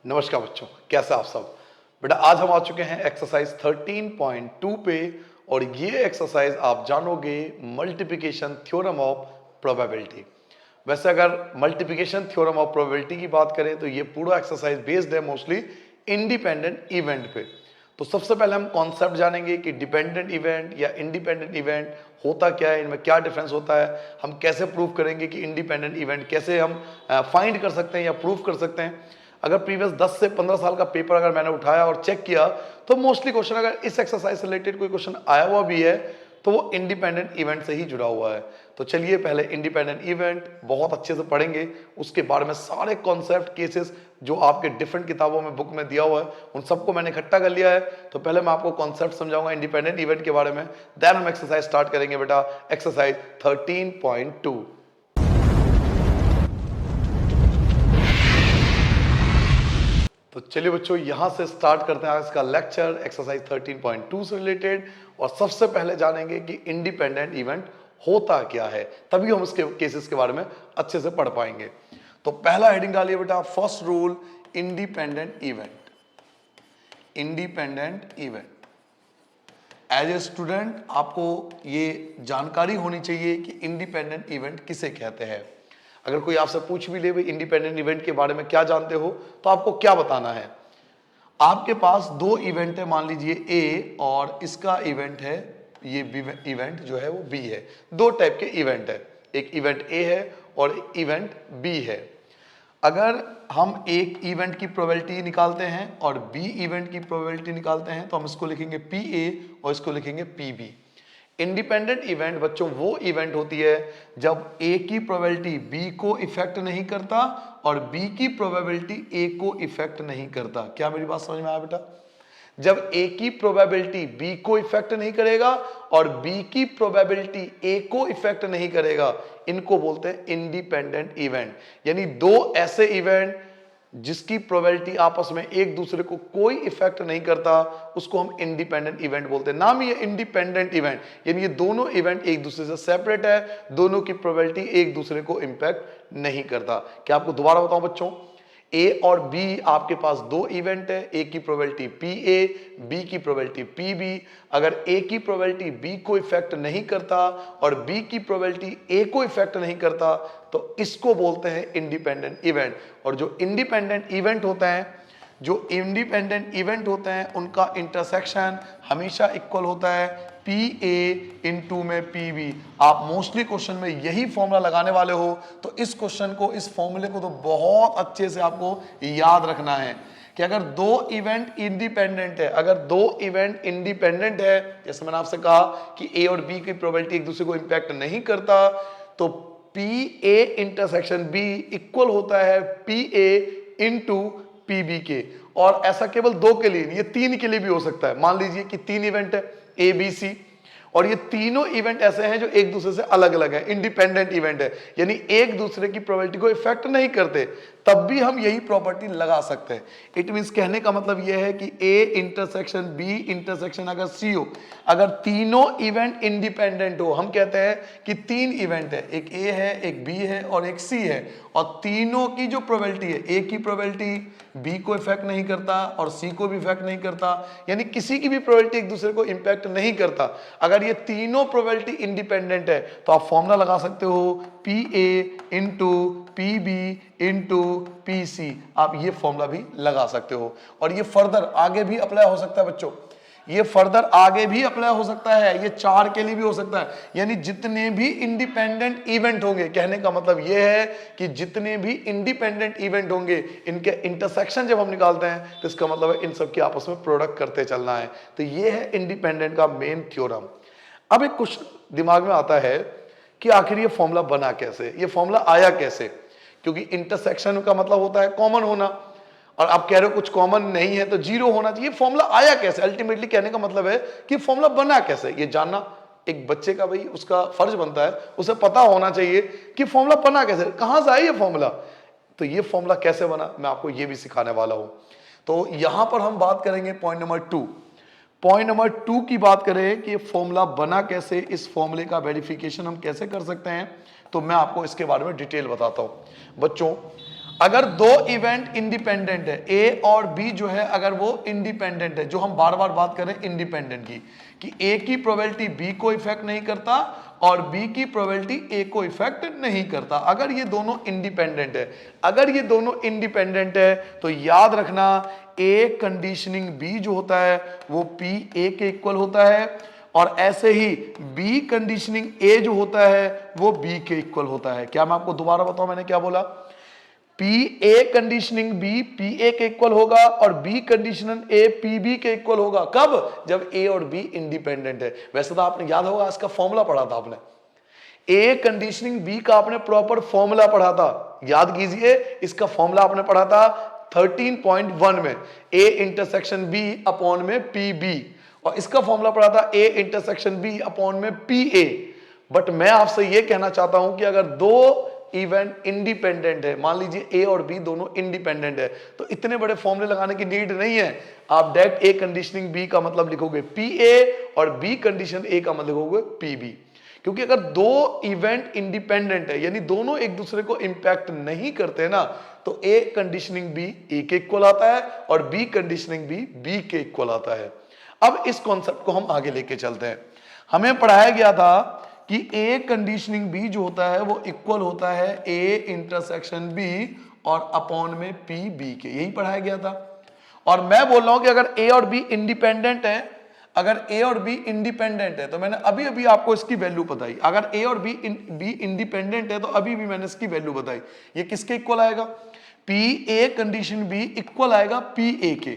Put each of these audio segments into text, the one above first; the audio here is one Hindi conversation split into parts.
नमस्कार बच्चों, कैसे आप सब। बेटा आज हम आ चुके हैं एक्सरसाइज 13.2 पे और ये एक्सरसाइज आप जानोगे मल्टीप्लिकेशन थ्योरम ऑफ प्रोबेबिलिटी। वैसे अगर मल्टीप्लिकेशन थ्योरम ऑफ प्रोबेबिलिटी की बात करें तो ये पूरा एक्सरसाइज बेस्ड है मोस्टली इंडिपेंडेंट इवेंट पे। तो सबसे पहले हम कॉन्सेप्ट जानेंगे कि डिपेंडेंट इवेंट या इंडिपेंडेंट इवेंट होता क्या है, इनमें क्या डिफरेंस होता है, हम कैसे प्रूव करेंगे कि इंडिपेंडेंट इवेंट कैसे हम फाइंड कर सकते हैं या प्रूव कर सकते हैं। अगर प्रीवियस 10 से 15 साल का पेपर अगर मैंने उठाया और चेक किया तो मोस्टली क्वेश्चन अगर इस एक्सरसाइज से रिलेटेड कोई क्वेश्चन आया हुआ भी है तो वो इंडिपेंडेंट इवेंट से ही जुड़ा हुआ है। तो चलिए पहले इंडिपेंडेंट इवेंट बहुत अच्छे से पढ़ेंगे, उसके बारे में सारे कॉन्सेप्ट केसेस जो आपके डिफरेंट किताबों में बुक में दिया हुआ है उन सबको मैंने इकट्ठा कर लिया है। तो पहले मैं आपको कॉन्सेप्ट समझाऊंगा इंडिपेंडेंट इवेंट के बारे में, देन हम एक्सरसाइज स्टार्ट करेंगे बेटा। एक्सरसाइज 13.2। तो चलिए बच्चों यहां से स्टार्ट करते हैं आज का लेक्चर एक्सरसाइज 13.2 से रिलेटेड। और सबसे पहले जानेंगे कि इंडिपेंडेंट इवेंट होता क्या है, तभी हम इसके केसेस के बारे में अच्छे से पढ़ पाएंगे। तो पहला हेडिंग डालिए बेटा, first rule independent event. Independent event as a student आपको ये जानकारी होनी चाहिए कि इंडिपेंडेंट इवेंट किसे कहते हैं। अगर कोई आपसे पूछ भी ले भाई इंडिपेंडेंट इवेंट के बारे में क्या जानते हो तो आपको क्या बताना है। आपके पास दो इवेंट है, मान लीजिए ए और इसका इवेंट है, ये इवेंट जो है वो बी है। दो टाइप के इवेंट है, एक इवेंट ए है और एक इवेंट बी है। अगर हम एक इवेंट की प्रोबेबिलिटी निकालते हैं और बी इवेंट की प्रोबेबिलिटी निकालते हैं तो हम इसको लिखेंगे पी ए और इसको लिखेंगे पी बी। इंडिपेंडेंट इवेंट बच्चों वो इवेंट होती है जब ए की प्रोबेबिलिटी बी को इफेक्ट नहीं करता और बी की प्रोबेबिलिटी ए को इफेक्ट नहीं करता। क्या मेरी बात समझ में आया बेटा? जब ए की प्रोबेबिलिटी बी को इफेक्ट नहीं करेगा और बी की प्रोबेबिलिटी ए को इफेक्ट नहीं करेगा, इनको बोलते हैं इंडिपेंडेंट इवेंट। यानी दो ऐसे इवेंट जिसकी प्रोबेबिलिटी आपस में एक दूसरे को कोई इफेक्ट नहीं करता, उसको हम इंडिपेंडेंट इवेंट बोलते हैं। नाम ये इंडिपेंडेंट इवेंट, यानी ये दोनों इवेंट एक दूसरे से सेपरेट है, दोनों की प्रोबेबिलिटी एक दूसरे को इंपैक्ट नहीं करता। क्या आपको दोबारा बताऊं बच्चों, ए और बी आपके पास दो इवेंट है, ए की प्रोबेबिलिटी पी ए, बी की प्रोबेबिलिटी पी बी। अगर ए की प्रोबेबिलिटी बी को इफेक्ट नहीं करता और बी की प्रोबेबिलिटी ए को इफेक्ट नहीं करता तो इसको बोलते हैं इंडिपेंडेंट इवेंट। और जो इंडिपेंडेंट इवेंट होते हैं, जो इंडिपेंडेंट इवेंट होते हैं उनका इंटरसेक्शन हमेशा इक्वल होता है पी ए इंटू में पी बी। आप मोस्टली क्वेश्चन में यही फॉर्मूला लगाने वाले हो, तो इस क्वेश्चन को, इस फॉर्मूले को तो बहुत अच्छे से आपको याद रखना है कि अगर दो इवेंट इंडिपेंडेंट है, अगर दो इवेंट इंडिपेंडेंट है, जैसे मैंने आपसे कहा कि ए और बी की प्रोबेबिलिटी एक दूसरे को इंपैक्ट नहीं करता, तो P A intersection B equal होता है P A into P B के। और ऐसा केवल दो के लिए, ये तीन के लिए भी हो सकता है। मान लीजिए कि तीन इवेंट है ए बी सी और ये तीनों इवेंट ऐसे हैं जो एक दूसरे से अलग अलग हैं, इंडिपेंडेंट इवेंट है, यानी एक दूसरे की प्रोबेबिलिटी को इफेक्ट नहीं करते, तब भी हम यही प्रॉपर्टी लगा सकते हैं। इट मींस कहने का मतलब यह है कि ए इंटरसेक्शन बी इंटरसेक्शन अगर सी हो, अगर तीनों इवेंट इंडिपेंडेंट हो, हम कहते हैं कि तीन इवेंट है, एक ए है, एक बी है और एक सी है, और तीनों की जो प्रोबेबिलिटी है, ए की प्रोबेबिलिटी बी को इफेक्ट नहीं करता और सी को भी इफेक्ट नहीं करता, यानी किसी की भी प्रोबेबिलिटी एक दूसरे को इंपैक्ट नहीं करता। अगर ये तीनों प्रोबेबिलिटी इंडिपेंडेंट है तो आप फॉर्मूला लगा सकते हो P A into P B into P C. आप ये फॉर्मूला भी लगा सकते हो और ये फर्दर आगे भी अप्लाई हो सकता है बच्चों, ये फर्दर आगे भी अप्लाई हो सकता है, ये चार के लिए भी हो सकता है। यानी जितने भी इंडिपेंडेंट इवेंट होंगे, कहने का मतलब ये है कि जितने भी इंडिपेंडेंट इवेंट होंगे, इनके इंटरसेक्शन जब हम निकालते हैं तो इसका मतलब है इन सब की आपस में प्रोडक्ट करते चलना है। तो ये है इंडिपेंडेंट का मेन थ्योरम। अब एक क्वेश्चन दिमाग में आता है कि आखिर ये फॉर्मूला बना कैसे, ये फॉर्मूला आया कैसे, क्योंकि इंटरसेक्शन का मतलब होता है कॉमन होना, और आप कह रहे हो कुछ कॉमन नहीं है तो जीरो होना चाहिए। फॉर्मूला आया कैसे, अल्टीमेटली कहने का मतलब है कि फॉर्मूला बना कैसे, ये जानना एक बच्चे का, भाई उसका फर्ज बनता है, उसे पता होना चाहिए कि फॉर्मूला बना कैसे, कहां से आई ये फॉर्मूला। तो ये फॉर्मूला कैसे बना मैं आपको ये भी सिखाने वाला हूं। तो यहां पर हम बात करेंगे पॉइंट नंबर 2। पॉइंट नंबर 2 की बात करें कि फॉर्मूला बना कैसे, इस फॉर्मूले का वेरिफिकेशन हम कैसे कर सकते हैं, तो मैं आपको इसके बारे में डिटेल बताता हूं। बच्चों अगर दो इवेंट इंडिपेंडेंट है, ए और बी जो है अगर वो इंडिपेंडेंट है, जो हम बार बार बात करें इंडिपेंडेंट की, कि ए की प्रोबेबिलिटी बी को इफेक्ट नहीं करता और बी की प्रोबेबिलिटी ए को इफेक्ट नहीं करता, अगर ये दोनों इंडिपेंडेंट है, अगर ये दोनों इंडिपेंडेंट है तो याद रखना ए कंडीशनिंग बी जो होता है वो पी ए के इक्वल होता है, और ऐसे ही बी कंडीशनिंग ए जो होता है वो बी के इक्वल होता है। क्या मैं आपको दोबारा बताऊं मैंने क्या बोला? P A conditioning B P A के इक्वल होगा और B conditioning A P B के इक्वल होगा। कब? जब ए और बी इंडिपेंडेंट है। वैसे तो आपने याद होगा इसका फॉर्मूला पढ़ा था आपने, ए कंडीशनिंग बी का आपने प्रॉपर फॉर्मूला पढ़ा था, याद कीजिए इसका फॉर्मूला आपने पढ़ा था 13.1 में, ए इंटरसेक्शन बी अपॉन में पी बी, और इसका फॉर्मूला पढ़ा था ए इंटरसेक्शन बी अपॉन में पी ए। बट मैं आपसे यह कहना चाहता हूं कि अगर दो इवेंट इंडिपेंडेंट है, मान लीजिए ए और बी दोनों इंडिपेंडेंट है, तो इतने बड़े फॉर्मूले लगाने की नीड नहीं है। आप डायरेक्ट ए कंडीशनिंग बी का मतलब लिखोगे पी ए और बी कंडीशन ए का मतलब लिखोगे पी बी, क्योंकि अगर दो इवेंट इंडिपेंडेंट है यानी दोनों एक दूसरे को इंपैक्ट नहीं करते ना, तो ए कंडीशनिंग बी ए के इक्वल आता है और बी कंडीशनिंग बी बी के इक्वल आता है। अब इस कॉन्सेप्ट को हम आगे लेके चलते हैं। हमें पढ़ाया गया था कि ए कंडीशनिंग बी जो होता है वो इक्वल होता है ए इंटरसेक्शन बी और अपॉन में पी बी के, यही पढ़ाया गया था। और मैं बोल रहा हूं कि अगर ए और बी इंडिपेंडेंट है, अगर ए और बी इंडिपेंडेंट है, तो मैंने अभी अभी आपको इसकी वैल्यू बताई, अगर ए और बी इंडिपेंडेंट है तो अभी भी मैंने इसकी वैल्यू बताई, ये किसके इक्वल आएगा? P A condition B equal आएगा पी ए के।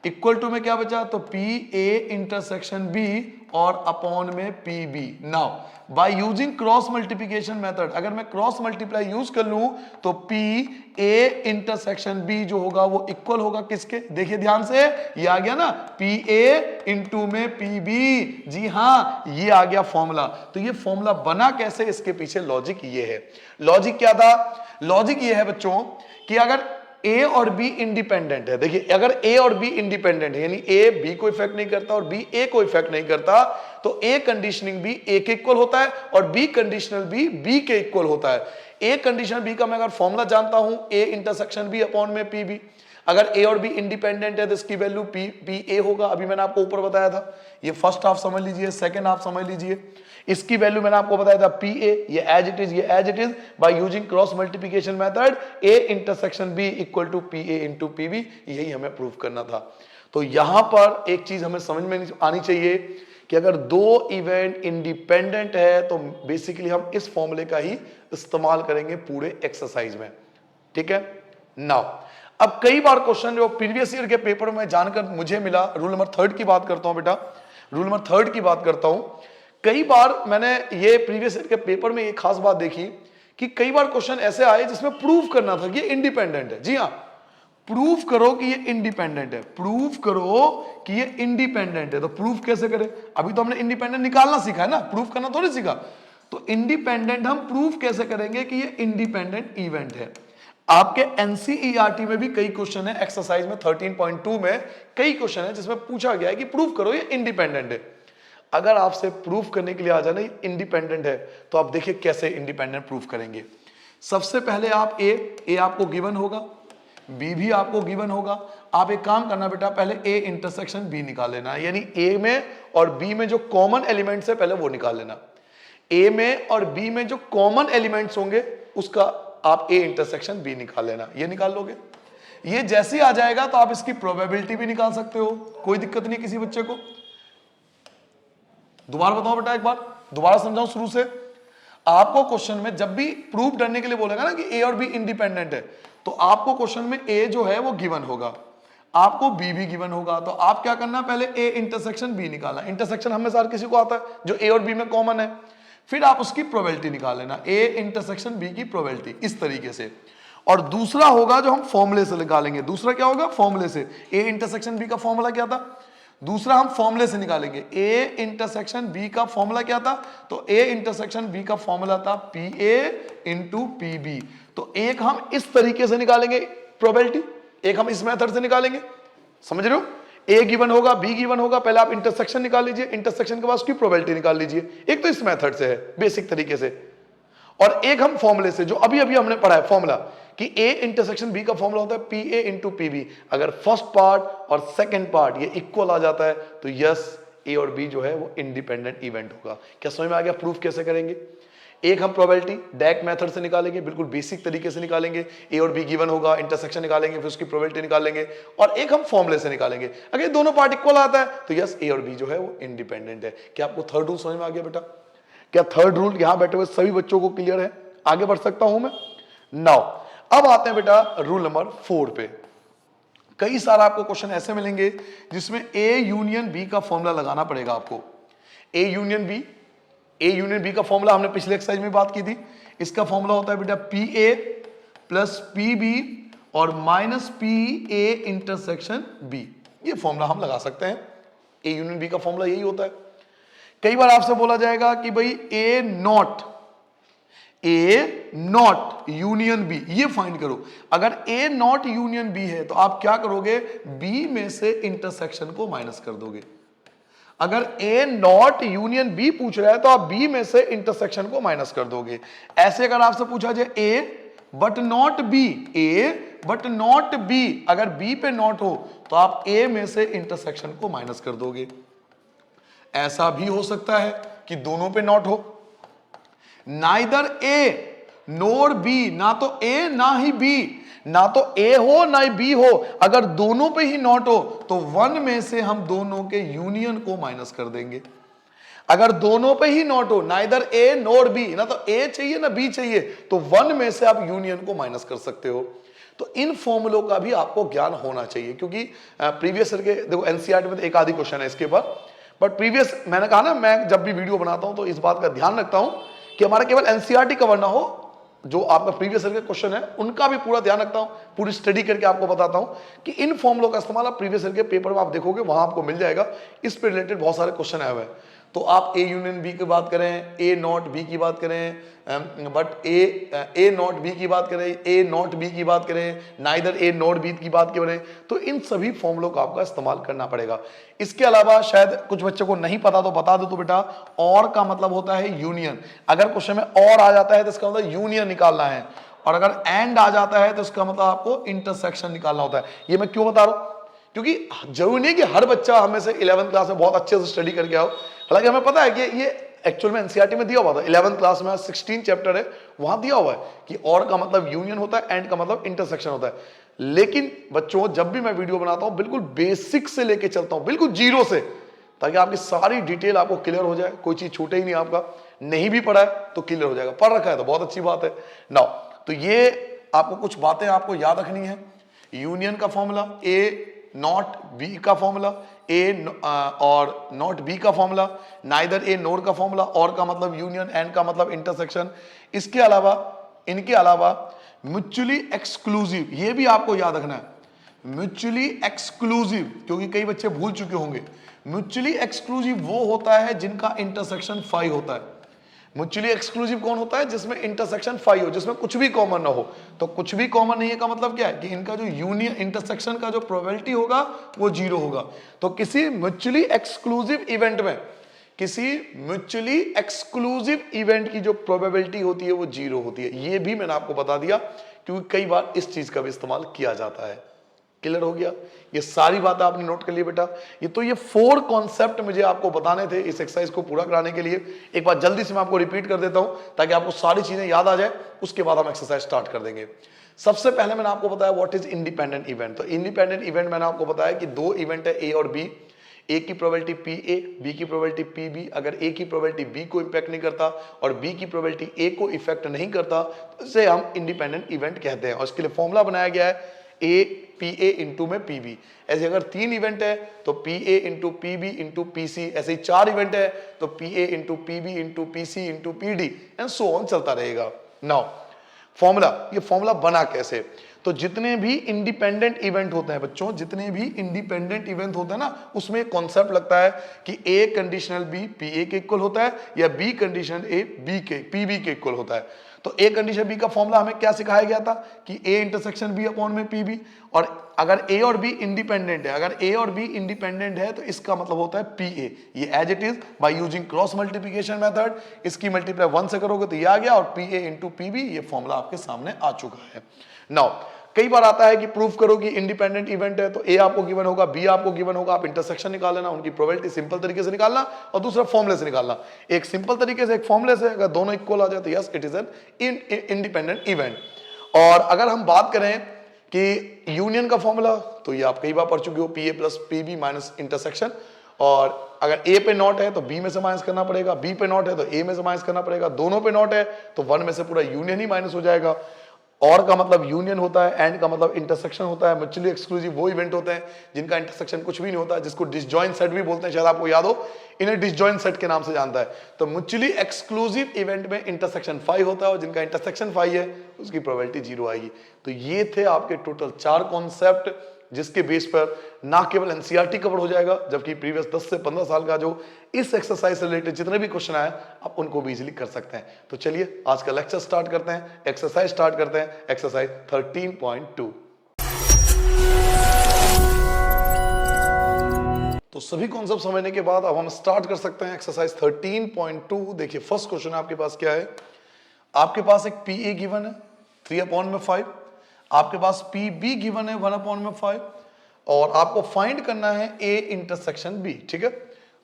इक्वल टू में क्या बचा? तो पी ए इंटरसेक्शन बी और अपॉन में P B. Now by using cross multiplication method, अगर मैं क्रॉस मल्टीप्लाई यूज कर लूं तो पी ए इंटरसेक्शन बी जो होगा वो इक्वल होगा किसके? देखिए ध्यान से, ये आ गया ना पी ए इंटू में पी बी, जी हां ये आ गया फॉर्मूला। तो ये फॉर्मूला बना कैसे, इसके पीछे लॉजिक ये है। लॉजिक क्या था? लॉजिक ये है बच्चों कि अगर ए और बी इंडिपेंडेंट है, देखिए अगर ए और बी इंडिपेंडेंट है यानी ए बी को इफेक्ट नहीं करता और बी ए को इफेक्ट नहीं करता, तो ए कंडीशनिंग बी ए के इक्वल होता है और बी कंडीशनल बी बी के इक्वल होता है। ए कंडीशनल बी का मैं अगर फॉर्मूला जानता हूं ए इंटरसेक्शन बी अपॉन में पी बी, अगर ए और बी इंडिपेंडेंट है तो इसकी वैल्यू पी पी ए होगा, अभी मैंने आपको ऊपर बताया था। ये फर्स्ट हाफ समझ लीजिए, सेकंड हाफ समझ लीजिए। इसकी वैल्यू मैंने आपको बताया था पी ए, ये एज इट इज, ये as it is by using cross multiplication method A intersection B equal to P A into P B, यही हमें प्रूव करना था। तो यहां पर एक चीज हमें समझ में आनी चाहिए कि अगर दो इवेंट इंडिपेंडेंट है तो बेसिकली हम इस फॉर्मूले का ही इस्तेमाल करेंगे पूरे एक्सरसाइज में, ठीक है। नाउ अब कई बार क्वेश्चन जो प्रीवियस ईयर के पेपर में जानकर मुझे मिला, रूल नंबर 3 की बात करता हूं बेटा, रूल नंबर 3 की बात करता हूं। कई बार मैंने ये प्रीवियस ईयर के पेपर में एक खास बात देखी कि कई बार क्वेश्चन ऐसे आए जिसमें प्रूफ करना था कि ये इंडिपेंडेंट है। जी हां, प्रूफ करो कि ये इंडिपेंडेंट है, प्रूफ करो कि ये इंडिपेंडेंट है। तो प्रूफ कैसे करें? अभी तो हमने इंडिपेंडेंट निकालना सीखा है ना, प्रूफ करना थोड़ी सीखा। तो इंडिपेंडेंट हम प्रूफ कैसे करेंगे कि ये इंडिपेंडेंट इवेंट है। आपके एनसीईआरटी में भी कई क्वेश्चन है, एक्सरसाइज में 13.2 में कई क्वेश्चन है जिसमें पूछा गया है कि प्रूफ करो ये इंडिपेंडेंट है। अगर आपसे प्रूफ करने के लिए आ जाना इंडिपेंडेंट है तो आप देखिए कैसे इंडिपेंडेंट प्रूफ करेंगे। सबसे पहले आप ए आपको गिवन होगा, बी भी आपको गिवन होगा। आप एक काम करना बेटा, पहले ए इंटरसेक्शन बी निकाल लेना, यानी ए में और बी में जो कॉमन एलिमेंट्स है पहले वो निकाल लेना। ए में और बी में जो कॉमन एलिमेंट्स होंगे उसका आप ए इंटरसेक्शन बी निकाल लेना, ये निकाल लोगे। ये जैसे ही आ जाएगा तो आप इसकी प्रोबेबिलिटी भी निकाल सकते हो, कोई दिक्कत नहीं किसी बच्चे को। दोबारा बताओ बेटा, एक बार दोबारा समझाऊं शुरू से। आपको क्वेश्चन में जब भी प्रूफ करने के लिए बोलेगा ना कि ए और बी इंडिपेंडेंट है, तो आपको क्वेश्चन में ए जो है वो गिवन होगा, आपको बी भी गिवन होगा। तो आप क्या करना, पहले ए इंटरसेक्शन बी निकालना। इंटरसेक्शन हमेशा हर किसी को आता है जो ए और बी में कॉमन है। फिर आप उसकी प्रोबेबिलिटी निकाल लेना, ए इंटरसेक्शन बी की प्रोबेबिलिटी, इस तरीके से। और दूसरा होगा जो हम फॉर्मूले से निकालेंगे। दूसरा क्या होगा? फॉर्मूले से। ए इंटरसेक्शन बी का फॉर्मूला क्या था? दूसरा हम फॉर्मूले से निकालेंगे। ए इंटरसेक्शन बी का फॉर्मूला क्या था? तो ए इंटरसेक्शन बी का फॉर्मूला था P A into P B. तो एक हम इस तरीके से निकालेंगे प्रोबेबिलिटी, एक हम इस मेथड से निकालेंगे। समझ रहे हो? ए गिवन होगा, बी गिवन होगा, पहले आप इंटरसेक्शन निकाल लीजिए, इंटरसेक्शन के बाद उसकी प्रोबेबिलिटी निकाल लीजिए। एक तो इस मेथड से है बेसिक तरीके से, और एक हम फॉर्मूले से जो अभी अभी हमने पढ़ा है फॉर्मूला कि ए इंटरसेक्शन बी का फॉर्मूला होता है P A into P B. अगर फर्स्ट पार्ट और सेकंड पार्ट ये इक्वल आ जाता है तो यस ए और बी जो है वो इंडिपेंडेंट इवेंट होगा। क्या समझ में आ गया? प्रूफ कैसे करेंगे? एक हम प्रोबेबिलिटी डैक मेथड से निकालेंगे, बिल्कुल बेसिक तरीके से निकालेंगे। ए और बी गिवन होगा, इंटरसेक्शन निकालेंगे, फिर उसकी प्रोबेबिलिटी निकालेंगे, और एक हम फॉर्मूले से निकालेंगे। अगर ये दोनों पार्ट इक्वल आता है तो यस ए और बी जो है वो इंडिपेंडेंट है। क्या आपको थर्ड रूल समझ में आ गया बेटा? क्या थर्ड रूल यहां बैठे हुए सभी बच्चों को क्लियर है? आगे बढ़ सकता हूं मैं? नाउ अब आते हैं बेटा रूल नंबर 4 पे। कई सारा आपको क्वेश्चन ऐसे मिलेंगे जिसमें ए यूनियन बी का फॉर्मूला लगाना पड़ेगा आपको। A union B, A union B का फॉर्मूला हमने पिछले एक्सरसाइज में बात की थी। इसका फॉर्मूला होता है बेटा P A plus P B और minus P A intersection B. ये फॉर्मूला हम लगा सकते हैं। ए यूनियन बी का फॉर्मूला यही होता है। कई बार आपसे बोला जाएगा कि भाई ए नॉट यूनियन बी, ये फाइंड करो। अगर ए नॉट यूनियन बी है तो आप क्या करोगे? बी में से इंटरसेक्शन को माइनस कर दोगे। अगर ए नॉट यूनियन बी पूछ रहा है तो आप बी में से इंटरसेक्शन को माइनस कर दोगे। ऐसे अगर आपसे पूछा जाए A but not B, A but not B, अगर बी पे नॉट हो तो आप ए में से इंटरसेक्शन को माइनस कर दोगे। ऐसा भी हो सकता है कि दोनों पे नॉट हो। नाइदर ए नोर बी, ना तो ए ना ही बी, ना तो ए हो ना ही बी हो, अगर दोनों पे ही नॉट हो तो वन में से हम दोनों के यूनियन को माइनस कर देंगे। अगर दोनों पे ही नॉट हो, नाइदर ए नोर बी, ना तो ए चाहिए ना बी चाहिए, तो वन में से आप यूनियन को माइनस कर सकते हो। तो इन फॉर्मूलों का भी आपको ज्ञान होना चाहिए, क्योंकि प्रीवियस ईयर के देखो एनसीईआरटी में एक आधी क्वेश्चन है इसके ऊपर, बट प्रीवियस मैंने कहा ना, मैं जब भी वीडियो बनाता हूं तो इस बात का ध्यान रखता हूं कि हमारा केवल एनसीईआरटी कवर ना हो, जो आपका प्रीवियस ईयर के क्वेश्चन है उनका भी पूरा ध्यान रखता हूं, पूरी स्टडी करके आपको बताता हूं कि इन फॉर्मूलों का इस्तेमाल आप प्रीवियस ईयर के पेपर में आप देखोगे, वहां आपको मिल जाएगा। इस पे रिलेटेड बहुत सारे क्वेश्चन आए हुए हैं। तो आप ए यूनियन बी की बात करें, ए नॉट बी की बात करें, बट ए नॉट बी की बात करें, ए नॉट बी की बात करें, नाइदर ए नॉट बी की बात करें, तो इन सभी फॉर्मूलों का आपका इस्तेमाल करना पड़ेगा। इसके अलावा शायद कुछ बच्चों को नहीं पता तो बता दो तो बेटा, और का मतलब होता है यूनियन। अगर क्वेश्चन में और आ जाता है तो इसका मतलब यूनियन निकालना है, और अगर एंड आ जाता है तो इसका मतलब आपको इंटरसेक्शन निकालना होता है। ये मैं क्यों बता रहा हूं? क्योंकि जरूरी नहीं कि हर बच्चा हमें से 11th क्लास में बहुत अच्छे से स्टडी करके आओ। हालांकि हमें पता है कि ये एक्चुअल में एनसीईआरटी में दिया हुआ था, 11th क्लास में 16 चैप्टर है, वहां दिया हुआ है कि और का मतलब यूनियन होता है, एंड का मतलब इंटरसेक्शन होता है। लेकिन बच्चों, जब भी मैं वीडियो बनाता हूं बिल्कुल बेसिक से लेके चलता हूं, बिल्कुल जीरो से, ताकि आपकी सारी डिटेल आपको क्लियर हो जाए, कोई चीज छूटे ही नहीं आपका। नहीं भी पढ़ा है तो क्लियर हो जाएगा, पढ़ रखा है तो बहुत अच्छी बात है। नाउ तो ये आपको कुछ बातें आपको याद रखनी है। यूनियन का फॉर्मूला, ए नॉट बी का फॉर्मूला, ए और नॉट बी का फॉर्मूला, नाइदर ए नोर का फॉर्मूला, और का मतलब यूनियन, एंड का मतलब इंटरसेक्शन। इसके अलावा, इनके अलावा म्यूचुअली एक्सक्लूसिव, ये भी आपको याद रखना है। म्यूचुअली एक्सक्लूसिव, क्योंकि कई बच्चे भूल चुके होंगे, म्यूचुअली एक्सक्लूसिव वो होता है जिनका इंटरसेक्शन 5 होता है। म्यूचुअली एक्सक्लूसिव कौन होता है? जिसमें इंटरसेक्शन 5 हो, जिसमें कुछ भी कॉमन ना हो। तो कुछ भी कॉमन नहीं है का मतलब क्या है कि इनका जो यूनियन इंटरसेक्शन का जो प्रोबेबिलिटी होगा वो 0 होगा। तो किसी म्यूचुअली एक्सक्लूसिव इवेंट में, किसी म्यूचुअली एक्सक्लूसिव इवेंट की जो प्रोबेबिलिटी होती है वो 0 होती है। ये भी मैंने आपको बता दिया, क्योंकि कई बार इस चीज का भी इस्तेमाल किया जाता है। क्लियर हो गया? ये सारी बातें आपने नोट कर ली बेटा। ये तो ये 4 कॉन्सेप्ट मुझे आपको बताने थे इस एक्सरसाइज को पूरा कराने के लिए। एक बार जल्दी से मैं आपको रिपीट कर देता हूं ताकि आपको सारी चीजें याद आ जाए, उसके बाद हम एक्सरसाइज स्टार्ट कर देंगे। सबसे पहले मैंने आपको बताया व्हाट इज इंडिपेंडेंट इवेंट। तो इंडिपेंडेंट इवेंट मैंने आपको बताया कि 2 इवेंट है, ए और बी। ए की प्रोबेबिलिटी पी ए, बी की प्रोबेबिलिटी पी बी। अगर ए की प्रोबेबिलिटी बी को इंपैक्ट नहीं करता और बी की प्रोबेबिलिटी ए को इफेक्ट नहीं करता तो इसे हम इंडिपेंडेंट इवेंट कहते हैं। और इसके लिए फॉर्मूला बनाया गया है ए पी ए इंटू में पी बी। ऐसे अगर 3 इवेंट है तो P A into P B into P C. ऐसे ही 4 इवेंट है तो P A into P B into P C into P D and so on चलता रहेगा। नाउ फॉर्मूला, ये फॉर्मूला बना कैसे? तो जितने भी इंडिपेंडेंट इवेंट होते हैं बच्चों, जितने भी इंडिपेंडेंट इवेंट होते हैं ना, उसमें एक कॉन्सेप्ट लगता है कि ए कंडीशनल बी पी ए के इक्वल होता है या बी कंडीशनल ए बी के पी बी के इक्वल होता है। तो ए कंडीशन बी का फॉर्मूला हमें क्या सिखाया गया था कि ए इंटरसेक्शन बी अपॉन में पी बी, और अगर ए और बी इंडिपेंडेंट है, अगर ए और बी इंडिपेंडेंट है तो इसका मतलब होता है पी ए। ये as it is by using cross multiplication method, इसकी मल्टीप्लाई 1 से करोगे तो ये आ गया, और P A into P B, ये फॉर्मूला आपके सामने आ चुका है। नाउ कई बार आता है कि प्रूफ करो कि इंडिपेंडेंट इवेंट है, तो ए आपको गिवन होगा, बी आपको गिवन होगा, आप इंटरसेक्शन निकाल लेना, उनकी प्रोबेबिलिटी सिंपल तरीके से निकालना, और दूसरा फॉर्मूले से निकालना। एक सिंपल तरीके से, एक फॉर्मूले से, अगर दोनों इक्वल आ जाए तो yes it is an independent event. और अगर हम बात करें कि यूनियन का फॉर्मूला, तो ये आप कई बार पढ़ चुके हो, P A plus P B minus intersection, और अगर ए पे नॉट है तो बी में से माइनस करना पड़ेगा, बी पे नॉट है तो ए में से माइनस करना पड़ेगा, दोनों पे नॉट है तो वन में से पूरा यूनियन ही माइनस हो जाएगा। और का मतलब यूनियन होता है, एंड का मतलब इंटरसेक्शन होता है। म्यूचुअली एक्सक्लूसिव वो इवेंट होते हैं जिनका इंटरसेक्शन कुछ भी नहीं होता, जिसको डिसजॉइंट सेट भी बोलते हैं, शायद आपको याद हो, इन्हें डिसजॉइंट सेट के नाम से जानता है। तो म्यूचुअली एक्सक्लूसिव इवेंट में इंटरसेक्शन 5 होता है, और जिनका इंटरसेक्शन 5 है उसकी प्रोबेबिलिटी 0 आएगी। तो ये थे आपके टोटल 4 कॉन्सेप्ट, जिसके बेस पर ना केवल एनसीईआरटी कवर हो जाएगा, जबकि प्रीवियस 10 से 15 साल का जो इस एक्सरसाइज से रिलेटेड जितने भी क्वेश्चन आए आप उनको भी इजीली कर सकते हैं। तो चलिए आज का लेक्चर स्टार्ट करते हैं, एक्सरसाइज स्टार्ट करते हैं, एक्सरसाइज 13.2। तो सभी कॉन्सेप्ट समझने के बाद अब हम स्टार्ट कर सकते हैं एक्सरसाइज 13.2। देखिए फर्स्ट क्वेश्चन आपके पास क्या है, आपके पास एक पी ए गिवन है 3/5, आपके पास पी बी गिवन है 1/5, और आपको फाइंड करना है ए इंटरसेक्शन बी। ठीक है,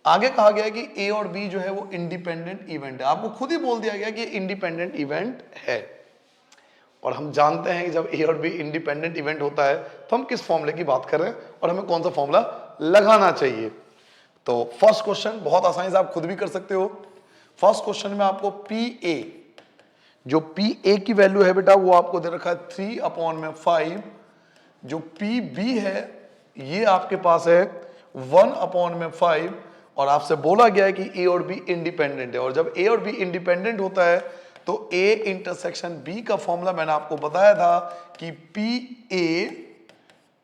आगे कहा गया है कि ए और बी जो है वो इंडिपेंडेंट इवेंट है, आपको खुद ही बोल दिया गया कि इंडिपेंडेंट इवेंट है। और हम जानते हैं कि जब ए और बी इंडिपेंडेंट इवेंट होता है तो हम किस फॉर्मूले की बात कर रहे हैं और हमें कौन सा फॉर्मूला लगाना चाहिए। तो फर्स्ट क्वेश्चन बहुत आसानी से आप खुद भी कर सकते हो। फर्स्ट क्वेश्चन में आपको पी ए, जो पी ए की वैल्यू है बेटा वो आपको दे रखा है 3/5, जो पी बी है ये आपके पास है 1/5, और आपसे बोला गया है कि ए और बी इंडिपेंडेंट है, और जब ए और बी इंडिपेंडेंट होता है तो ए इंटरसेक्शन बी का फॉर्मूला मैंने आपको बताया था कि P A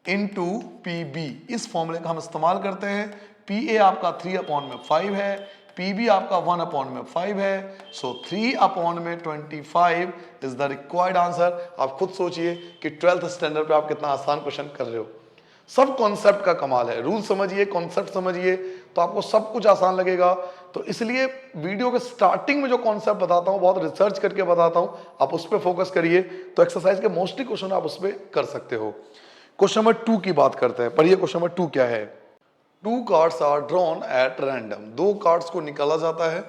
into P B, इस फॉर्मूले का हम इस्तेमाल करते हैं। पी ए आपका 3/5 है, पी बी आपका 1/5 है, सो 3/25 इज द रिक्वायर्ड आंसर। आप खुद सोचिए कि 12th स्टैंडर्ड पे आप कितना आसान क्वेश्चन कर रहे हो। सब कॉन्सेप्ट का कमाल है, रूल समझिए, कॉन्सेप्ट समझिए तो आपको सब कुछ आसान लगेगा। तो इसलिए वीडियो के स्टार्टिंग में जो कॉन्सेप्ट बताता हूं बहुत रिसर्च करके बताता हूं, आप उस पर फोकस करिए, तो एक्सरसाइज के मोस्टली क्वेश्चन आप उस पर कर सकते हो। क्वेश्चन नंबर 2 की बात करते हैं, पढ़िए क्वेश्चन नंबर 2 क्या है। 2 cards are drawn at random, 2 cards को निकाला जाता है।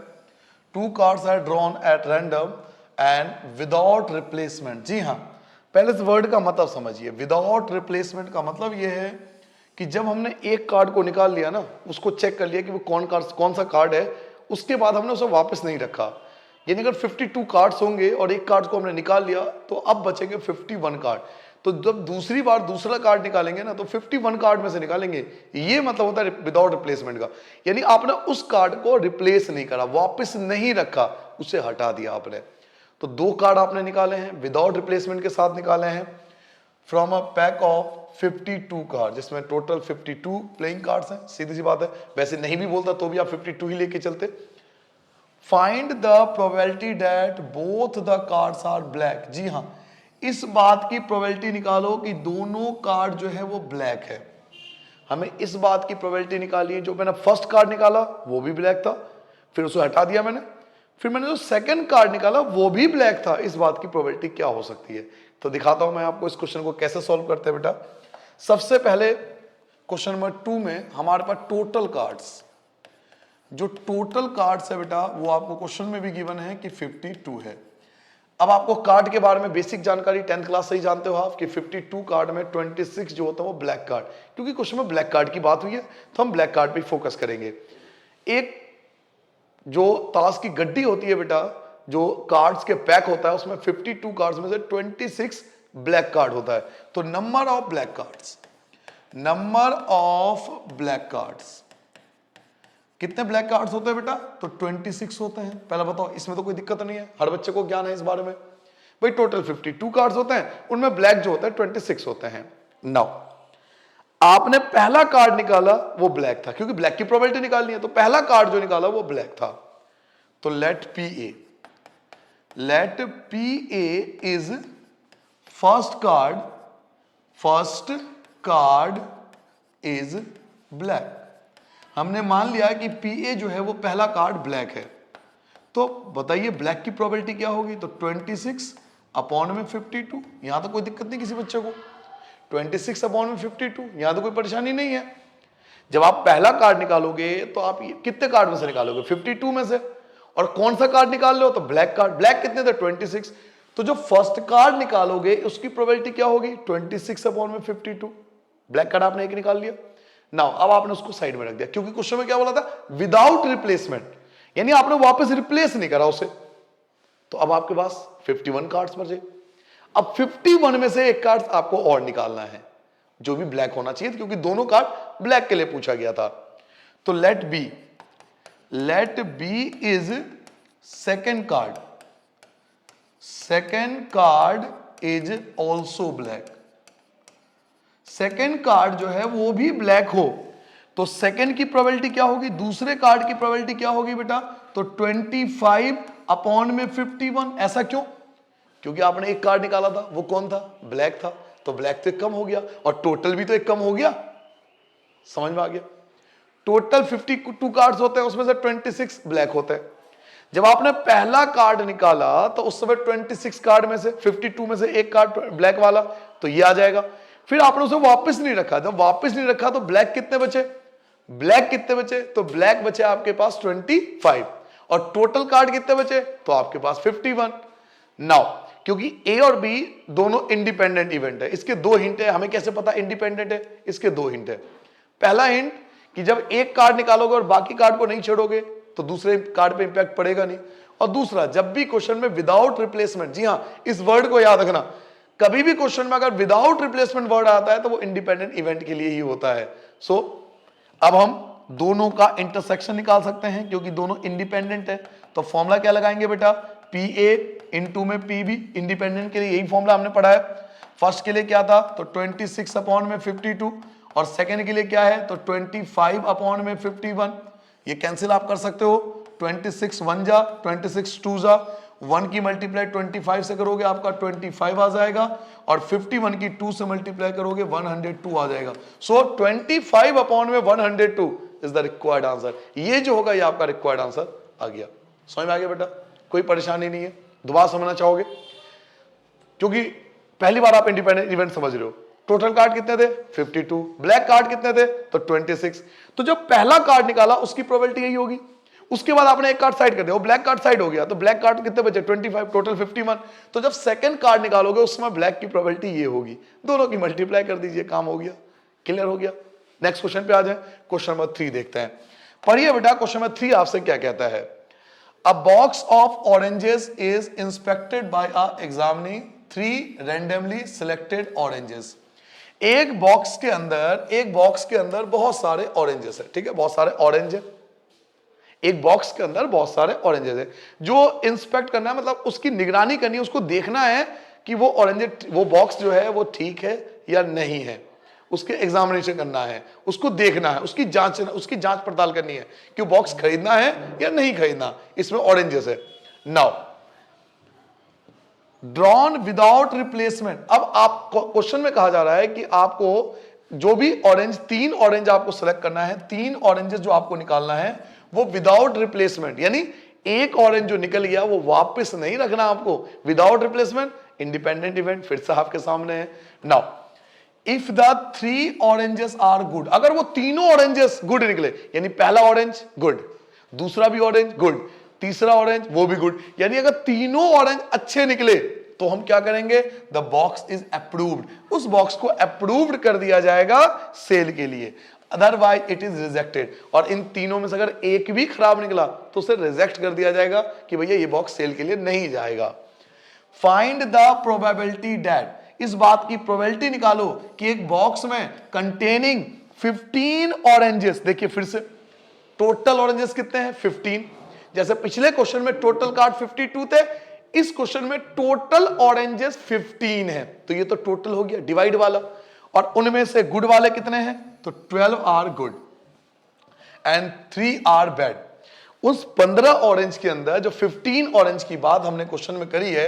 2 cards are drawn at random and without replacement. जी हाँ, पहले इस वर्ड का मतलब समझिए। विदाउट रिप्लेसमेंट का मतलब यह है कि जब हमने एक कार्ड को निकाल लिया ना, उसको चेक कर लिया कि वो कौन सा कार्ड है, उसके बाद हमने उसे वापस नहीं रखा। यानी अगर 52 कार्ड्स होंगे और एक कार्ड को हमने निकाल लिया तो अब बचेंगे 51 कार्ड। तो जब दूसरी बार दूसरा कार्ड निकालेंगे ना तो 51 कार्ड में से निकालेंगे, ये मतलब होता है विदाउट रिप्लेसमेंट का। यानी आपने उस कार्ड को रिप्लेस नहीं करा, वापस नहीं रखा, उसे हटा दिया आपने। तो 2 कार्ड आपने निकाले हैं, विदाउट रिप्लेसमेंट के साथ निकाले हैं, from a pack of 52 card, जिसमें टोटल 52 प्लेइंग कार्ड्स हैं। सीधी सी बात है, वैसे नहीं भी बोलता तो भी आप 52 ही लेके चलते। Find the probability that both the cards are black. जी हाँ, इस बात की प्रोबेबिलिटी निकालो कि दोनों कार्ड जो है वो ब्लैक है। हमें इस बात की प्रोबेबिलिटी निकाली है, जो मैंने फर्स्ट कार्ड निकाला वो भी ब्लैक था, फिर उसे हटा दिया मैंने, फिर मैंने जो सेकंड कार्ड निकाला वो भी ब्लैक था। इस बात की प्रोबेबिलिटी क्या हो सकती है, तो दिखाता हूं मैं आपको इस क्वेश्चन को कैसे सॉल्व करते हैं बेटा। सबसे पहले क्वेश्चन नंबर 2 में हमारे पास टोटल कार्ड्स, जो टोटल कार्ड्स है बेटा वो आपको क्वेश्चन में भी गिवन है कि 52 है। अब आपको कार्ड के बारे में बेसिक जानकारी 10th क्लास से ही जानते हो आप कि 52 कार्ड में 26 जो होता है वो ब्लैक कार्ड, क्योंकि क्वेश्चन में ब्लैक कार्ड की बात हुई है तो हम ब्लैक कार्ड पे फोकस करेंगे। एक जो ताश की गड्डी होती है बेटा, जो कार्ड्स के पैक होता है उसमें 52 कार्ड्स में से 26 ब्लैक कार्ड होता है। तो number of black cards, number of black cards, कितने ब्लैक कार्ड्स होते हैं बेटा, तो 26 होते हैं। पहला बताओ, इसमें तो कोई दिक्कत नहीं है, हर बच्चे को ज्ञान है इस बारे में। भाई टोटल 52 कार्ड्स होते हैं, उनमें ब्लैक जो होता है 26 होते हैं। नाउ आपने पहला कार्ड निकाला वो ब्लैक था, क्योंकि ब्लैक की प्रोबेबिलिटी निकालनी है, तो पहला कार्ड जो निकाला वो ब्लैक था। तो let P A, let PA is first card is black. हमने मान लिया कि PA जो है वो पहला कार्ड ब्लैक है, तो बताइए ब्लैक की प्रोबेबिलिटी क्या होगी? तो 26 अपॉन में 52। यहां तो कोई दिक्कत नहीं किसी बच्चे को, 26 अपॉन में 52, यहां तो कोई परेशानी नहीं है। जब आप पहला कार्ड निकालोगे तो आप कितने कार्ड में से निकालोगे? 52 में से। और कौन सा कार्ड निकाल रहे हो? तो ब्लैक कार्ड। ब्लैक कितने थे? 26। तो जो फर्स्ट कार्ड निकालोगे उसकी प्रोबेबिलिटी क्या होगी? 26 अपॉन में 52। ब्लैक कार्ड आपने एक निकाल लिया। नाउ अब आपने उसको साइड में रख दिया, क्योंकि क्वेश्चन में क्या बोला था? विदाउट रिप्लेसमेंट, यानी आपने वापस रिप्लेस नहीं करा उसे। तो अब आपके पास 51 कार्ड्स बचे। अब 51 में से एक कार्ड आपको और निकालना है, जो भी ब्लैक होना चाहिए, क्योंकि दोनों कार्ड ब्लैक के लिए पूछा गया था। तो let B is second card is also black. Second card जो है वो भी ब्लैक हो, तो सेकेंड की प्रोबेबिलिटी क्या होगी? दूसरे कार्ड की प्रोबेबिलिटी क्या होगी बेटा? तो 25 अपॉन में 51। ऐसा क्यों? क्योंकि आपने एक कार्ड निकाला था, वो कौन था? ब्लैक था, तो ब्लैक तो एक कम हो गया, और टोटल भी तो एक कम हो गया। समझ में आ गया? टोटल 52 कार्ड्स होते हैं, उसमें से 26 ब्लैक होते हैं। जब आपने पहला कार्ड निकाला तो उस समय 26 कार्ड में से 52 में से एक कार्ड ब्लैक वाला, तो ये आ जाएगा। फिर आपने उसे वापस नहीं रखा, जब वापस नहीं रखा तो ब्लैक कितने बचे? तो ब्लैक बचे आपके पास 25, और टोटल कार्ड कितने बचे? तो आपके पास 51। नाउ क्योंकि A और B दोनों इंडिपेंडेंट इवेंट है, इसके दो हिंट है। हमें कैसे पता इंडिपेंडेंट है? इसके दो हिंट है। पहला हिंट कि जब एक कार्ड निकालोगे और बाकी कार्ड को नहीं छोड़ोगे तो दूसरे कार्ड पे इंपैक्ट पड़ेगा नहीं। और दूसरा, जब भी क्वेश्चन में विदाउट रिप्लेसमेंट, जी हां इस वर्ड को याद रखना, कभी भी क्वेश्चन में अगर विदाउट रिप्लेसमेंट वर्ड आता है तो वो इंडिपेंडेंट इवेंट के लिए ही होता है। सो अब हम दोनों का इंटरसेक्शन निकाल सकते हैं, क्योंकि दोनों इंडिपेंडेंट है। तो फॉर्मूला क्या लगाएंगे बेटा? PA इंटू में PB। इंडिपेंडेंट के लिए यही फॉर्मूला हमने पढ़ा है। फर्स्ट के लिए क्या था? तो 26 अपॉन में 52, और सेकेंड के लिए क्या है? तो 25 अपॉन में 51। ये कैंसिल आप कर सकते हो, 26 1 जा, 26 2 जा, 1 की मल्टीप्लाई 25 से करोगे आपका 25 आ जाएगा, और 51 की 2 से मल्टीप्लाई करोगे 102 आ जाएगा। सो 25 अपॉन में 102 इज द रिक्वायर्ड आंसर। ये जो होगा ये आपका रिक्वायर्ड आंसर आ गया। समझ में आ गया बेटा? कोई परेशानी नहीं है। दोबारा समझना चाहोगे? क्योंकि पहली बार आप इंडिपेंडेंट इवेंट समझ रहे हो। टोटल कार्ड कितने थे? 52। ब्लैक कार्ड कितने थे? तो 26। तो जब पहला कार्ड निकाला उसकी प्रोबेबिलिटी यही होगी। उसके बाद आपने एक कार्ड साइड कर दिया, वो ब्लैक कार्ड साइड हो गया, तो ब्लैक कार्ड कितने बचे? 25, टोटल 51। तो जब सेकंड कार्ड निकालोगे उसमें ब्लैक की प्रोबेबिलिटी ये होगी, दोनों की मल्टीप्लाई कर दीजिए, काम हो गया। क्लियर हो गया? नेक्स्ट क्वेश्चन पे आ जाए। क्वेश्चन नंबर 3 देखते हैं। पढ़िए बेटा, क्वेश्चन नंबर 3 आपसे क्या कहता है? A box of oranges is inspected by a examining 3 randomly selected oranges. एक बॉक्स के अंदर बहुत सारे ऑरेंजेस है, ठीक है, बहुत सारे ऑरेंज है। एक बॉक्स के अंदर बहुत सारे ऑरेंजेस है, जो इंस्पेक्ट करना है, मतलब उसकी निगरानी करनी है, उसको देखना है कि वो ऑरेंज, वो बॉक्स जो है वो ठीक है या नहीं है, उसके एग्जामिनेशन करना है, उसको देखना है, उसकी जांच पड़ताल करनी है कि बॉक्स खरीदना है या नहीं खरीदना। इसमें ऑरेंजेस है। Now drawn without replacement. अब आप क्वेश्चन में कहा जा रहा है कि आपको जो भी ऑरेंज, 3 ऑरेंज आपको सेलेक्ट करना है, 3 ऑरेंजेस जो आपको निकालना है वो विदाउट रिप्लेसमेंट, यानी एक ऑरेंज जो निकल गया वो वापस नहीं रखना आपको। विदाउट रिप्लेसमेंट, इंडिपेंडेंट इवेंट फिर से आपके सामने है। Now if the 3 oranges are good, अगर वो तीनों ऑरेंजेस गुड निकले, यानी पहला ऑरेंज गुड, दूसरा भी ऑरेंज गुड, तीसरा ऑरेंज वो भी गुड, यानी अगर तीनों ऑरेंज अच्छे निकले तो हम क्या करेंगे? द बॉक्स इज अप्रूव्ड, उस बॉक्स को अप्रूव्ड कर दिया जाएगा सेल के लिए। अदरवाइज इट इज रिजेक्टेड, और इन तीनों में से अगर एक भी खराब निकला तो उसे रिजेक्ट कर दिया जाएगा कि भैया ये बॉक्स सेल के लिए नहीं जाएगा। फाइंड द प्रोबेबिलिटी दैट, इस बात की प्रोबेबिलिटी निकालो कि एक बॉक्स में कंटेनिंग 15 ऑरेंजेस, देखिए फिर से टोटल ऑरेंजेस कितने हैं? 15। जैसे पिछले क्वेश्चन में टोटल कार्ड 52 थे, इस क्वेश्चन में टोटल ऑरेंजेस 15 है, तो ये तो टोटल हो गया डिवाइड वाला, और उनमें से गुड वाले कितने हैं? तो 12 are good and 3 are bad. उस 15 ऑरेंज के अंदर जो 15 ऑरेंज की बात हमने क्वेश्चन में करी है,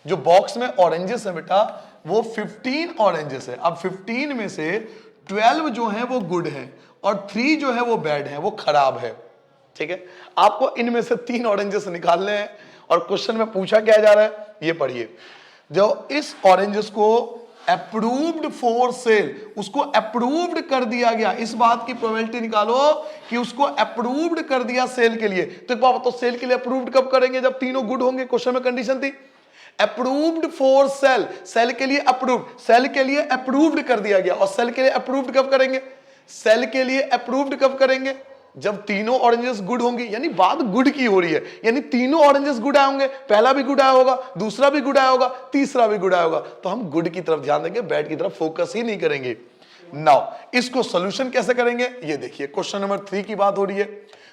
जो बॉक्स में ऑरेंजेस है बेटा वो 15 ऑरेंजेस है। अब 15 में से 12 जो है वो गुड है और 3 जो है वो बैड है, वो खराब है। ठीक है, आपको इनमें से 3 ऑरेंजेस निकालने हैं और क्वेश्चन में पूछा क्या जा रहा है ये पढ़िए। जो इस ऑरेंजेस को अप्रूव्ड फॉर सेल, उसको अप्रूव्ड कर दिया गया, इस बात की प्रोबेबिलिटी निकालो कि उसको अप्रूव्ड कर दिया सेल के लिए। तो एक बात बताओ, सेल के लिए अप्रूव्ड कब करेंगे? जब तीनों गुड होंगे। क्वेश्चन में कंडीशन थी अप्रूव्ड फॉर सेल, सेल के लिए अप्रूव्ड, सेल के लिए अप्रूव्ड कर दिया गया। और सेल के लिए अप्रूव्ड कब करेंगे? सेल के लिए अप्रूव्ड कब करेंगे? जब तीनों ऑरेंजेस गुड होंगी, यानी बात गुड की हो रही है, यानी तीनों ऑरेंजेस गुड आए होंगे, पहला भी गुड आया होगा, दूसरा भी गुड आया होगा, तीसरा भी गुड आया होगा, तो हम गुड की तरफ ध्यान देंगे, बैड की तरफ फोकस ही नहीं करेंगे। नाउ इसको सॉल्यूशन कैसे करेंगे ये देखिए। क्वेश्चन नंबर 3 की बात हो रही है,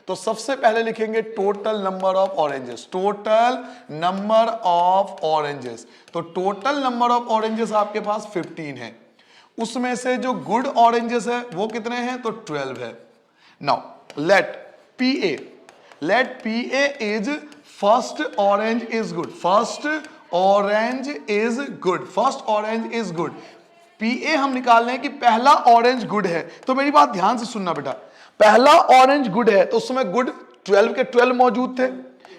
तो सबसे पहले लिखेंगे total number of oranges, total number of oranges. तो टोटल नंबर ऑफ ऑरेंजेस आपके पास 15 है, उसमें से जो गुड ऑरेंजेस है वो कितने हैं? तो 12 है। Now let PA is first orange is good, first orange is good, first orange is good। PA हम निकाल रहे हैं कि पहला ऑरेंज गुड है। तो मेरी बात ध्यान से सुनना बेटा, पहला ऑरेंज गुड है तो उसमें गुड 12 के 12 मौजूद थे,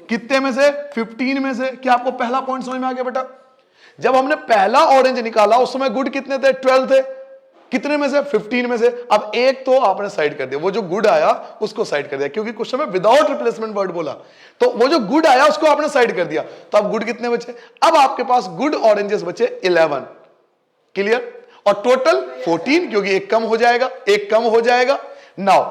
कितने में से? 15 में से। क्या आपको पहला पॉइंट समझ में आ गया बेटा? जब हमने पहला ऑरेंज निकाला उस समय गुड कितने थे? 12 थे। कितने में से? 15 में से। अब एक तो आपने साइड कर दिया, वो जो गुड आया उसको साइड कर दिया, क्योंकि क्वेश्चन में विदाउट रिप्लेसमेंट वर्ड बोला, तो वो जो गुड आया उसको आपने साइड कर दिया। तो अब गुड कितने बचे? अब आपके पास गुड ऑरेंजेस बचे 11। क्लियर? और टोटल 14, क्योंकि एक कम हो जाएगा, एक कम हो जाएगा। नाउ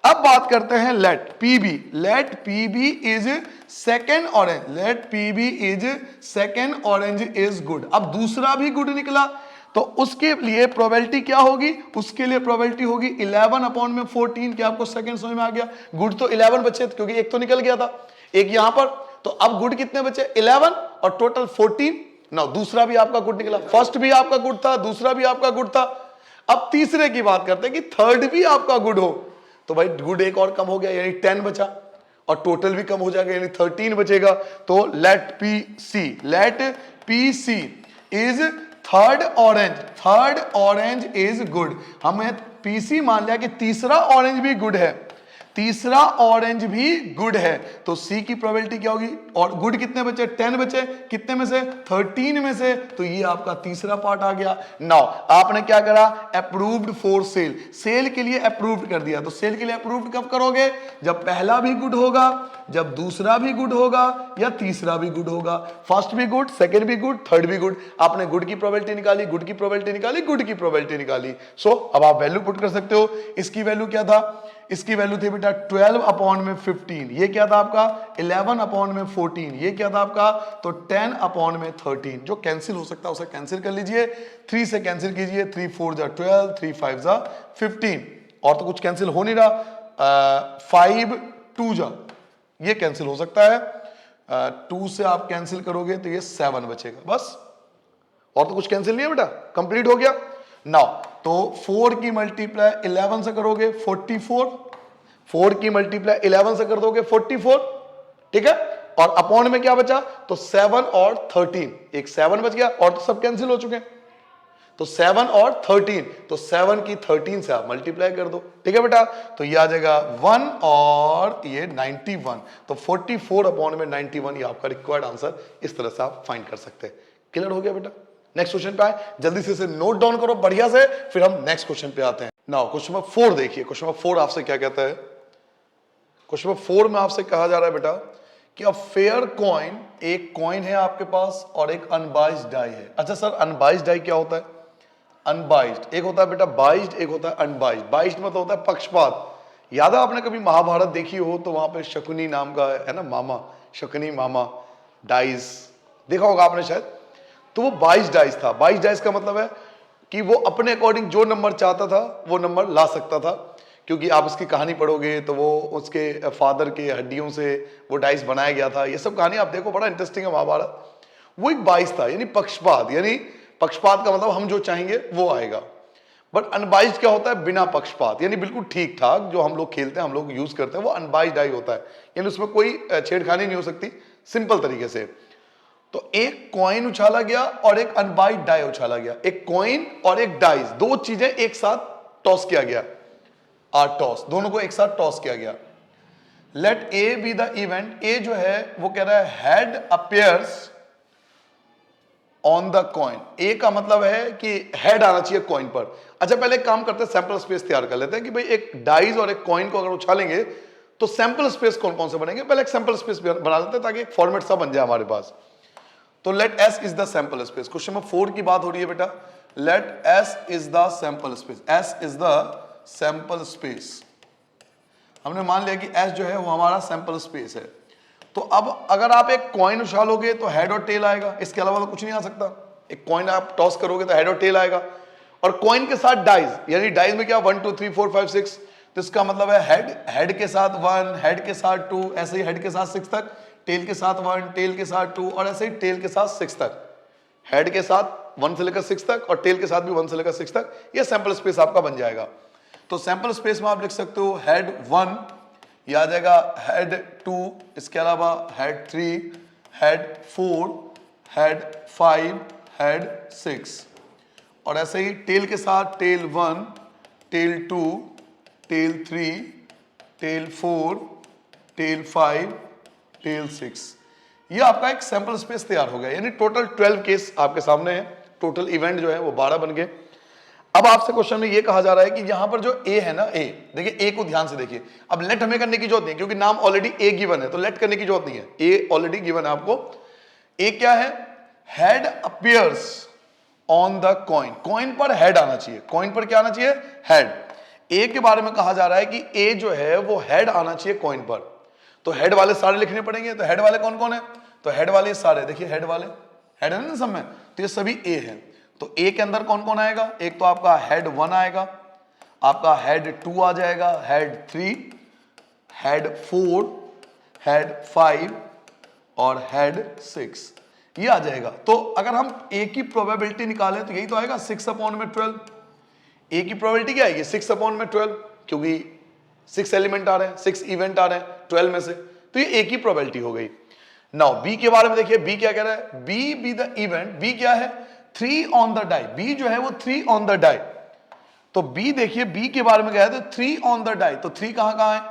अब बात करते हैं let PB is second orange, let PB is second orange is good. अब दूसरा भी गुड निकला तो उसके लिए प्रोबेबिलिटी क्या होगी? उसके लिए प्रोबेबिलिटी होगी 11 अपॉन में 14। क्या आपको सेकंड समझ में आ गया? गुड तो 11 बचे क्योंकि एक तो निकल गया था, एक यहां पर, तो अब गुड कितने बचे? 11 और टोटल 14। ना दूसरा भी आपका गुड निकला, फर्स्ट भी आपका गुड था, दूसरा भी आपका गुड था। अब तीसरे की बात करते हैं कि थर्ड भी आपका गुड हो, तो भाई गुड एक और कम हो गया, यानी 10 बचा, और टोटल भी कम हो जाएगा, यानी 13 बचेगा। तो let P C is third orange is good. हमें पीसी मान लिया कि तीसरा ऑरेंज भी गुड है, तीसरा ऑरेंज भी गुड है, तो सी की प्रोबेबिलिटी क्या होगी? और गुड कितने बचे? 10 बचे, कितने में से? 13 में से। तो ये आपका तीसरा पार्ट आ गया। नाउ आपने क्या करा? अप्रूव्ड फॉर सेल, सेल के लिए अप्रूव्ड कर दिया। तो सेल के लिए अप्रूव्ड कब करोगे? जब पहला भी गुड होगा, जब दूसरा भी गुड होगा, या तीसरा भी गुड होगा। फर्स्ट भी गुड, सेकंड भी गुड, थर्ड भी गुड। आपने गुड की प्रोबेबिलिटी निकाली, गुड की प्रोबेबिलिटी निकाली, गुड की प्रोबेबिलिटी निकाली। सो अब आप वैल्यू पुट कर सकते हो। इसकी वैल्यू क्या था? इसकी वैल्यू थी बेटा 12 अपॉन में 15। ये क्या था आपका? 11 अपॉन में 14। ये क्या था आपका? तो 10 अपॉन में 13। जो कैंसिल हो सकता है उसे कैंसिल कर लीजिए, 3 से कैंसिल कीजिए, 3 4 जा 12, 3 5 जा 15, और तो कुछ कैंसिल हो नहीं रहा। 5 2 जा, ये कैंसिल हो सकता है। 2 से आप कैंसिल करोगे तो ये 7 बचेगा, बस, और तो कुछ कैंसिल नहीं है बेटा, कंप्लीट हो गया। नाउ तो 4 की मल्टीप्लाई 11 से करोगे 44, 4 की मल्टीप्लाई 11 से कर दोगे 44, ठीक है। और अपॉन में क्या बचा? तो 7 और 13, एक 7 बच गया, और तो सब कैंसिल हो चुके हैं। तो 7 और 13, तो 7 की 13 से आप मल्टीप्लाई कर दो, ठीक है बेटा। तो ये आ जाएगा 1 और ये 91, तो 44 अपॉन में 91, ये आपका रिक्वायर्ड आंसर। इस तरह से आप फाइंड कर सकते हैं। क्लियर हो गया बेटा? नेक्स्ट क्वेश्चन पे आए, जल्दी से इसे नोट डाउन करो बढ़िया से, फिर हम नेक्स्ट क्वेश्चन पे आते हैं। नाउ क्वेश्चन नंबर 4 देखिए। क्वेश्चन नंबर 4 आपसे क्या कहता है? क्वेश्चन नंबर 4 में आपसे कहा जा रहा है बेटा कि अ फेयर कॉइन, एक कॉइन है आपके पास और एक अनबाइज्ड डाई है। अच्छा सर, अनबाइज्ड डाई क्या होता है? अनबाइज्ड एक होता है बेटा बाइज्ड, एक होता है अनबाइज्ड। बाइज्ड मतलब होता है पक्षपात। याद है आपने कभी महाभारत देखी हो तो वहां पे शकुनी नाम का है ना मामा, शकुनी मामा डाइस देखा होगा आपने शायद। तो वो 22 डाइस था। 22 डाइस का मतलब है कि वो अपने अकॉर्डिंग जो नंबर चाहता था वो नंबर ला सकता था, क्योंकि आप उसकी कहानी पढ़ोगे तो वो उसके फादर के हड्डियों से वो डाइस बनाया गया था। ये सब कहानी आप देखो, बड़ा इंटरेस्टिंग है महाभारत। वो एक 22 था, यानी पक्षपात, यानी पक्षपात का मतलब हम जो चाहेंगे वो आएगा। बट अनबाइज्ड क्या होता है? बिना पक्षपात, यानी बिल्कुल ठीक ठाक। जो हम लोग खेलते हैं, हम लोग यूज करते हैं, वो अनबाइज्ड डाई होता है, यानी उसमें कोई छेड़खानी नहीं हो सकती, सिंपल तरीके से। तो एक कॉइन उछाला गया और एक अनबाइज्ड डाई उछाला गया। एक कॉइन और एक डाइस, दो चीजें एक साथ टॉस किया गया, टॉस, दोनों को एक साथ टॉस किया गया। Let A be the event, A जो है वो कह रहा है head appears on the coin. A का मतलब है कि हेड आना चाहिए कॉइन पर। अच्छा, पहले एक काम करते हैं, सैंपल स्पेस तैयार कर लेते हैं कि भाई एक डाइस और एक कॉइन को अगर उछालेंगे तो सैंपल स्पेस कौन कौन से बनेंगे। पहले एक सैंपल स्पेस बना लेते हैं ताकि एक फॉर्मेट सा बन जाए हमारे पास। तो let S is the sample space. Question number 4 की बात हो रही है बेटा। Let S is the sample space, S is the sample space. हमने मान लिया कि एस जो है वो हमारा सैंपल स्पेस है। तो अब अगर आप एक कॉइन उछालोगे तो हेड और टेल आएगा, इसके अलावा तो कुछ नहीं आ सकता। एक कॉइन आप टॉस करोगे तो हेड और टेल आएगा, और कॉइन के साथ डाइज, यानी डाइज में क्या 1 2 3 4 5 6, तो इसका मतलब है हेड के साथ 1, हेड के साथ 2, ऐसे ही हेड के साथ 6 तक, टेल के साथ 1, टेल के साथ 2, और ऐसे ही टेल के साथ 6 तक। हेड के साथ 1 से लेकर 6 तक और टेल के साथ भी 1 से लेकर 6 तक। यह सैंपल स्पेस आपका बन जाएगा। तो सैंपल स्पेस में आप लिख सकते हो हेड 1, ये आ जाएगा हेड 2, इसके अलावा हेड 3, हेड 4, हेड 5, हेड 6, और ऐसे ही टेल के साथ tail 1, tail 2, tail 3, tail 4, tail 5, tail 6। ये आपका एक सैंपल स्पेस तैयार हो गया, यानी टोटल 12 केस आपके सामने है। टोटल इवेंट जो है वो 12 बन गए। अब आपसे क्वेश्चन में ये कहा जा रहा है कि यहां पर जो ए है ना, ए देखिए, ए को ध्यान से देखिए। अब लेट हमें करने की जरूरत नहीं, क्योंकि नाम ऑलरेडी ए गिवन है, तो लेट करने की जरूरत नहीं है, ए ऑलरेडी गिवन है आपको। ए क्या है? Head appears on the coin. Coin पर हेड आना चाहिए, कॉइन पर क्या आना चाहिए? हेड। ए के बारे में कहा जा रहा है कि ए जो है वो हेड आना चाहिए कॉइन पर। तो हेड वाले सारे लिखने पड़ेंगे। तो हेड वाले कौन कौन है? तो हेड वाले सारे देखिए, हेड वाले, हेड है ना सब में, तो ये सभी ए है। तो ए के अंदर कौन कौन आएगा? एक तो आपका हेड 1 आएगा, आपका हेड 2 आ जाएगा, हेड 3, हेड 4, हेड 5 और हेड 6, ये आ जाएगा। तो अगर हम ए की प्रोबेबिलिटी निकालें तो यही तो आएगा 6/12। ए की प्रोबेबिलिटी क्या आएगी? 6/12, क्योंकि 6 एलिमेंट आ रहे हैं, 6 इवेंट आ रहे हैं 12 में से, तो ये ए की प्रोबेबिलिटी हो गई। नाउ बी के बारे में देखिए, बी क्या कह रहा है? B be the event, B क्या है? 3 ऑन द डाई। बी जो है वो 3 ऑन द डाई। तो बी देखिए, बी के बारे में क्या है? तो 3 ऑन द डाई। तो 3 कहां कहां है?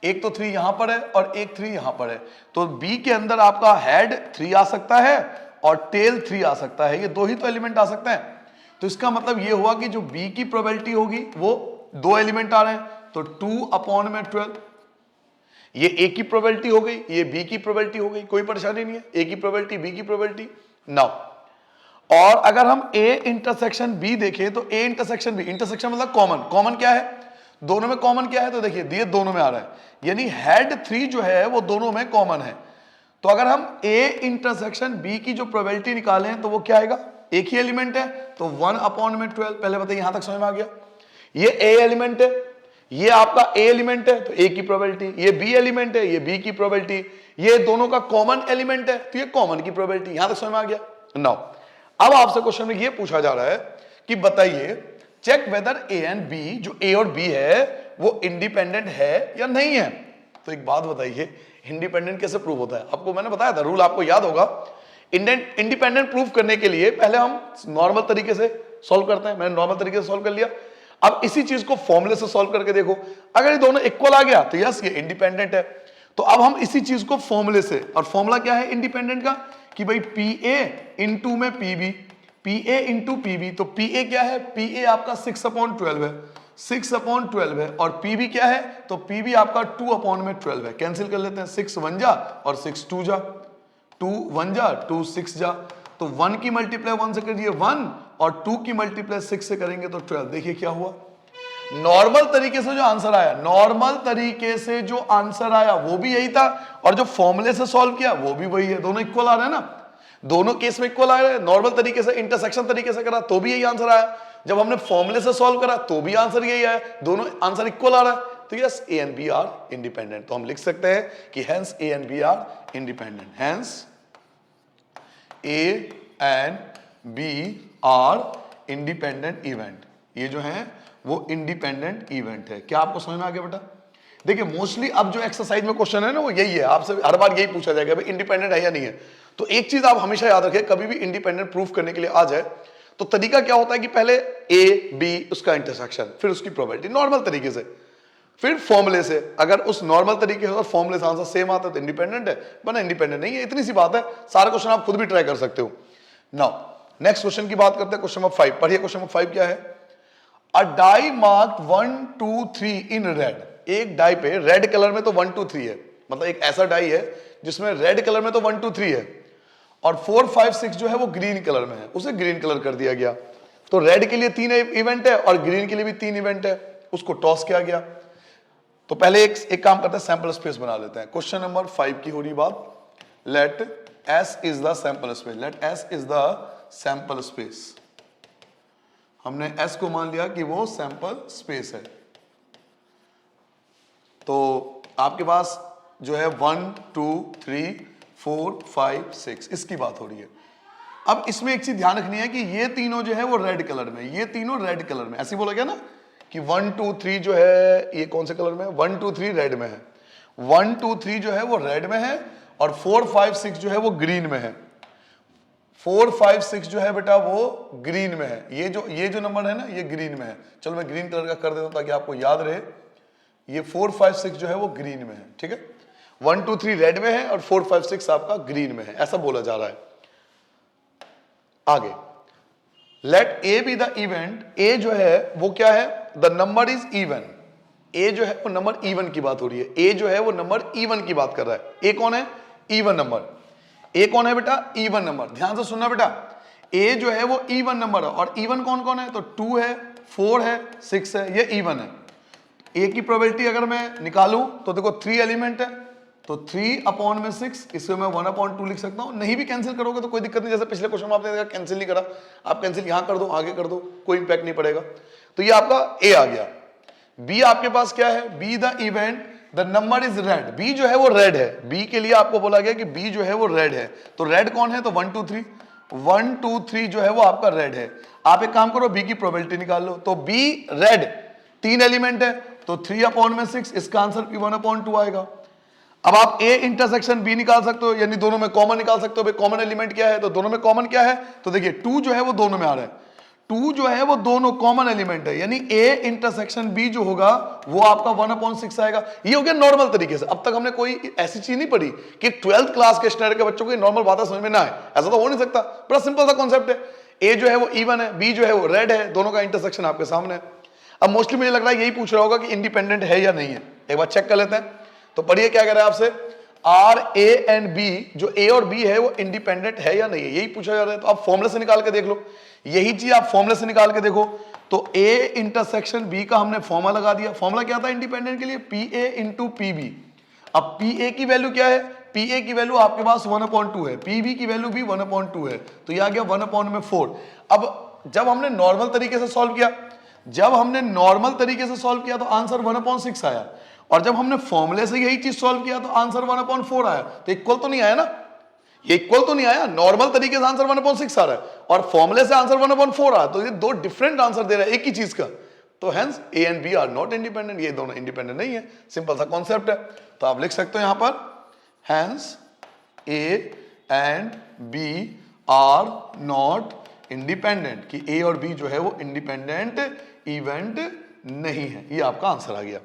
एक तो 3 यहां पर है और एक 3 यहां पर है। तो बी के अंदर आपका हेड 3 आ सकता है और टेल 3 आ सकता है, ये दो ही तो एलिमेंट आ सकते हैं। तो इसका मतलब ये हुआ कि जो बी की प्रोबेबिलिटी होगी वो 2 एलिमेंट आ रहे हैं, तो 2/12। ये ए की प्रोबेबिलिटी हो गई, ये बी की प्रोबेबिलिटी हो गई, कोई परेशानी नहीं है। ए की प्रोबेबिलिटी, बी की प्रोबेबिलिटी। नाउ और अगर हम ए इंटरसेक्शन बी देखें तो ए इंटरसेक्शन बी, इंटरसेक्शन मतलब कॉमन, कॉमन क्या है? दोनों में कॉमन क्या है? तो देखिए, ये दोनों में आ रहा है, यानी हेड 3 जो है वो दोनों में कॉमन है। तो अगर हम ए इंटरसेक्शन बी की जो प्रोबेबिलिटी निकालें तो वो क्या आएगा? एक ही एलिमेंट है, तो 1/12। पहले बताइए, यहां तक समझ में आ गया? ये ए एलिमेंट है, ये आपका ए एलिमेंट है, तो ए की प्रोबेबिलिटी, ये बी एलिमेंट है, ये बी की प्रोबेबिलिटी, ये दोनों का कॉमन एलिमेंट है, तो ये कॉमन की प्रोबेबिलिटी। यहां तक समझ में आ गया? नाउ अब आपसे क्वेश्चन में ये पूछा जा रहा है कि बताइए, check whether A and B, जो ए और बी है वो इंडिपेंडेंट है या नहीं है। तो एक बात बताइए, इंडिपेंडेंट कैसे प्रूव होता है? आपको मैंने बताया था, रूल आपको याद होगा। इंडिपेंडेंट प्रूव करने के लिए पहले हम नॉर्मल तरीके से सॉल्व करते हैं। मैंने नॉर्मल तरीके से सॉल्व कर लिया। अब इसी चीज को फॉर्मूले से सॉल्व करके देखो, अगर ये दोनों इक्वल आ गया तो यस, ये इंडिपेंडेंट है। तो अब हम इसी चीज को फॉर्मूले से, और फॉर्मूला क्या है इंडिपेंडेंट का? कि भाई पी ए इंटू में P B, P A into P B. तो पी ए क्या है? पी ए आपका 6/12 है, 6/12 है। और पी बी क्या है? तो पी बी आपका 2/12 है। कैंसिल कर लेते हैं, 6 1 जा और 6 2 जा, 2 1 जा, 2 6 जा। तो 1 की मल्टीप्लाई 1 से करिए 1, और 2 की मल्टीप्लाई 6 से करेंगे तो 12। देखिए क्या हुआ, नॉर्मल तरीके से जो आंसर आया, नॉर्मल तरीके से जो आंसर आया वो भी यही था, और जो फॉर्मूले से सॉल्व किया वो भी वही है। दोनों इक्वल आ रहे हैं ना, दोनों केस में इक्वल आ रहे हैं। नॉर्मल तरीके से, इंटरसेक्शन तरीके से करा तो भी यही आंसर आया, जब हमने फॉर्मूले से सॉल्व करा तो भी आंसर यही आया, दोनों आंसर इक्वल आ रहा है। तो yes, A and B are independent. तो हम लिख सकते हैं कि hence A and B are independent, hence A and B are independent event. ये जो है वो इंडिपेंडेंट इवेंट है। क्या आपको समझ में आ गया बेटा? देखिए मोस्टली अब जो एक्सरसाइज में क्वेश्चन है ना वो यही है, आपसे हर बार यही पूछा जाएगा भाई इंडिपेंडेंट है या नहीं है। तो एक चीज आप हमेशा याद रखें, कभी भी इंडिपेंडेंट प्रूफ करने के लिए आ जाए तो तरीका क्या होता है कि पहले ए बी उसका इंटरसेक्शन, फिर उसकी प्रोबेबिलिटी नॉर्मल तरीके से, फिर फॉर्मूले से। अगर उस नॉर्मल तरीके से और फॉर्मूले से आंसर सेम आता है तो इंडिपेंडेंट है, वरना इंडिपेंडेंट नहीं है। इतनी सी बात है, सारे क्वेश्चन आप खुद भी ट्राई कर सकते हो। नाउ नेक्स्ट क्वेश्चन की बात करते हैं, क्वेश्चन नंबर 5 पढ़िए। क्वेश्चन नंबर 5 क्या है? अ डाई मार्क्ड 1 2 3 इन रेड। एक डाई पे रेड कलर में तो 1 2 3 है, मतलब एक ऐसा डाई है जिसमें रेड कलर में तो 1 2 3 है और 4 5 6 जो है वो ग्रीन कलर में है, उसे ग्रीन कलर कर दिया गया। तो रेड के लिए 3 इवेंट है और ग्रीन के लिए भी 3 इवेंट है, उसको टॉस किया गया। तो पहले एक काम करते हैं, सैंपल स्पेस बना लेते हैं। क्वेश्चन नंबर 5 की हो रही बात, let S is the sample space. Let S is the sample space. हमने S को मान लिया कि वो सैंपल स्पेस है। तो आपके पास जो है 1 2 3 4 5 6 इसकी बात हो रही है। अब इसमें एक चीज ध्यान रखनी है कि ये तीनों जो है वो रेड कलर में, ये तीनों रेड कलर में, ऐसे बोला गया ना कि 1 2 3 जो है ये कौन से कलर में है? 1 2 3 रेड में है, 1 2 3 जो है वो रेड में है और 4 5 6 जो है वो ग्रीन में है। 4 5 6 जो है बेटा वो ग्रीन में है। ये जो नंबर है ना ये ग्रीन में है। चलो मैं ग्रीन कलर का कर देता हूं ताकि आपको याद रहे। ये 4 5 6 जो है वो ग्रीन में है, ठीक है। 1 2 3 रेड में है और 4 5 6 आपका ग्रीन में है, ऐसा बोला जा रहा है। आगे let A be the event. A जो है वो क्या है? The number is even. A जो है वो नंबर इवन की बात हो रही है। ए जो है वो नंबर इवन की बात कर रहा है। ए कौन है? Even number. ए कौन है बेटा? Even number. ध्यान से सुनना बेटा, ए जो है वो इवन नंबर है और इवन कौन कौन है? तो 2 है, 4 है, 6 है, ये इवन है। ए की प्रोबेबिलिटी अगर मैं निकालूं तो देखो 3 एलिमेंट है, तो 3 अपॉन में 6, इसको मैं 1 अपॉन 2 लिख सकता हूं। नहीं भी कैंसिल करोगे तो कोई दिक्कत नहीं, जैसे पिछले क्वेश्चन में आपने देखा कैंसिल नहीं करा, आप कैंसिल यहां कर दो, आगे कर दो, कोई इंपैक्ट नहीं पड़ेगा। तो ये आपका ए आ गया। बी आपके पास क्या है? B the event the number is red. B जो है वो रेड है। बी के लिए आपको बोला गया कि बी जो है वो रेड है। तो रेड कौन है? तो 1 2 3, 1 2 3 जो है वो आपका रेड है। आप एक काम करो, बी की प्रोबेबिलिटी निकाल लो। तो बी रेड 3 एलिमेंट है, तो 3 अपॉन में 6, इसका आंसर भी 1 अपॉन 2 आएगा। अब आप ए इंटरसेक्शन बी निकाल सकते हो, यानी दोनों में कॉमन निकाल सकते हो। भाई कॉमन एलिमेंट क्या है? तो दोनों में कॉमन क्या है? तो देखिए 2 जो है वो दोनों में आ रहा है, 2 जो है वो दोनों कॉमन एलिमेंट है, यानी ए इंटरसेक्शन बी जो होगा वो आपका 1 अपॉन 6 आएगा। ये हो गया नॉर्मल तरीके से। अब तक हमने कोई ऐसी चीज नहीं पढ़ी कि 12th क्लास के स्टैंडर्ड के बच्चों को नॉर्मल बातें समझ में ना आए, ऐसा तो हो नहीं सकता। बड़ा सिंपल सा कॉन्सेप्ट है। ए जो है वो इवन है, बी जो है वो रेड है, दोनों का इंटरसेक्शन आपके सामने है। अब मोस्टली मुझे लग रहा है यही पूछ रहा होगा कि इंडिपेंडेंट है या नहीं है। एक बार चेक कर लेते हैं। तो पढ़िए क्या कह रहा है आपसे, आर ए एंड बी, जो ए और बी है वो इंडिपेंडेंट है या नहीं है, यही पूछा जा रहा है। तो आप फॉर्मूले से निकाल के देख लो, यही चीज आप फॉर्मूले से निकाल के देखो। तो ए इंटरसेक्शन बी का हमने फॉर्मूला लगा दिया। फॉर्मूला क्या था इंडिपेंडेंट के लिए? P A into P B. अब पी ए की वैल्यू क्या है? पी ए की वैल्यू आपके पास 1/2 है, पी बी की वैल्यू भी 1/2 है, तो यह आ गया 1/4। अब जब हमने नॉर्मल तरीके से सॉल्व किया, तो आंसर 1/6 आया, और जब हमने फॉर्मूले से यही चीज सॉल्व किया तो आंसर 1/4 आया। तो इक्वल तो नहीं आया ना, ये इक्वल तो नहीं आया। नॉर्मल तरीके से आंसर 1/6 आ रहा है और फॉर्मूले से आंसर 1/4 आ रहा है, तो ये दो डिफरेंट आंसर दे रहा है एक ही चीज का। तो hence A and B are not independent, ये दोनों इंडिपेंडेंट नहीं है। सिंपल सा कॉन्सेप्ट है। तो आप लिख सकते हो यहां पर hence A and B are not independent, कि ए और बी जो है वो इंडिपेंडेंट इवेंट नहीं है। ये आपका आंसर आ गया।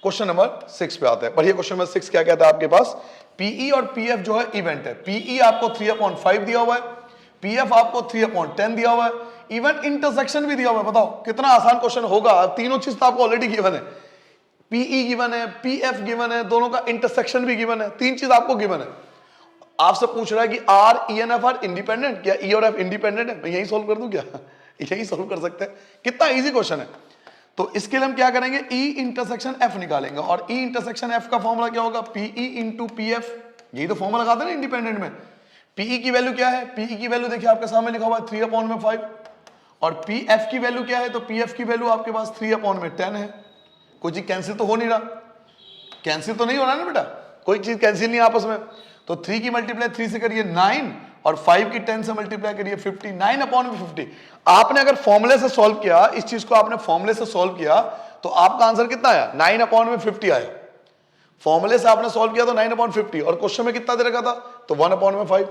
क्वेश्चन नंबर 6 पे आते हैं। पढ़िए क्वेश्चन नंबर 6 क्या कहता है आपके पास। पीई और पीएफ जो है इवेंट है। पीई आपको 3/5 दिया हुआ है, पीएफ आपको 3/10 दिया हुआ है, इवन इंटरसेक्शन भी दिया हुआ है। बताओ कितना आसान क्वेश्चन होगा। तीनों चीज तो आपको ऑलरेडी गिवन है, पीई गिवन है, पीएफ गिवन है, दोनों का इंटरसेक्शन भी गिवन है, 3 चीज आपको गिवन है। आपसे पूछ रहा है कि are E and F are independent, क्या ई और एफ इंडिपेंडेंट है? मैं यही सोल्व कर दूं क्या? यही सोल्व कर सकते हैं। कितना इजी क्वेश्चन है। तो इसके लिए हम क्या करेंगे, ई इंटरसेक्शन एफ निकालेंगे, और ई इंटरसेक्शन एफ का फॉर्मूला क्या होगा? PE into PF. यही तो फॉर्मूला लगाते हैं ना इंडिपेंडेंट में। पीई की वैल्यू क्या है? पीई की वैल्यू देखिए आपके सामने लिखा हुआ है 3/5, और पीएफ की वैल्यू क्या है? तो पीएफ की वैल्यू आपके पास 3/10 है। कोई चीज कैंसिल तो हो नहीं रहा, कैंसिल तो नहीं हो रहा ना बेटा, कोई चीज कैंसिल नहीं आपस में। तो 3 की मल्टीप्लाई 3 से करिए 9, और 5 की 10 से मल्टीप्लाई करिए 50, 9 अपॉन में 50। आपने अगर फॉर्मूले से सॉल्व किया, इस चीज को आपने फॉर्मूले से सॉल्व किया तो आपका आंसर कितना आया? 9 अपॉन में 50 आया। फॉर्मूले से आपने सॉल्व किया तो 9 अपॉन 50, और क्वेश्चन में कितना दे रखा था? तो 1 अपॉन में 5।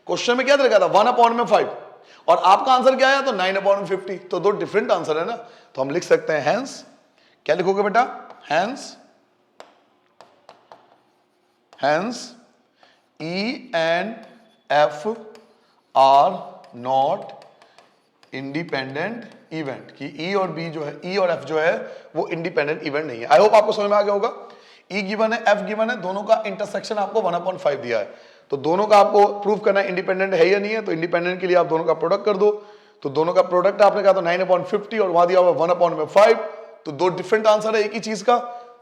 क्वेश्चन में क्या दे रखा था? 1 अपॉन में 5, और आपका आंसर क्या आया? तो 9 अपॉन में 50। तो दो डिफरेंट आंसर है ना, तो हम लिख सकते हैं हैंस, क्या लिखोगे बेटा? Hence E and F are not independent event, कि E और B जो है, E और F जो है वो इंडिपेंडेंट इवेंट नहीं है। आई होप आपको समझ में आ गया होगा। E गिवन है, F गिवन है, दोनों का इंटरसेक्शन आपको 1/5 दिया है, तो दोनों का आपको प्रूफ करना है इंडिपेंडेंट है या नहीं है। तो इंडिपेंडेंट के लिए आप दोनों का प्रोडक्ट कर दो, तो दोनों का प्रोडक्ट आपने कहा तो 9/50 और वहां दिया हुआ 1/5, तो दो डिफरेंट आंसर है एक ही चीज का।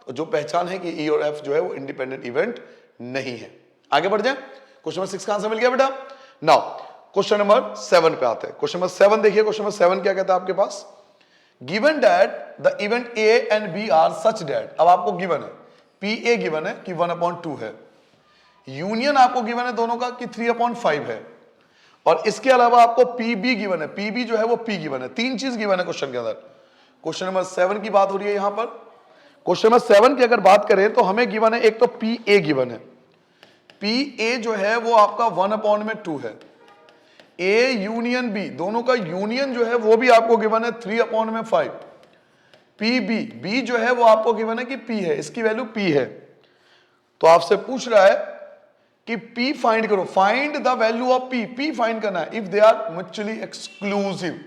तो जो पहचान है कि E और F जो है वो इंडिपेंडेंट इवेंट नहीं है। आगे बढ़ जाए, क्वेश्चन नंबर 6 का आंसर मिल गया बेटा। नाउ क्वेश्चन नंबर 7 पे आते हैं। क्वेश्चन नंबर 7 देखिए, क्वेश्चन नंबर 7 क्या कहता है आपके पास? Given that the event A and B are such that, अब आपको गिवन है PA गिवन है कि 1/2 है, यूनियन आपको गिवन है दोनों का कि 3/5 है, और इसके अलावा आपको PB गिवन है, PB जो है वो P गिवन है। तीन चीज गिवन है क्वेश्चन के अंदर। क्वेश्चन नंबर 7 की बात हो रही है यहां पर। क्वेश्चन नंबर 7 की अगर बात करें तो हमें गिवन है, एक तो PA गिवन है, PA जो है वो आपका 1/2 है, A यूनियन B, दोनों का यूनियन जो है वो भी आपको गिवन है 3/5, PB, B जो है वो आपको गिवन है कि P है, इसकी वैल्यू P है। तो आपसे पूछ रहा है कि P फाइंड करो, find the value of P, P find करना है if they are mutually exclusive,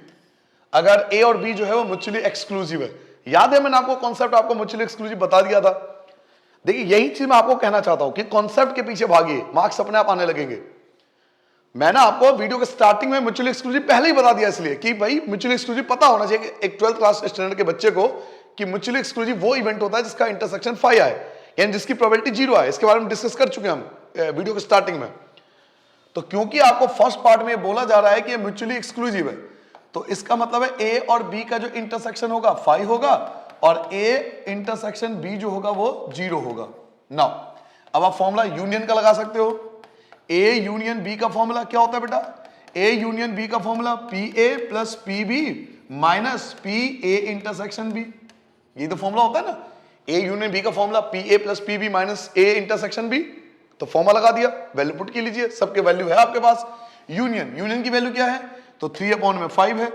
अगर A और B जो है वो म्यूचुअली एक्सक्लूसिव है। याद है मैंने आपको कॉन्सेप्ट आपको म्यूचुअली एक्सक्लूसिव बता दिया था। देखिए यही चीज मैं आपको कहना चाहता हूं कि कॉन्सेप्ट के पीछे भागिए, मार्क्स अपने आप आने लगेंगे। मैंने आपको वीडियो के स्टार्टिंग में म्यूचुअली एक्सक्लूसिव पहले ही बता दिया, इसलिए कि भाई म्यूचुअली एक्सक्लूसिव पता होना चाहिए एक 12th क्लास स्टूडेंट के बच्चे को कि म्यूचुअली एक्सक्लूसिव वो इवेंट होता है जिसका इंटरसेक्शन 5 आए, यानी जिसकी प्रोबेबिलिटी 0 आए। इसके बारे में डिस्कस कर चुके हैं हम वीडियो के स्टार्टिंग में। तो क्योंकि आपको फर्स्ट पार्ट में बोला जा रहा है कि ये म्यूचुअली एक्सक्लूसिव है, तो इसका मतलब है A और B का जो इंटरसेक्शन होगा 5 होगा, और A इंटरसेक्शन B जो होगा वो 0 होगा। नाउ अब आप फॉर्मूला यूनियन का लगा सकते हो। A यूनियन B का फॉर्मूला क्या होता है बेटा? A यूनियन B का formula PA plus PB minus PA intersection B, ये तो फॉर्मूला होता है ना। A यूनियन B का formula PA plus PB minus A intersection B, तो फॉर्मूला लगा दिया, वैल्यू पुट की लीजिए, सबके वैल्यू है आपके पास। यूनियन की वैल्यू क्या है? तो 3/5 है।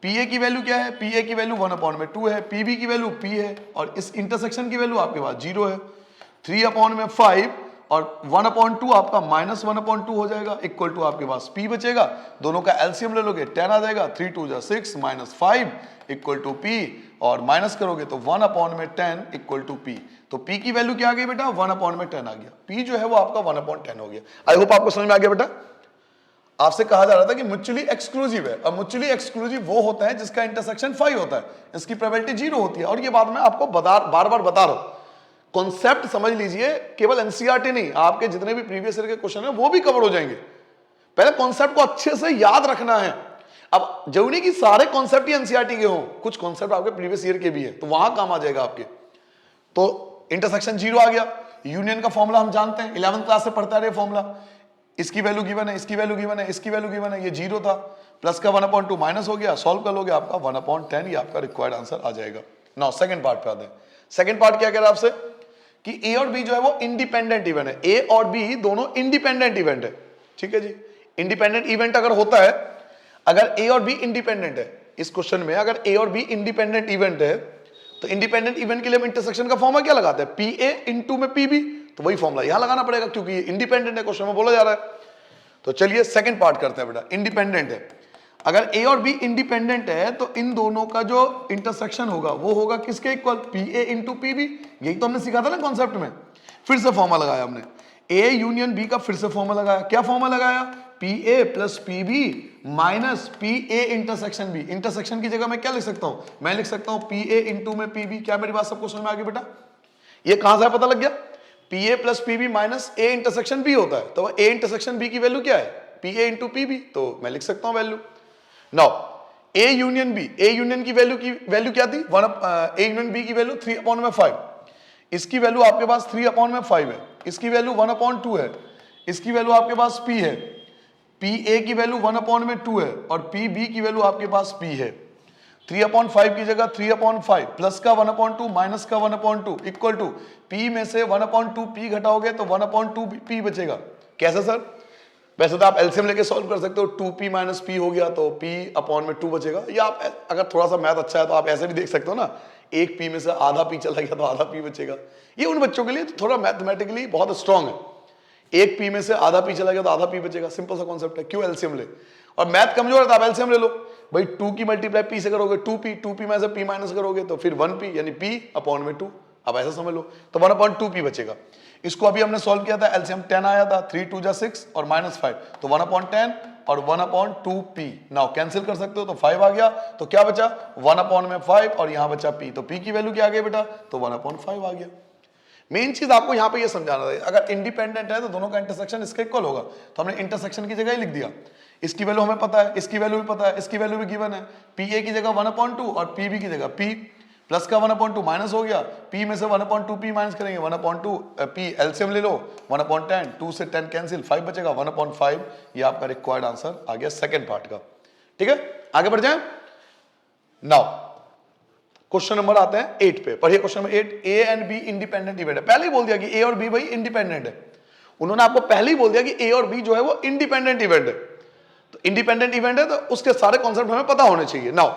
PA की वैल्यू क्या है? PA की वैल्यू 1/2 है, PB की वैल्यू P है, और इस इंटरसेक्शन की वैल्यू आपके पास 0 है। 3/5 और 1/2 आपका -1/2 हो जाएगा, इक्वल टू आपके पास P बचेगा। दोनों का एलसीएम ले लोगे 10 आ जाएगा, 3 2 जा 6 -5 इक्वल टू P, और माइनस करोगे तो 1/10 इक्वल टू P। तो P की वैल्यू क्या आ गई बेटा? 1/10 आ गया। P जो है वो आपका 1/10 हो गया। आई होप आपको समझ में आ गया बेटा। आपसे कहा जा रहा था कि म्यूचुअली एक्सक्लूसिव है, और म्यूचुअली एक्सक्लूसिव वो होता है जिसका इंटरसेक्शन 5 होता है, इसकी प्रोबेबिलिटी 0 होती है। और ये बात मैं आपको बार बार बता रहा हूं, कॉन्सेप्ट समझ लीजिए, केवल एनसीईआरटी नहीं, आपके जितने भी प्रीवियस ईयर के क्वेश्चन है वो भी कवर हो जाएंगे। पहले कॉन्सेप्ट को अच्छे से याद रखना है। अब जरूरी कि सारे कॉन्सेप्ट ही एनसीईआरटी के हों, कुछ कॉन्सेप्ट आपके प्रीवियस ईयर के भी है, तो वहां काम आ जाएगा आपके। तो इंटरसेक्शन 0 आ गया। यूनियन का फॉर्मूला हम जानते हैं, 11th क्लास से पढ़ता रहे फॉर्मूला, इसकी वैल्यू गिवन है, इसकी वैल्यू गिवन है, इसकी वैल्यू गिवन है, ये 0 था, प्लस का 1/2 माइनस हो गया, सॉल्व कर लोगे आपका 1/10, ये आपका रिक्वायर्ड आंसर आ जाएगा। नाउ सेकंड पार्ट पे आते हैं। सेकंड पार्ट क्या कह रहा है आपसे कि A और B जो है वो इंडिपेंडेंट इवेंट है। A और B दोनों इंडिपेंडेंट इवेंट है, ठीक है जी। इंडिपेंडेंट इवेंट अगर होता है, अगर A और B इंडिपेंडेंट है, इस क्वेश्चन में अगर A और B इंडिपेंडेंट इवेंट है, तो इंडिपेंडेंट इवेंट के लिए हम इंटरसेक्शन का फॉर्मूला क्या लगाते हैं? PA इंटू में PB, तो वही फॉर्मूला यहां लगाना पड़ेगा क्योंकि ये इंडिपेंडेंट है, क्वेश्चन में बोला जा रहा है। तो चलिए सेकंड पार्ट करते हैं बेटा। इंडिपेंडेंट है, अगर A और B इंडिपेंडेंट है तो इन दोनों का जो इंटरसेक्शन होगा वो होगा किसके इक्वल? PA into PB। यही तो हमने सीखा था ना कॉन्सेप्ट में। फिर से फॉर्मूला लगाया हमने, A यूनियन B का फिर से फॉर्मूला लगाया। क्या फॉर्मूला लगाया? PA plus PB minus PA intersection B। Intersection की जगह मैं क्या लिख सकता हूं? मैं लिख सकता हूं PA इंटू में PB। क्या मेरी बात सबको समझ में आ गई बेटा? ये कहां से पता लग गया? PA plus PB minus A intersection B होता है, तो A इंटरसेक्शन B की वैल्यू क्या है? PA इंटू PB, तो मैं लिख सकता हूं value. Now A union B, A union की वैल्यू क्या थी? A यूनियन B की वैल्यू 3/5, इसकी वैल्यू आपके पास 3/5 है, इसकी वैल्यू 1/2 है, इसकी वैल्यू आपके पास P है। पी ए की वैल्यू 1/2 है और पी बी की वैल्यू आपके पास पी है। 3/5 की जगह 3/5 प्लस का 1/2 माइनस का 1/2 इक्वल टू पी में से 1/2 पी घटाओगे तो 1/2 पी बचेगा। कैसे सर? वैसे तो आप एलसीएम लेके सॉल्व कर सकते हो, 2p माइनस पी हो गया तो p/2 बचेगा, या आप अगर थोड़ा सा मैथ अच्छा है तो आप ऐसे भी देख सकते हो ना, एक p में से आधा p चला गया तो आधा p बचेगा। ये उन बच्चों के लिए थोड़ा मैथमेटिकली बहुत स्ट्रांग है, एक p में से आधा p चला गया तो आधा p बचेगा, सिंपल सा कॉन्सेप्ट है। क्यों एलसीएम ले? और मैथ कमजोर है तो आप एलसीएम ले लो भाई, 2 की मल्टीप्लाई p से करोगे 2p में से p माइनस करोगे तो फिर 1p यानी p/2। अब ऐसा समझ लो तो 1/2p बचेगा। इसको अभी हमने सॉल्व किया था, एलसीएम 10 आया था, 3 2 जा 6 और -5 तो 1/10 और 1/2p। नाउ कैंसिल कर सकते हो तो 5 आ गया, तो क्या बचा 1/5 और यहां बचा p, तो p की वैल्यू क्या आ गई बेटा, तो 1/5 आ गया। मेन चीज आपको यहां पे ये समझाना है, अगर इंडिपेंडेंट है तो दोनों का इंटरसेक्शन इसके इक्वल होगा, तो हमने इंटरसेक्शन की जगह ही लिख दिया। इसकी वैल्यू हमें पता है, इसकी वैल्यू भी पता है, इसकी वैल्यू भी गिवन है, पी ए की जगह 1/2 और पी बी की जगह p, प्लस का 1/2 माइनस हो गया, p में से 1/2p माइनस करेंगे 1/2p, एलसीएम ले लो 1/10, 2 से 10 कैंसिल, 5 बचेगा 1/5। ये आपका रिक्वायर्ड आंसर आ गया सेकंड पार्ट का। ठीक है, आगे बढ़ जाएं। नाउ क्वेश्चन नंबर आते हैं 8 पे, पढ़िए question number 8। A and be independent event है, पहले ही बोल दिया कि ए और बी भाई इंडिपेंडेंट है, उन्होंने आपको पहले ही बोल दिया कि ए और बी जो है वो इंडिपेंडेंट इवेंट है। तो इंडिपेंडेंट इवेंट है तो उसके सारे कॉन्सेप्ट हमें पता होने चाहिए। नाउ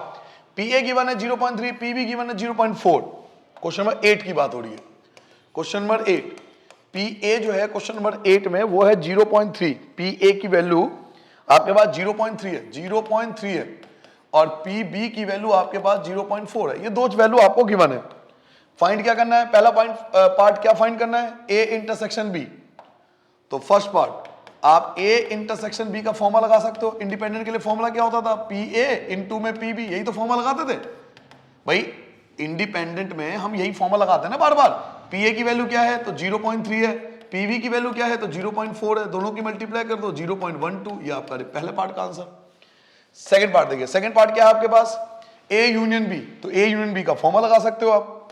पी ए गिवन है 0.3, पी बी गिवन है 0.4। क्वेश्चन नंबर 8 की बात हो रही है। क्वेश्चन नंबर 8, पी ए जो है क्वेश्चन नंबर 8 में वो है 0.3, पी ए की वैल्यू आपके पास 0.3 है, 0.3 है, और पी बी की वैल्यू आपके पास 0.4 है। ये दो वैल्यू आपको गिवन है, फाइंड क्या करना है? पहला पार्ट क्या फाइंड करना है? A intersection B. तो फर्स्ट पार्ट आप ए इंटरसेक्शन बी का फॉर्मूला लगा सकते हो। इंडिपेंडेंट के लिए फॉर्मूला क्या होता था? पी ए इंटू में पी बी, यही तो फॉर्मूला लगाते थे भाई। इंडिपेंडेंट में हम यही फॉर्मूला लगाते हैं ना बार बार। पी ए की वैल्यू क्या है? तो 0.3 है, पी बी की वैल्यू क्या है? तो 0.4 है, दोनों की मल्टीप्लाई कर दो 0.12। ये आपका पहले पार्ट का आंसर। सेकंड पार्ट देखिए, सेकंड पार्ट क्या है आपके पास? A union B. तो ए यूनियन बी का फॉर्मूला लगा सकते हो आप।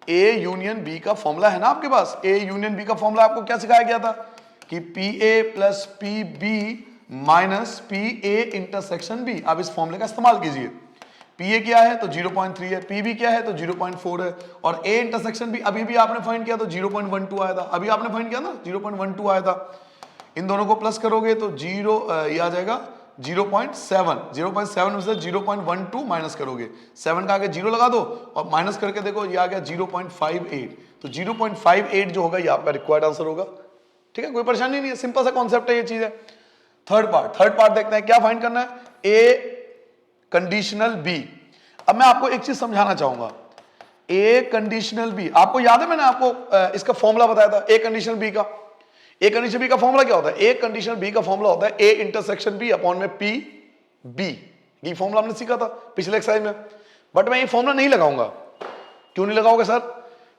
ए यूनियन बी का फॉर्मूला है ना आपके पास। ए यूनियन बी का फॉर्मूला आपको क्या सिखाया गया था कि P A plus P B minus P A intersection B. आप इस फॉर्मूले का इस्तेमाल कीजिए। पी ए क्या है? तो 0.3 है, पी बी क्या है? तो 0.4 है, और ए इंटरसेक्शन बी अभी भी आपने फाइंड किया तो 0.12 आया था, अभी आपने फाइंड किया ना 0.12 आया था। इन दोनों को प्लस करोगे तो ये आ जाएगा 0.7, 0.7 में से 0.12 माइनस करोगे, 7 का आगे 0 लगा दो और माइनस करके देखो, ये आ गया 0.58। तो 0.58 जो होगा ये आपका रिक्वायर्ड आंसर होगा। ठीक है, कोई परेशानी नहीं है, सिंपल सा कॉन्सेप्ट है, ये चीज है। थर्ड पार्ट देखते हैं क्या फाइंड करना है। ए कंडीशनल बी। अब मैं आपको एक चीज समझाना चाहूंगा, ए कंडीशनल बी आपको याद है, मैंने आपको इसका फॉर्मूला बताया था ए कंडीशनल बी का। ए कंडीशन बी का फॉर्मूला क्या होता है? ए कंडीशन बी का फॉर्मूला होता है ए इंटरसेक्शन बी अपॉन में पी बी। ये फॉर्मूला हमने सीखा था पिछले एक्सरसाइज में, बट मैं ये फॉर्मूला नहीं लगाऊंगा। क्यों नहीं लगाओगे सर?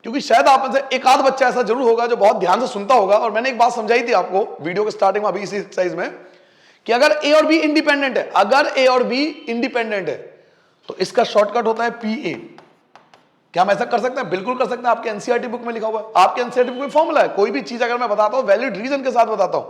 क्योंकि शायद आप में से एक आध बच्चा ऐसा जरूर होगा जो बहुत ध्यान से सुनता होगा, और मैंने एक बात समझाई थी आपको वीडियो के स्टार्टिंग में अभी इसी एक्सरसाइज में, कि अगर ए और बी इंडिपेंडेंट है, अगर ए और बी इंडिपेंडेंट है तो इसका शॉर्टकट होता है पी ए। क्या हम ऐसा कर सकते हैं? बिल्कुल कर सकते हैं। आपके एनसीईआरटी बुक में लिखा हुआ है, आपके एनसीईआरटी बुक में फॉर्मूला है। कोई भी चीज अगर मैं बताता हूं वैलिड रीजन के साथ बताता हूं,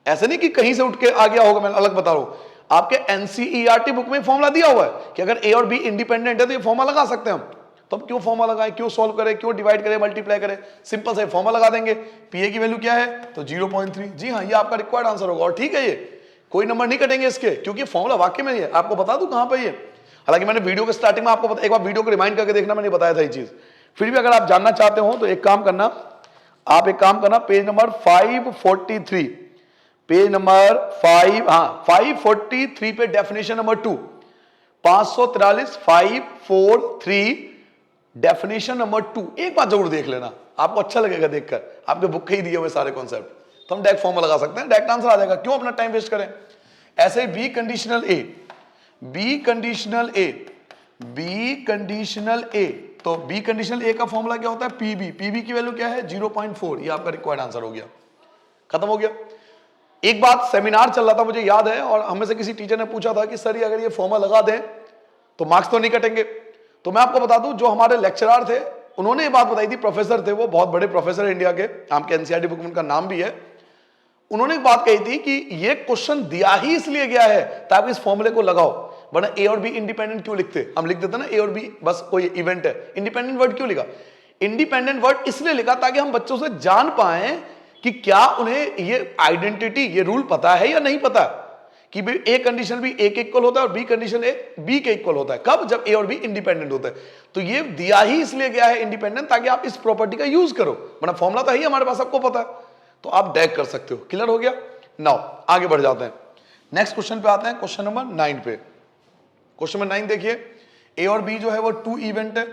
ऐसे नहीं कि कहीं से उठ के आ गया होगा, मैं अलग बता रहा हूं। आपके एनसीईआरटी बुक में फॉर्मूला दिया हुआ है कि अगर ए और बी इंडिपेंडेंट है तो ये फॉर्मूला लगा सकते हैं हम। तो अब क्यों फॉर्मूला लगाएं, क्यों सॉल्व करें, क्यों डिवाइड करें, मल्टीप्लाई करें? सिंपल से फॉर्मूला लगा देंगे। पीए की वैल्यू क्या है? तो 0.3। जी हाँ, ये आपका रिक्वायर्ड आंसर होगा, और ठीक है, ये कोई नंबर नहीं कटेंगे इसके, क्योंकि फॉर्मूला वाकई में है। आपको बता दूं कहां पे ये, हालांकि मैंने वीडियो के स्टार्टिंग में आपको एक बार वीडियो को रिमाइंड करके देखना, मैंने बताया था ये चीज। फिर भी अगर आप जानना चाहते हो तो एक काम करना, पेज नंबर 543, पेज नंबर 543 पे डेफिनेशन नंबर 2, 543 543 डेफिनेशन नंबर 2 एक बार जरूर देख लेना, आपको अच्छा लगेगा देखकर। आपके बुक के ही दिए हुए सारे कॉन्सेप्ट, तो हम डायरेक्ट फॉर्मूला लगा सकते हैं, डायरेक्ट आंसर आ जाएगा। क्यों अपना टाइम वेस्ट करें? ऐसे ही बी कंडीशनल ए, तो बी कंडीशनल ए का फॉर्मूला क्या होता है? पीबी की वैल्यू क्या है? 0.4। ये आपका रिक्वायर्ड आंसर हो गया, खत्म हो गया। एक बात सेमिनार चल रहा था मुझे याद है, और हमें से किसी टीचर ने पूछा था कि सर अगर ये फॉर्मूला लगा दें तो मार्क्स तो नहीं कटेंगे? तो मैं आपको बता दूं, जो हमारे लेक्चरर थे उन्होंने ये बात बताई थी, प्रोफेसर थे वो, बहुत बड़े प्रोफेसर इंडिया के, आपके एनसीईआरटी बुक में उनका नाम भी है। उन्होंने एक बात कही थी कि ये क्वेश्चन दिया ही इसलिए गया है ताकि इस फॉर्मूले को लगाओ, वरना ए और बी इंडिपेंडेंट क्यों लिखते, हम लिख देते ना ए और बी बस कोई इवेंट है, इंडिपेंडेंट वर्ड क्यों लिखा, इंडिपेंडेंट वर्ड इसलिए लिखा ताकि हम बच्चों से जान पाए कि क्या उन्हें ये आइडेंटिटी, ये रूल पता है या नहीं पता कि भाई ए कंडीशन भी ए के इक्वल होता है और बी कंडीशन ए बी के इक्वल होता है, कब, जब ए और बी इंडिपेंडेंट होता है। तो ये दिया ही इसलिए गया है इंडिपेंडेंट ताकि आप इस प्रॉपर्टी का यूज करो, वरना फॉर्मूला तो है ही हमारे पास, सबको पता है, तो आप डैग कर सकते हो। क्लियर हो गया? नाउ आगे बढ़ जाते हैं, नेक्स्ट क्वेश्चन पे आते हैं, क्वेश्चन नंबर 9 पे। क्वेश्चन नंबर 9 देखिए, ए और बी जो है वो 2 इवेंट है,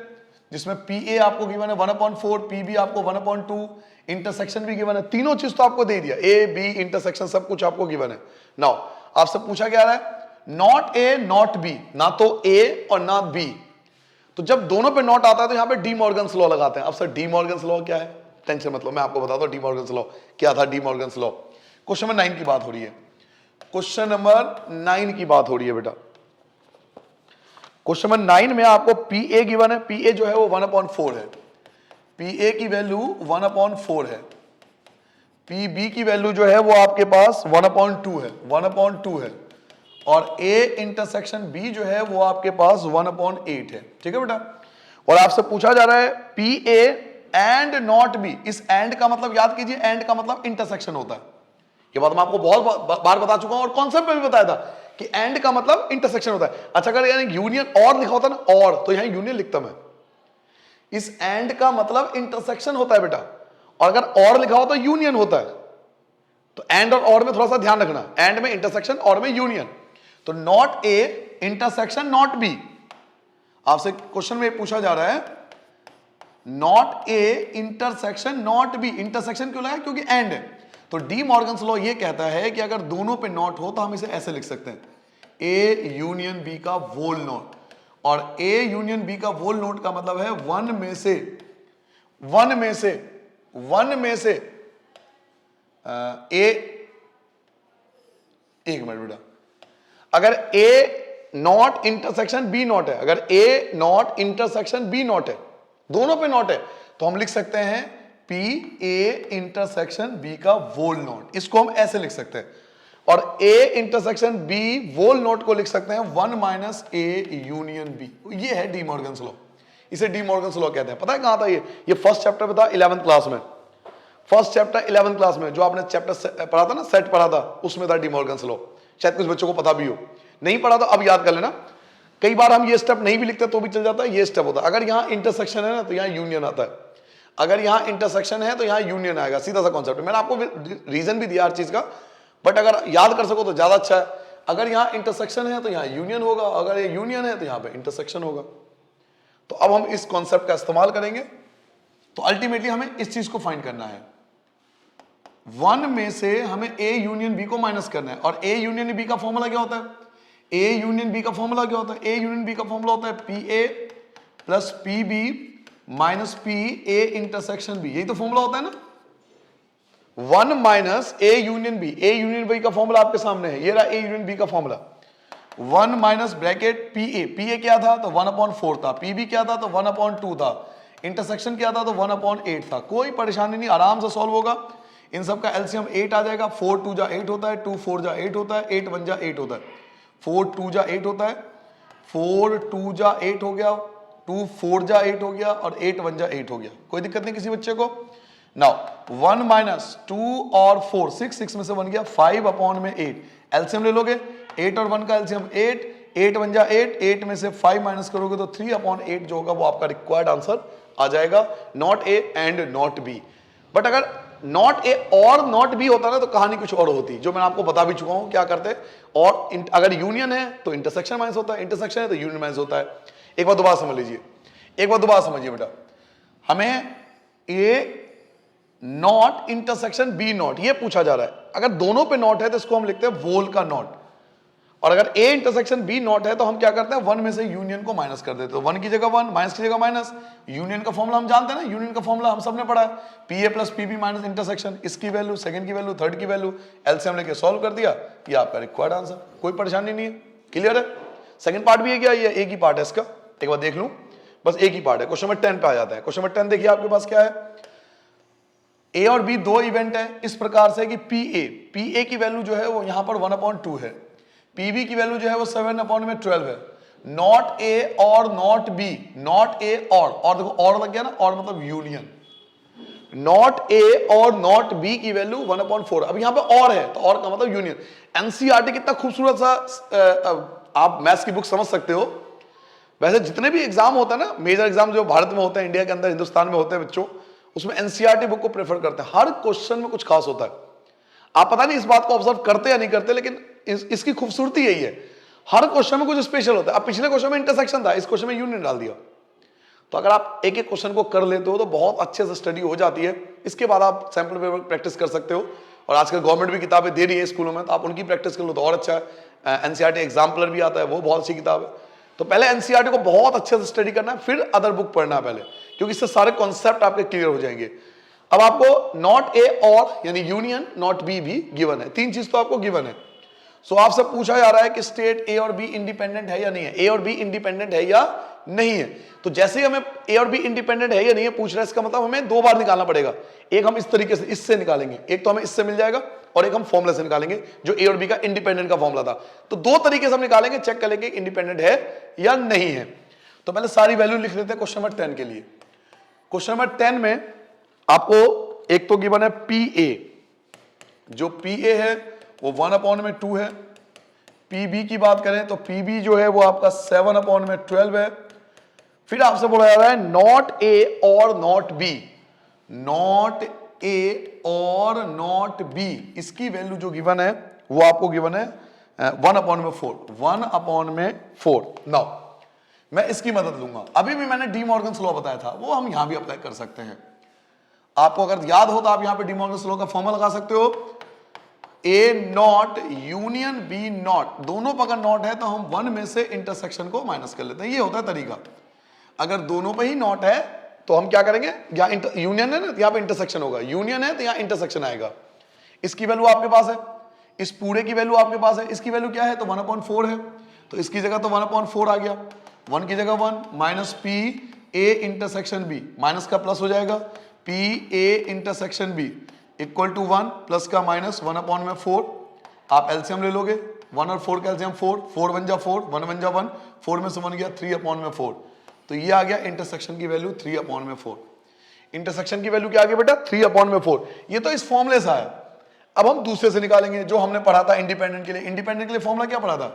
जिसमें पी ए आपको गिवन है 1/4, पी बी आपको 1/2, इंटरसेक्शन भी गिवन है, तीनों चीज तो आपको दे दिया, ए बी इंटरसेक्शन सब कुछ आपको गिवन है। नाउ आपसे पूछा क्या रहा है, नॉट ए नॉट बी, ना तो ए और ना बी, तो जब दोनों पे नॉट आता है तो यहां पे डी मॉर्गन्स लॉ लगाते हैं। अब सर डी मॉर्गन्स लॉ क्या है, टेंशन मतलब मैं आपको बताता हूं डी मॉर्गन्स लॉ क्या था। D Morgan's law, question number 9 की बात हो रही है, क्वेश्चन नंबर 9 की बात हो रही है बेटा। क्वेश्चन नंबर 9 में आपको पी ए गिवन है, पी ए जो है वो 1/4 है, पी ए की वैल्यू 1/4 है, पी बी की वैल्यू जो है वो आपके पास 1/2 है, 1/2 है, और ए इंटरसेक्शन बी जो है वो आपके पास 1/8 है। ठीक है बेटा, और आपसे पूछा जा रहा है P A and not B, इस एंड का मतलब याद कीजिए, एंड का मतलब इंटरसेक्शन होता है, ये बात मैं आपको बहुत बार बता चुका हूं और कॉन्सेप्ट में भी बताया था कि एंड का मतलब इंटरसेक्शन होता है। अच्छा, अगर यानी यूनियन और लिखा होता ना, और, तो यहां यूनियन लिखता मैं, इस एंड का मतलब इंटरसेक्शन होता है बेटा, और अगर और लिखा हो तो यूनियन होता है। तो एंड और में थोड़ा सा ध्यान रखना, एंड में इंटरसेक्शन, और में यूनियन। तो not A intersection not be, आपसे क्वेश्चन में पूछा जा रहा है not A intersection not be, intersection क्यों लगा, क्योंकि एंड है। तो डी मॉर्गन्स लॉ ये कहता है कि अगर दोनों पे नॉट हो तो हम इसे ऐसे लिख सकते हैं, ए यूनियन बी का वोल नॉट, और ए यूनियन बी का वोल नॉट का मतलब है वन में से ए, एक मिनट बेटा, अगर ए नॉट इंटरसेक्शन बी नॉट है, अगर ए नॉट इंटरसेक्शन बी नॉट है, दोनों पे नॉट है, तो हम लिख सकते हैं पी ए इंटरसेक्शन बी का वोल नॉट, इसको हम ऐसे लिख सकते हैं। और A intersection B whole not को लिख सकते हैं 1 - ए यूनियन बी, ये है डी मॉर्गन्स लॉ, इसे डी मॉर्गन्स लॉ कहते हैं। पता है कहां था ये फर्स्ट चैप्टर में था 11th क्लास में, फर्स्ट चैप्टर 11th क्लास में जो आपने चैप्टर पढ़ा था ना, सेट पढ़ा था, उसमें था डी मॉर्गन्स लॉ। शायद कुछ बच्चों को पता भी हो, नहीं पढ़ा तो अब याद कर लेना। कई बार हम ये स्टेप नहीं भी लिखते तो भी चल जाता है, ये स्टेप होता है, अगर यहां इंटरसेक्शन है ना तो यहां यूनियन आता है, अगर यहां इंटरसेक्शन है तो यहां यूनियन आएगा, सीधा सा कॉन्सेप्ट है। मैंने आपको रीजन भी दिया हर चीज का, बट अगर याद कर सको तो ज्यादा अच्छा है। अगर यहां इंटरसेक्शन है तो यहां यूनियन होगा, अगर ये यूनियन है तो यहां पे इंटरसेक्शन होगा। तो अब हम इस कॉन्सेप्ट का इस्तेमाल करेंगे, तो अल्टीमेटली हमें इस चीज को फाइंड करना है, 1 में से हमें ए यूनियन बी को माइनस करना है। और ए यूनियन बी का फॉर्मूला क्या होता है, ए यूनियन बी का फॉर्मूला क्या होता है, ए यूनियन बी का फॉर्मूला होता है P A plus P B minus P A intersection B, यही तो फॉर्मूला होता है ना, 1 - A union B, A union B का फॉर्मूला आपके सामने है, ये रहा ए यूनियन बी का फॉर्मूला, 1 - ब्रैकेट पी ए क्या था तो 1/4 था, पी बी क्या था तो 1/2 था, इंटरसेक्शन क्या था तो 1/8 था। कोई परेशानी नहीं, आराम से सॉल्व होगा। इन सब का एलसीएम 8 आ जाएगा, 4 2 जा 8 होता है, 2 4 जा 8 होता है, 8 1 जा 8 होता है, 4 2 जा 8 होता है, 4 2 जा 8 हो गया, 2 4 जा 8 हो गया, और 8 1 जा 8 हो गया। कोई दिक्कत नहीं किसी बच्चे को। नाउ 1 - 2 और 4, 6 में से 1 गया, 5/8, एलसीएम ले लोगे, 8 और 1 का एलसीएम 8, 8 1 जा 8, 8 में से 5 माइनस करोगे तो 3/8 जो होगा वो आपका रिक्वायर्ड आंसर आ जाएगा, not a and not B. But अगर नॉट ए और नॉट बी होता ना तो कहानी कुछ और होती, जो मैं आपको बता भी चुका हूं क्या करते। और अगर यूनियन है तो इंटरसेक्शन माइनस होता है, इंटरसेक्शन है तो यूनियन माइनस होता है। एक बार दोबारा समझ लीजिए, एक बार दोबारा समझिए बेटा, हमें ए नॉट इंटरसेक्शन बी नॉट ये पूछा जा रहा है। अगर दोनों पे नॉट है तो इसको हम लिखते हैं वोल का नॉट, और अगर ए इंटरसेक्शन बी नॉट है तो हम क्या करते हैं 1 में से यूनियन को माइनस कर देते हैं, 1 की जगह 1, माइनस की जगह माइनस। यूनियन का फॉर्मूला हम जानते हैं ना, यूनियन का फॉर्मूला हम सबने पढ़ा है, P A plus P B minus intersection, इसकी वैल्यू, सेकंड की वैल्यू, थर्ड की वैल्यू, एलसीएम लेके सॉल्व कर दिया, ये आपका रिक्वायर्ड आंसर। कोई परेशानी नहीं है, क्लियर है। सेकंड पार्ट भी है क्या, ये एक ही पार्ट है इसका, एक बार देख लूं, बस एक ही पार्ट है। क्वेश्चन नंबर 10 पे आ जाता है। क्वेश्चन नंबर 10 देखिए आपके पास क्या है, ए और बी दो इवेंट है इस प्रकार से कि पी ए की वैल्यू जो है वो यहां पर 1/2 है, पी बी की वैल्यू जो है वो 7/12 है। नॉट ए और नॉट बी, नॉट ए और देखो और लग गया ना, और मतलब यूनियन, नॉट ए और नॉट बी की वैल्यू 1/4। अब यहां पे और है तो और का मतलब यूनियन। एनसीईआरटी कितना खूबसूरत सा, आप मैथ्स की बुक समझ सकते हो। वैसे जितने भी एग्जाम होता है ना, मेजर एग्जाम जो भारत में होते हैं, इंडिया के अंदर, हिंदुस्तान में होते हैं बच्चों, उसमें एनसीईआरटी बुक को प्रेफर करते हैं। हर क्वेश्चन में कुछ खास होता है। आप पता नहीं इस बात को ऑब्जर्व करते या नहीं करते, लेकिन इसकी खूबसूरती यही है, हर क्वेश्चन में कुछ स्पेशल होता है। अब पिछले क्वेश्चन में इंटरसेक्शन था, इस क्वेश्चन में यूनियन डाल दिया। तो अगर आप एक एक क्वेश्चन को कर लेते हो तो बहुत अच्छे से स्टडी हो जाती है। इसके बाद आप सैंपल पेपर प्रैक्टिस कर सकते हो, और आजकल गवर्नमेंट भी किताबें दे रही है स्कूलों में, तो आप उनकी प्रैक्टिस कर लो तो और अच्छा है। एनसीईआरटी एग्जाम्पलर भी आता है, वो बहुत अच्छी किताब है। तो पहले एनसीईआरटी को बहुत अच्छे से स्टडी करना है, फिर अदर बुक पढ़ना है पहले, क्योंकि इससे सारे कॉन्सेप्ट आपके क्लियर हो जाएंगे। अब आपको नॉट ए और यानी यूनियन, नॉट बी भी गिवन है, तीन चीज तो आपको गिवन है। सो आपसे पूछा जा रहा है कि स्टेट ए और बी इंडिपेंडेंट है या नहीं है, ए और बी इंडिपेंडेंट है या नहीं है। तो जैसे ही हमें ए और बी इंडिपेंडेंट है या नहीं है पूछ रहा है, इसका मतलब हमें दो बार निकालना पड़ेगा। एक हम इस तरीके से इससे निकालेंगे, एक तो हमें इससे मिल जाएगा, और एक हम फॉर्मूला से निकालेंगे जो ए और बी का इंडिपेंडेंट का फॉर्मूला था। तो दो तरीके से हम निकालेंगे, चेक करेंगे इंडिपेंडेंट है या नहीं है। तो पहले सारी वैल्यू लिख लेते हैं क्वेश्चन नंबर 10 के लिए। क्वेश्चन नंबर 10 में आपको एक तो गिवन है पी ए, जो पी ए है वो 1/2 है। पी बी की बात करें तो पी बी जो है वो आपका 7/12 है। फिर आपसे बोला जा रहा है नॉट ए और नॉट बी, नॉट ए और नॉट बी, इसकी वैल्यू जो गिवन है वो आपको गिवन है 1/4। नाउ मैं इसकी मदद लूंगा। अभी भी मैंने डी मॉर्गन्स लॉ बताया था, वो हम यहां भी अप्लाई कर सकते हैं। आपको अगर याद हो तो आप यहां पे डी मॉर्गन्स लॉ का फॉर्मूला लगा सकते हो, ए नॉट यूनियन बी नॉट, दोनों पर अगर नॉट है तो हम वन में से इंटरसेक्शन को माइनस कर लेते हैं। ये होता है तरीका। अगर दोनों पे ही नॉट है तो हम क्या करेंगे, यहाँ यूनियन है ना, यहाँ पे इंटरसेक्शन होगा, यूनियन है तो यहाँ इंटरसेक्शन आएगा। इसकी वैल्यू आपके पास है, इस पूरे की वैल्यू आपके पास है, इसकी वैल्यू क्या है तो 1/4 है, तो इसकी जगह तो 1/4 आ गया, 1 की जगह 1 minus P A intersection B, minus का प्लस हो जाएगा, P A intersection B equal to 1 plus का माइनस 1/4। आप एलसीएम ले लोगे, 1 और 4 का एलसीएम 4, 4 बन जा 4, 1 बन जा 1, 4 में से 1 गया 3/4। तो ये आ गया इंटरसेक्शन की वैल्यू 3/4। इंटरसेक्शन की वैल्यू क्या आ गई बेटा 3/4। ये तो इस फॉर्मूले से है। अब हम दूसरे से निकालेंगे जो हमने पढ़ा था इंडिपेंडेंट के लिए। इंडिपेंडेंट के लिए फॉर्मूला क्या पढ़ा था,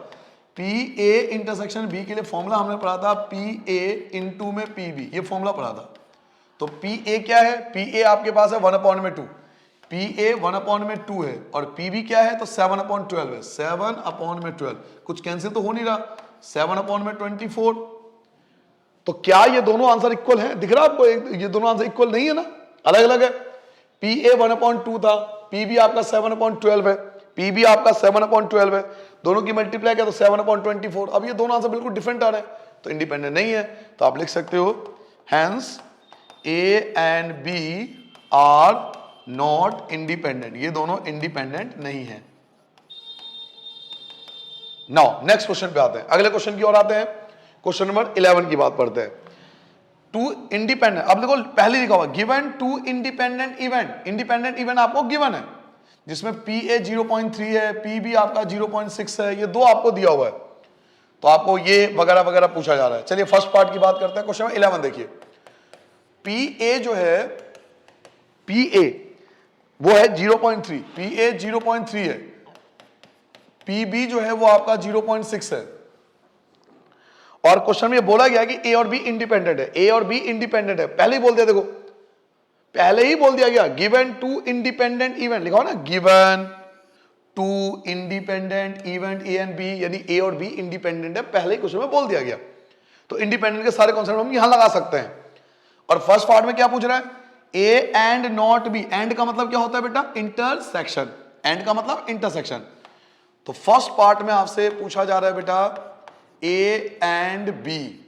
पी ए इंटरसेक्शन बी के लिए फॉर्मूला हमने पढ़ा था पी ए इंटू में पी बी, ये फॉर्मूला पढ़ा था। तो पी ए क्या है, पी ए आपके पास है 1/2, पी ए 1/2 है, और पी बी क्या है तो 7/12 है, 7/12। कुछ कैंसिल तो हो नहीं रहा, 7/24। तो क्या ये दोनों आंसर इक्वल हैं, दिख रहा है आपको, ये दोनों आंसर इक्वल नहीं है ना, अलग अलग है। पी ए 1/2 था, पी बी आपका 7/12 है, पी बी आपका 7/12 है, दोनों की मल्टीप्लाई किया तो 7/24। अब ये दोनों आंसर बिल्कुल डिफरेंट आ रहे हैं, तो इंडिपेंडेंट नहीं है। तो आप लिख सकते हो hence A and B are not independent, ये दोनों इंडिपेंडेंट नहीं है। नाउ नेक्स्ट क्वेश्चन पे आते हैं, अगले क्वेश्चन की ओर आते हैं। क्वेश्चन नंबर 11 की बात पढ़ते हैं। टू इंडिपेंडेंट, अब देखो पहले लिखा हुआ given two independent event, independent event आपको गिवन है जिसमें पी ए 0.3 है, पी बी आपका 0.6 है, ये दो आपको दिया हुआ है। तो आपको ये वगैरह वगैरह पूछा जा रहा है। चलिए फर्स्ट पार्ट की बात करते हैं। क्वेश्चन 11 देखिए, पी ए जो है, पी ए वो है 0.3, पी ए 0.3 है, पी बी जो है वो आपका 0.6 है, और क्वेश्चन में बोला गया कि ए और बी इंडिपेंडेंट है, ए और बी इंडिपेंडेंट है। पहले ही बोल दिया, देखो पहले ही बोल दिया गया, गिवन टू इंडिपेंडेंट इवेंट, लिखा हो ना given two independent event A and B, यानी ए और बी इंडिपेंडेंट है, पहले ही क्वेश्चन में बोल दिया गया। तो इंडिपेंडेंट के सारे कॉन्सेप्ट हम यहां लगा सकते हैं। और फर्स्ट पार्ट में क्या पूछ रहा है, ए एंड नॉट बी, एंड का मतलब क्या होता है बेटा इंटरसेक्शन, एंड का मतलब इंटरसेक्शन। तो फर्स्ट पार्ट में आपसे पूछा जा रहा है बेटा ए एंड बी,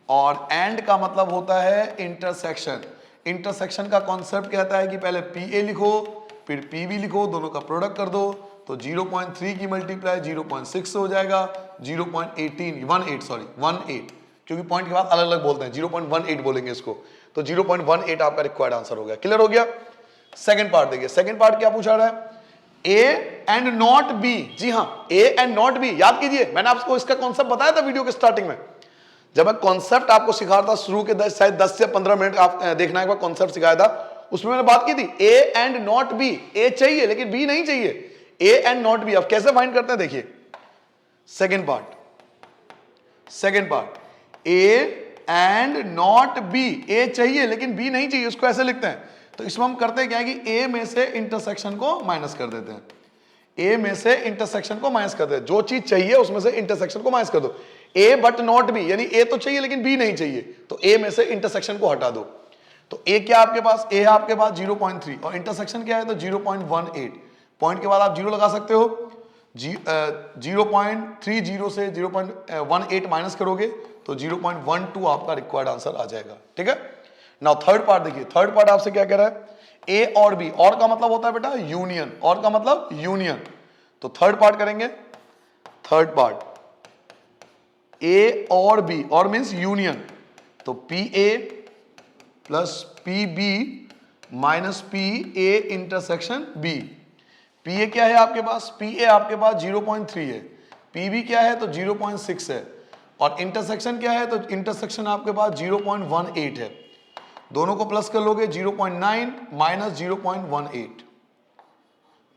और एंड का मतलब होता है इंटरसेक्शन। इंटरसेक्शन का कॉन्सेप्ट कहता है कि पहले पी ए लिखो फिर पी बी लिखो, दोनों का प्रोडक्ट कर दो, तो 0.3 की मल्टीप्लाई 0.6 से हो जाएगा, 0.18, क्योंकि पॉइंट के बाद अलग अलग बोलते हैं, 0.18 बोलेंगे इसको, तो 0.18 आपका रिक्वायर्ड आंसर हो गया। क्लियर हो गया। सेकंड पार्ट देखिए, सेकंड पार्ट क्या पूछा रहा है, ए एंड नॉट बी। जी हां, ए एंड नॉट बी, याद कीजिए मैंने आपको इसका कॉन्सेप्ट बताया था वीडियो के स्टार्टिंग में, जब मैं कॉन्सेप्ट आपको सिखा रहा था शुरू के शायद 10 से 15 मिनट आप देखना एक बार कॉन्सेप्ट सिखाया था, उसमें मैंने बात की थी ए एंड नॉट बी। ए चाहिए लेकिन बी नहीं चाहिए, ए एंड नॉट बी। अब कैसे फाइंड करते हैं देखिए, second part A and not B, A चाहिए लेकिन बी नहीं चाहिए, उसको ऐसे लिखते हैं। तो इसमें हम करते हैं क्या है कि ए में से इंटरसेक्शन को माइनस कर देते हैं, ए में से इंटरसेक्शन को माइनस कर देते हैं, जो चीज चाहिए उसमें से इंटरसेक्शन को माइनस कर दो। ए बट नॉट बी, यानी ए तो चाहिए लेकिन बी नहीं चाहिए, तो ए में से इंटरसेक्शन को हटा दो। तो ए क्या आपके पास, ए है आपके पास 0.3 और इंटरसेक्शन क्या है तो 0.18। पॉइंट के बाद आप 0 लगा सकते हो, 0.30 से 0.18 माइनस करोगे तो 0.12 आपका रिक्वायर्ड आंसर आ जाएगा। ठीक है, नाउ थर्ड पार्ट देखिए, थर्ड पार्ट आपसे क्या कह रहा है, ए और बी, और का मतलब होता है बेटा यूनियन, और का मतलब यूनियन। तो थर्ड पार्ट करेंगे, थर्ड पार्ट ए और बी, और मींस यूनियन, तो P A plus P B minus P A intersection B. P A क्या है आपके पास, पी ए आपके पास 0.3 है, पी बी क्या है तो 0.6 है, और इंटरसेक्शन क्या है तो इंटरसेक्शन आपके पास 0.18 है। दोनों को प्लस कर लोगे 0.9 माइनस 0.18,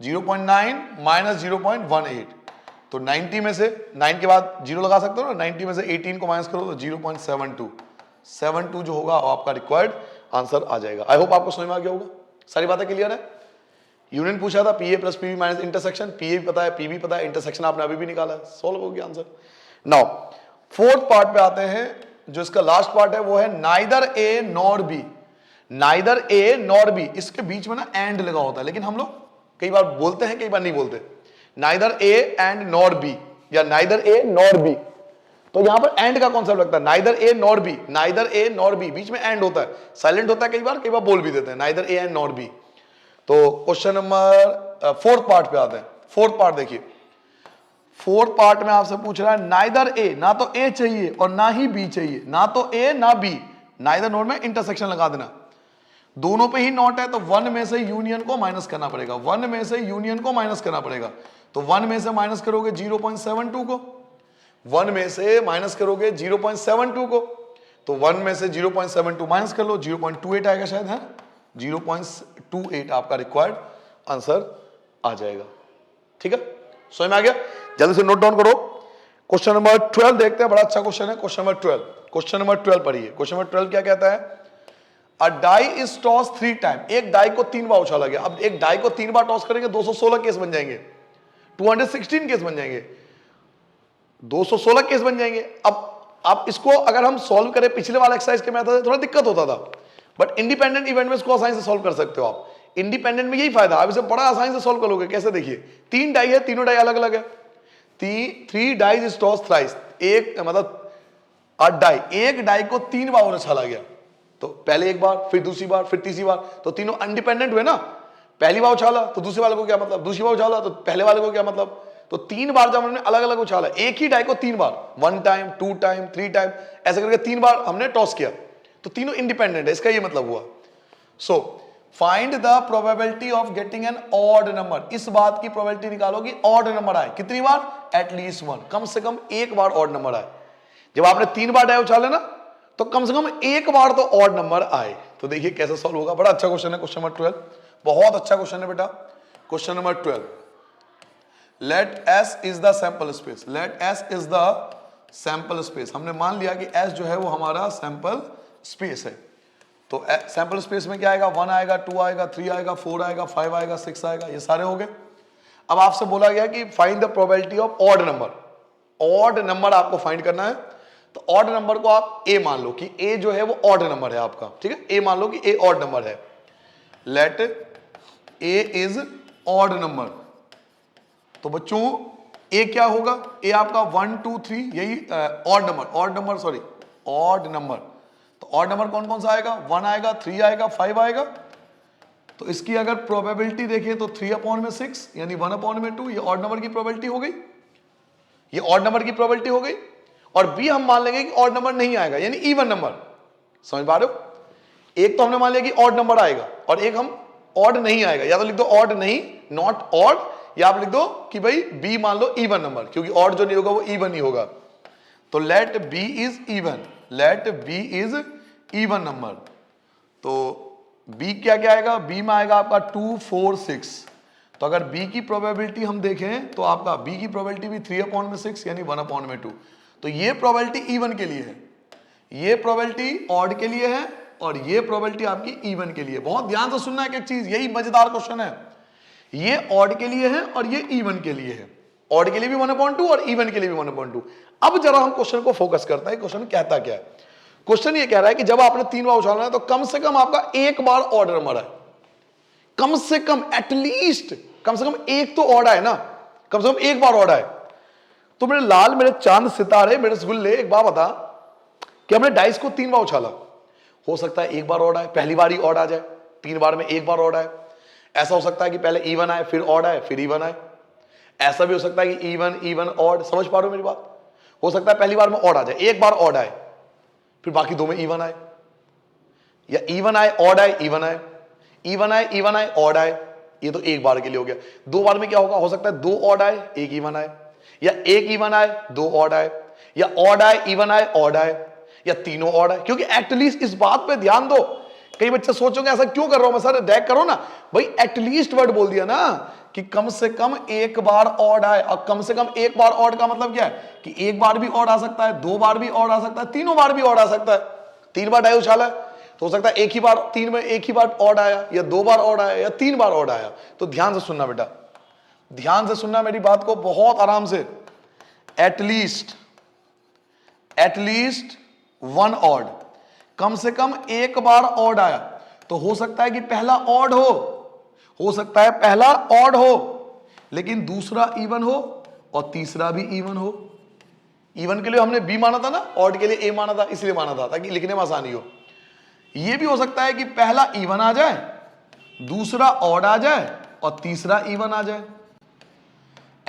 0.9 माइनस 0.18, तो 90 में से 9 के बाद 0 लगा सकते हो ना, 90 में से 18 को माइनस करो तो 0.72 जो होगा आपका रिक्वायर्ड आंसर आ जाएगा। आई होप आपको समझ में आ गया होगा, सारी बातें क्लियर है। यूनियन पूछा था, P A plus P B minus intersection, P A भी पता है पी बी पता है, इंटरसेक्शन आपने अभी भी निकाला है, सॉल्व हो गया आंसर। नाउ फोर्थ पार्ट पे आते हैं, जो इसका लास्ट पार्ट है वो है neither A nor B. Neither A nor B, इसके बीच में ना एंड लगा होता है, लेकिन हम लोग कई बार बोलते हैं कई बार नहीं बोलते, neither A and nor B या नाइदर ए नॉर बी, तो यहां पर एंड का कॉन्सेप्ट लगता है, neither A nor B, neither A nor B, बीच में एंड होता है, साइलेंट होता है, कई बार बोल भी देते हैं neither A and nor B. तो क्वेश्चन नंबर फोर्थ पार्ट पे आते हैं। फोर्थ पार्ट देखिए, फोर्थ पार्ट में आपसे पूछ रहा है नाइदर ए, ना तो ए चाहिए और ना ही बी चाहिए, ना तो ए ना बी, नाइदर नोट में इंटरसेक्शन लगा देना, दोनों पे ही नॉट है, तो वन में से यूनियन को माइनस करना पड़ेगा, वन में से यूनियन को माइनस करना पड़ेगा। तो वन में से माइनस करोगे 0.72 को, वन में से माइनस करोगे 0.72 को, तो वन में से 0.72 माइनस कर लो, 0.28 आएगा शायद, है 0.28 आपका रिक्वायर्ड आंसर आ जाएगा। ठीक है, समझ में आ गया, जल्दी से नोट डाउन करो। क्वेश्चन नंबर 12 देखते हैं, बड़ा अच्छा क्वेश्चन है क्वेश्चन नंबर 12। क्वेश्चन नंबर 12 पढ़िए, क्वेश्चन नंबर 12 क्या कहता है, अ डाई इज टॉस 3 टाइम, एक डाई को 3 बार उछाला गया। अब एक डाई को 3 बार टॉस करेंगे 216 केस बन जाएंगे, 216 केस बन जाएंगे, 216 केस बन जाएंगे। अब आप इसको अगर हम सॉल्व करें पिछले वाले एक्सरसाइज के मेथड से थोड़ा दिक्कत होता था, बट इंडिपेंडेंट इवेंट में इसको आसानी से सॉल्व कर सकते हो आप। इंडिपेंडेंट में यही फायदा, आप इसे बड़ा आसानी से सॉल्व करोगे। कैसे देखिए, 3 डाई है, तीनों डाई अलग अलग है, 3 डाइज इज टॉस थ्राइस, एक मतलब डाई, एक डाई को 3 बार उछाला गया, तो पहले एक बार, फिर दूसरी बार, फिर तीसरी बार, तो तीनों इंडिपेंडेंट हुए ना। पहली बार उछाला तो दूसरे वाले को क्या मतलब, दूसरी बार उछाला तो पहले वाले को क्या मतलब, तो 3 बार जब हमने अलग अलग उछाला, एक ही डाई को 3 बार, 1 टाइम 2 टाइम 3 टाइम ऐसे करके 3 बार हमने टॉस किया, तो तीनों इंडिपेंडेंट है, इसका ये मतलब हुआ। So find the probability of getting an odd number, इस बात की प्रोबेबिलिटी निकालो कि ऑड नंबर आए, कितनी बार, एटलीस्ट 1, कम से कम एक बार ऑड नंबर आए। जब आपने 3 बार डाई उछाले ना, तो कम से कम एक बार तो ऑड नंबर आए। तो देखिए कैसे सॉल्व होगा, बड़ा अच्छा क्वेश्चन है क्वेश्चन नंबर 12, बहुत अच्छा क्वेश्चन है बेटा। Question number 12, let S is the sample space, let S is the sample space, हमने मान लिया कि एस जो है वो हमारा सैंपल स्पेस है। तो सैंपल स्पेस में क्या आएगा, 1 आएगा, 2 आएगा, 3 आएगा, 4 आएगा, 5 आएगा, 6 आएगा, ये सारे हो गए। अब आपसे बोला गया कि find the probability of odd number, odd number आपको फाइंड करना है। तो ऑड नंबर को आप ए मान लो कि ए जो है वो ऑड नंबर है आपका, ठीक है, ए मान लो कि ए ऑड नंबर है। Let A is odd number, तो बच्चों ए क्या होगा, ए आपका 1 2 3, यही odd number, odd number sorry odd number. तो ऑड नंबर कौन कौन सा आएगा, 1 आएगा, 3 आएगा, 5 आएगा। तो इसकी अगर प्रोबेबिलिटी देखें तो 3/6 यानी 1/2, ये ऑड नंबर की प्रोबेबिलिटी हो गई, ये ऑड नंबर की प्रोबेबिलिटी हो गई। और बी हम मान लेंगे कि ऑड नंबर नहीं आएगा, यानी इवन नंबर। समझ पा रहे हो, एक तो हमने मान लिया कि ऑड नंबर आएगा और एक हम ऑड नहीं आएगा, या तो लिख दो ऑड नहीं, नॉट ऑड, या आप लिख दो कि भाई बी मान लो इवन नंबर, क्योंकि ऑड जो नहीं होगा वो इवन ही होगा। तो let B is even, let B is even number. तो बी क्या क्या आएगा, बी में आएगा आपका 2 4 6। तो अगर बी की प्रोबेबिलिटी हम देखें तो आपका बी की प्रोबेबिलिटी भी 3/6 यानी 1/2। तो ये प्रोबेबिलिटी इवन के लिए है, ये प्रोबेबिलिटी ऑड के लिए है, और ये प्रोबेबिलिटी आपकी इवन के लिए। बहुत ध्यान से सुनना है एक चीज, यही मजेदार क्वेश्चन है। ये ऑड के लिए है और ये इवन के लिए है, ऑड के लिए भी 1/2 और इवन के लिए भी 1/2। अब जरा हम क्वेश्चन को फोकस करते हैं, क्वेश्चन कहता क्या है। क्वेश्चन ये कह रहा है कि जब आपने 3 बार उछालना है तो कम से कम आपका एक बार ऑड नंबर है, कम से कम, एटलीस्ट कम से कम एक तो ऑड है ना, कम से कम एक बार ऑड है। तो मेरे लाल, मेरे चांद सितारे, मेरे रसगुल्ले, एक बार बता कि हमने डाइस को 3 बार उछाला, हो सकता है एक बार ऑड आए, पहली बार ही ऑड आ जाए, 3 बार में एक बार ऑड आए। ऐसा हो सकता है कि पहले इवन आए, फिर ऑड आए, फिर इवन आए। ऐसा भी हो सकता है कि इवन इवन ऑड, समझ पा रहे हो मेरी बात? हो सकता है पहली बार में ऑड आ जाए, एक बार ऑड आए, फिर बाकी 2 में इवन आए, या इवन आए ऑड आए इवन आए, इवन आए इवन आए ऑड आए। ये तो एक बार के लिए हो गया। 2 बार में क्या होगा, हो सकता है 2 ऑड आए 1 इवन आए, या 1 इवन आए 2 ऑड आए, या ऑड आए इवन आए ऑड आए, या तीनों ऑड आए। क्योंकि एटलीस्ट इस बात पे ध्यान दो, कई बच्चे सोचोगे ऐसा क्यों कर रहा हूं मैं सर, डैक करो ना भाई, एटलीस्ट वर्ड बोल दिया ना कि कम से कम एक बार ऑड आए। और कम से कम एक बार ऑड का मतलब क्या है कि एक बार भी ऑड आ सकता है, 2 बार भी ऑड आ सकता है, तीनों बार भी ऑड आ सकता है। 3 बार डाई उछाला है तो हो सकता है एक ही बार, 3 में एक ही बार ऑड आया, या 2 बार ऑड आया, या 3 बार ऑड आया। तो ध्यान से सुनना बेटा, ध्यान से सुनना मेरी बात को बहुत आराम से। एटलीस्ट, एटलीस्ट 1 ऑड, कम से कम एक बार ऑड आया। तो हो सकता है कि पहला ऑड हो सकता है पहला ऑड हो, लेकिन दूसरा इवन हो और तीसरा भी इवन हो। इवन के लिए हमने बी माना था ना, ऑड के लिए ए माना था, इसलिए माना था ताकि लिखने में आसानी हो। यह भी हो सकता है कि पहला इवन आ जाए, दूसरा ऑड आ जाए और तीसरा इवन आ जाए।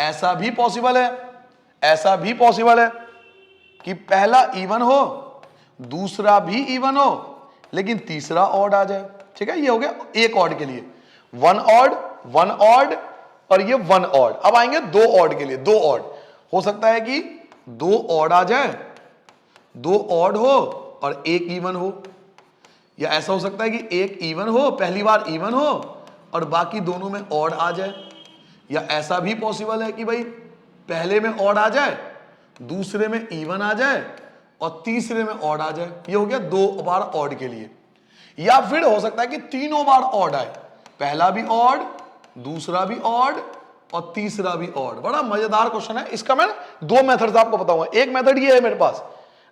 ऐसा भी पॉसिबल है, ऐसा भी पॉसिबल है कि पहला इवन हो, दूसरा भी इवन हो, लेकिन तीसरा ऑड आ जाए। ठीक है, ये हो गया एक ऑड के लिए, 1 ऑड 1 ऑड, और ये 1 ऑड। अब आएंगे 2 ऑड के लिए। 2 ऑड हो सकता है कि 2 ऑड आ जाए, 2 ऑड हो और 1 इवन हो, या ऐसा हो सकता है कि 1 इवन हो, पहली बार इवन हो और बाकी दोनों में ऑड आ जाए। या ऐसा भी पॉसिबल है कि भाई पहले में ऑड आ जाए, दूसरे में इवन आ जाए और तीसरे में ऑड आ जाए। ये हो गया 2 बार ऑड के लिए। या फिर हो सकता है कि तीनों बार ऑड आए, पहला भी ऑड, दूसरा भी ऑड और तीसरा भी ऑड। बड़ा मजेदार क्वेश्चन है। इसका मैं 2 मेथड्स आपको बताऊंगा। एक मेथड ये है मेरे पास,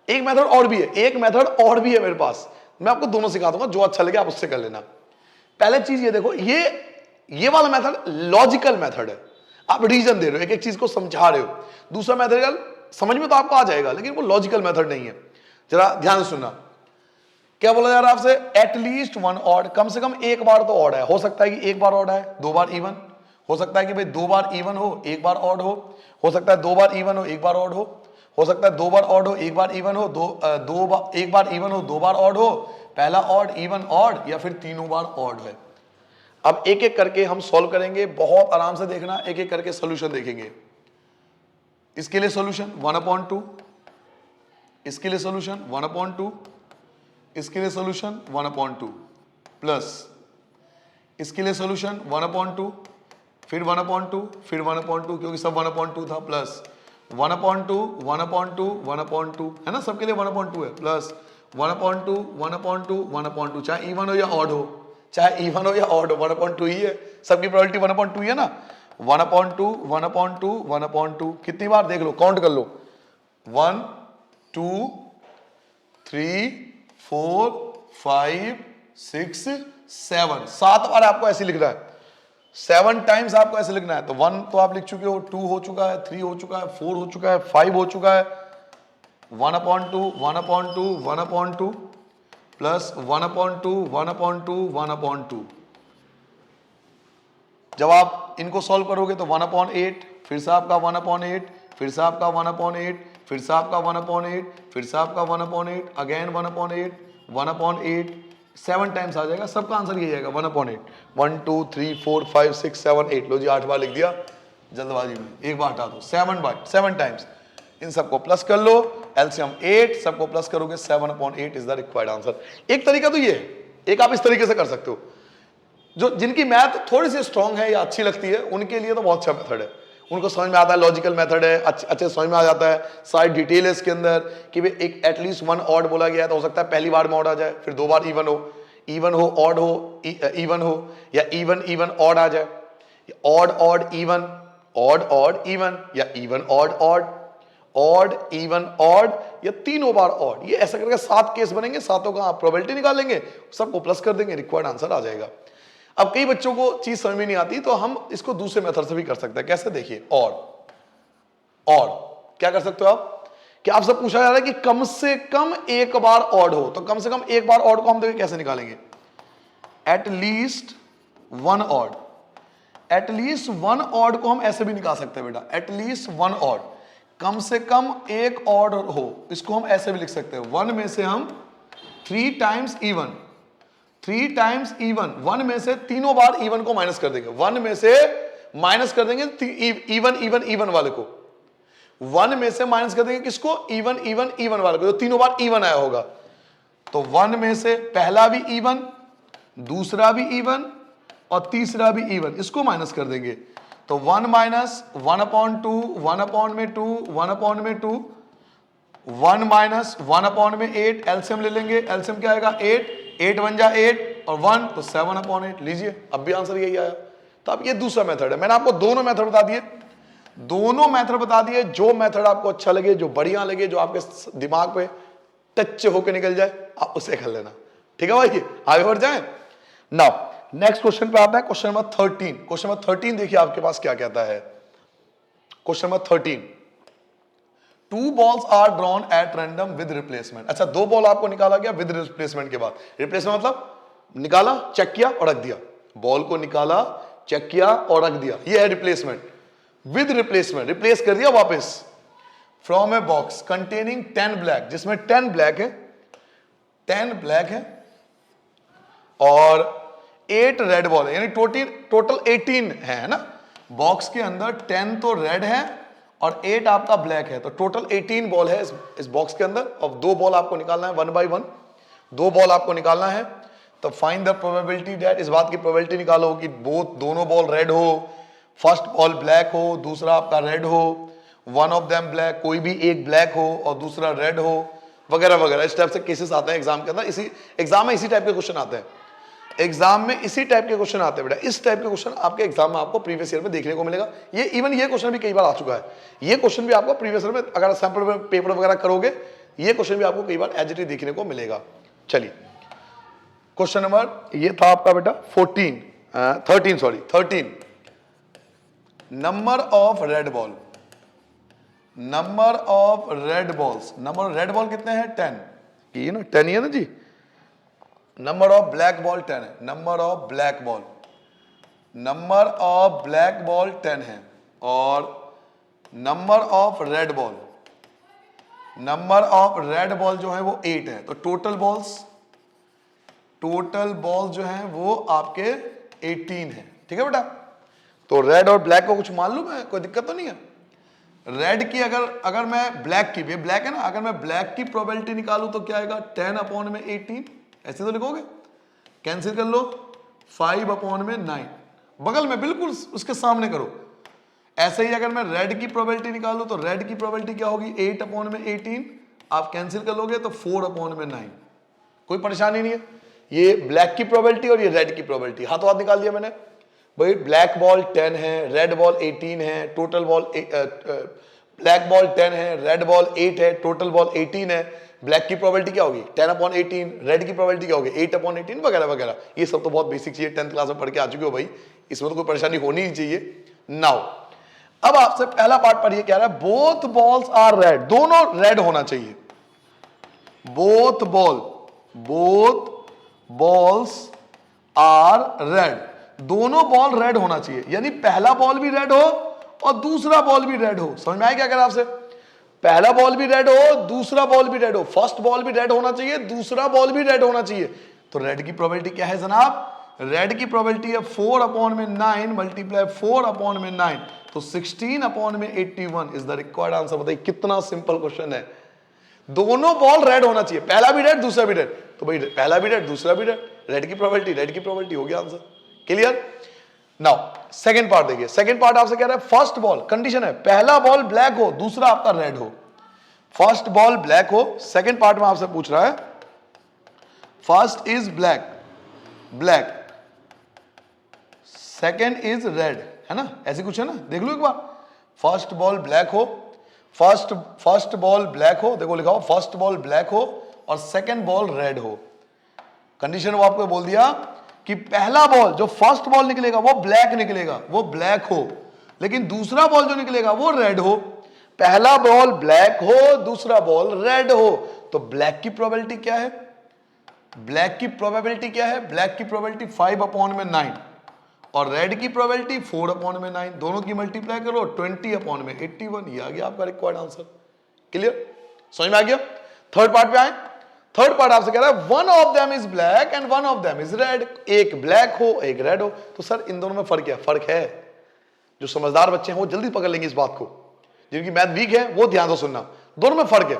एक मेथड और भी है, एक मेथड और भी है मेरे पास। मैं आपको दोनों सिखा दूंगा, जो अच्छा लगे आप उससे कर लेना। पहले चीज ये देखो, ये वाला मेथड लॉजिकल मेथड है, आप रीजन दे रहे हो, एक एक चीज को समझा रहे हो। दूसरा मेथड समझ में तो आपको आ जाएगा, लेकिन वो लॉजिकल मेथड नहीं है। जरा ध्यान से सुनना, क्या बोला जा रहा है आपसे, एटलीस्ट 1 ऑड, कम से कम एक बार तो ऑड है। हो सकता है कि एक बार ऑड है, 2 बार इवन, हो सकता है कि भाई 2 बार इवन हो, एक बार ऑड हो सकता है 2 बार इवन हो, एक बार ऑड हो सकता है 2 बार ऑड हो, एक बार इवन हो, एक बार इवन हो, 2 बार ऑड हो, पहला ऑड इवन ऑड, या फिर तीनों बार ऑड है। अब एक एक करके हम सॉल्व करेंगे, बहुत आराम से देखना, एक एक करके सोल्यूशन देखेंगे। इसके लिए सोल्यूशन 1/2, इसके लिए सोल्यूशन 1/2, इसके लिए सोल्यूशन 1/2 प्लस इसके लिए सोल्यूशन 1/2, फिर 1/2, फिर 1/2, क्योंकि सब 1/2 था, प्लस 1/2, 1/2, 1/2 है ना, सबके लिए 1/2 है, प्लस 1/2, 1/2, 1/2, चाहे इवन हो या ऑड हो, चाहे इवन हो या ऑड हो, 1/2 ही है, सबकी प्रोबेबिलिटी 1/2 ही है ना। 1/2, 1/2, 1/2, कितनी बार देख लो, काउंट कर लो, 1 2 3 4 5 6 7, 7 बार आपको ऐसे लिखना है, 7 टाइम्स आपको ऐसे लिखना है। तो 1 तो आप लिख चुके हो, 2 हो चुका है, 3 हो चुका है, 4 हो चुका है, 5 हो चुका है, 1/2, 1/2, 1/2 प्लस 1/2, 1/2, 1/2। जब आप इनको सॉल्व करोगे तो 1/8, फिर से आपका 1/8, फिर से आपका 1/8, फिर से आपका 1/8, फिर से आपका 1/8, अगेन 1/8, 1/8, 7 टाइम्स आ जाएगा, सबका आंसर यही आएगा 1/8। 1 2 3 4 5 6 7 8, लो जी 8 बार लिख दिया जल्दबाजी में, एक बार हटा दो, 7 टाइम्स। इन सबको प्लस कर लो, एलसीएम 8, सबको प्लस करोगे 7/8 इज द रिक्वायर्ड आंसर। एक तरीका तो ये है, एक आप इस तरीके से कर सकते हो, जो जिनकी मैथ थोड़ी सी स्ट्रांग है या अच्छी लगती है उनके लिए तो बहुत अच्छा मेथड है, उनको समझ में आता है, लॉजिकल मेथड है, अच्छे समझ में आ जाता है, सारी डिटेल है इसके अंदर कि भाई एक एटलीस्ट 1 ऑड बोला गया है तो हो सकता है पहली बार में ऑड आ जाए, फिर 2 बार इवन हो ऑड हो, इवन हो, या इवन ऑड आ जाए, ऑड इवन, ऑड इवन, या इवन ऑड इवन ऑड, या तीनों बार ऑड। ये ऐसा करके 7 केस बनेंगे, सातों का आप प्रोबेबिलिटी निकाल लेंगे, सबको प्लस कर देंगे, रिक्वायर्ड आंसर आ जाएगा। अब कई बच्चों को चीज समझ में नहीं आती तो हम इसको दूसरे मेथड से भी कर सकते हैं। कैसे, देखिए, और क्या कर सकते हो आप, कि आपसे पूछा जा रहा है कि कम से कम एक बार ऑड हो, तो कम से कम एक बार ऑड को हम देखिए कैसे निकालेंगे, एटलीस्ट 1 ऑड। एटलीस्ट 1 ऑड को हम ऐसे भी निकाल सकते हैं बेटा, एटलीस्ट 1 ऑड, कम से कम एक ऑड हो, इसको हम ऐसे भी लिख सकते हैं, 1 में से हम 3 टाइम्स इवन, 3 टाइम्स इवन, 1 में से तीनों बार इवन को माइनस कर देंगे, 1 में से माइनस कर देंगे इवन वाले को, 1 में से माइनस कर देंगे किसको, इवन वाले को, जो तीनों बार इवन आया होगा। तो 1 में से पहला भी इवन, दूसरा भी इवन और तीसरा भी इवन, इसको माइनस कर देंगे, तो 1 माइनस 1/2, 1 में 2, 1 माइनस 1/8, एलसीएम ले लेंगे, एलसीएम क्या आएगा 8 1 जा 8 और 1 तो 7/8, लीजिए अब भी आंसर यही आया। तो अब ये दूसरा मेथड है, मैंने आपको दोनों मेथड बता दिए, दोनों मेथड बता दिए, जो मेथड आपको अच्छा लगे, जो बढ़िया लगे, जो आपके दिमाग पे टच होकर निकल जाए आप उसे कर लेना, ठीक है भाई, आगे बढ़ जाए। नाउ नेक्स्ट क्वेश्चन पे आता है, क्वेश्चन नंबर 13। क्वेश्चन नंबर 13 देखिए आपके पास क्या कहता है, question number 13, 2 balls are drawn at random with replacement। अच्छा, 2 बॉल आपको निकाला गया विद रिप्लेसमेंट के बाद, रिप्लेसमेंट मतलब निकाला, चेक किया और रख दिया, बॉल को निकाला, चेक किया और रख दिया, ये है रिप्लेसमेंट। विद रिप्लेसमेंट, रिप्लेस कर दिया वापस, from a box containing 10 black, जिसमें 10 ब्लैक है, 10 ब्लैक है और 8 रेड बॉल है, यानी टोटल 18 है ना, बॉक्स के अंदर 10 तो रेड है और 8 आपका ब्लैक है, तो टोटल 18 बॉल है इस बॉक्स के अंदर, और 2 बॉल आपको निकालना है 1 by 1, 2 बॉल आपको निकालना है। तो फाइंड द प्रोबेबिलिटी दैट, इस बात की प्रोबेबिलिटी निकालो कि दोनों बॉल रेड हो, फर्स्ट बॉल ब्लैक हो, दूसरा आपका रेड हो, वन ऑफ देम ब्लैक, कोई भी एक ब्लैक हो और दूसरा रेड हो, वगैरह वगैरह, इस टाइप से केसेस आते हैं एग्जाम के अंदर, इसी एग्जाम में इसी टाइप के क्वेश्चन आते हैं, एग्जाम में इसी टाइप के क्वेश्चन आते हैं बेटा, इस टाइप के क्वेश्चन आपके एग्जाम में आपको प्रीवियस ईयर में देखने को मिलेगा। ये इवन ये क्वेश्चन भी कई बार आ चुका है, ये क्वेश्चन भी आपको प्रीवियस ईयर में अगर सैंपल पेपर वगैरह करोगे, ये क्वेश्चन भी आपको कई बार एज इट इज देखने को मिलेगा। चलिए क्वेश्चन नंबर ये था आपका बेटा 13, number of red ball, number of red balls, number red ball कितने हैं 10, ये ना 10 ही है ना जी, नंबर ऑफ ब्लैक बॉल 10 है, number of black ball, number of black ball 10 है, और number of red ball, number of red ball जो है वो 8 है, तो टोटल बॉल्स जो है वो आपके 18 है, ठीक है बेटा। तो रेड और ब्लैक को कुछ मालूम है, कोई दिक्कत तो नहीं है। रेड की अगर मैं ब्लैक की, ब्लैक है ना, अगर मैं ब्लैक की प्रोबेबिलिटी निकालूं तो क्या आएगा 10/18, ऐसे तो लिखोगे, कैंसिल कर लो, 5/9, बगल में बिल्कुल उसके सामने करो। ऐसे ही अगर मैं रेड की प्रोबेबिलिटी निकालूं तो रेड की प्रोबेबिलिटी क्या होगी 8/18, आप कैंसिल कर लोगे तो 4/9, कोई परेशानी नहीं है। ये ब्लैक की प्रोबेबिलिटी और ये रेड की प्रोबेबिलिटी हाथों हाथ निकाल दिया मैंने भाई, ब्लैक बॉल 10 है, रेड बॉल 18 है, टोटल बॉल ब्लैक बॉल 10 है, रेड बॉल 8 है, टोटल बॉल 18 है। ब्लैक की प्रोबेबिलिटी क्या होगी 10/18, रेड की प्रोबेबिलिटी क्या होगी 8/18, वगैरह वगैरह। ये सब तो बहुत बेसिक चीजें 10th क्लास में पढ़ के आ चुके हो भाई, इसमें तो कोई परेशानी होनी ही चाहिए। नाउ अब आपसे पहला पार्ट पर ये कह रहा है बोथ बॉल्स आर रेड, दोनों रेड होना चाहिए, बोथ बॉल्स आर रेड, दोनों बॉल रेड होना चाहिए, यानी पहला बॉल भी रेड हो और दूसरा बॉल भी रेड हो। समझ में आया क्या कह रहा आपसे, पहला बॉल भी रेड हो, दूसरा बॉल भी रेड हो, फर्स्ट बॉल भी रेड होना चाहिए, दूसरा बॉल भी रेड होना चाहिए, तो रेड की प्रोबेबिलिटी क्या है जनाब? रेड की प्रोबेबिलिटी है 4/9 मल्टीप्लाई 4/9, तो 16/81 इज द रिक्वायर्ड आंसर। बताइए कितना सिंपल क्वेश्चन है। दोनों बॉल रेड होना चाहिए, पहला भी रेड दूसरा भी रेड, तो भाई पहला भी रेड दूसरा भी रेड, रेड की प्रोबेबिलिटी हो गया answer. Clear? Now second part देखिए, सेकंड पार्ट आपसे कह रहा है फर्स्ट बॉल, कंडीशन है पहला बॉल ब्लैक हो दूसरा आपका रेड हो। फर्स्ट बॉल ब्लैक हो, सेकंड पार्ट में आपसे पूछ रहा है first is black, black, second is red, है ना, ऐसे कुछ है ना, देख लो एक बार। फर्स्ट बॉल ब्लैक हो, फर्स्ट बॉल ब्लैक हो, देखो लिखा हो फर्स्ट बॉल ब्लैक हो और सेकंड बॉल रेड हो। कंडीशन वो आपको बोल दिया कि पहला बॉल जो फर्स्ट बॉल निकलेगा वो ब्लैक निकलेगा, वो ब्लैक हो, लेकिन दूसरा बॉल जो निकलेगा वो रेड हो। पहला बॉल ब्लैक हो दूसरा बॉल रेड हो, तो ब्लैक की प्रोबेबिलिटी क्या है? ब्लैक की प्रोबेबिलिटी क्या है? ब्लैक की प्रोबेबिलिटी 5/9 और रेड की प्रोबेबिलिटी 4/9, दोनों की मल्टीप्लाई करो 20/81, ये आ गया आपका रिक्वायर्ड आंसर। क्लियर? समझ में आ गया? थर्ड पार्ट पे आए। थर्ड पार्ट आपसे कह रहा है one of them is black and one of them is red, एक ब्लैक हो एक रेड हो। तो सर इन दोनों में फर्क क्या? फर्क है, जो समझदार बच्चे हैं वो जल्दी पकड़ लेंगे इस बात को, जिनकी मैथ वीक है वो ध्यान से सुनना। दोनों में फर्क है।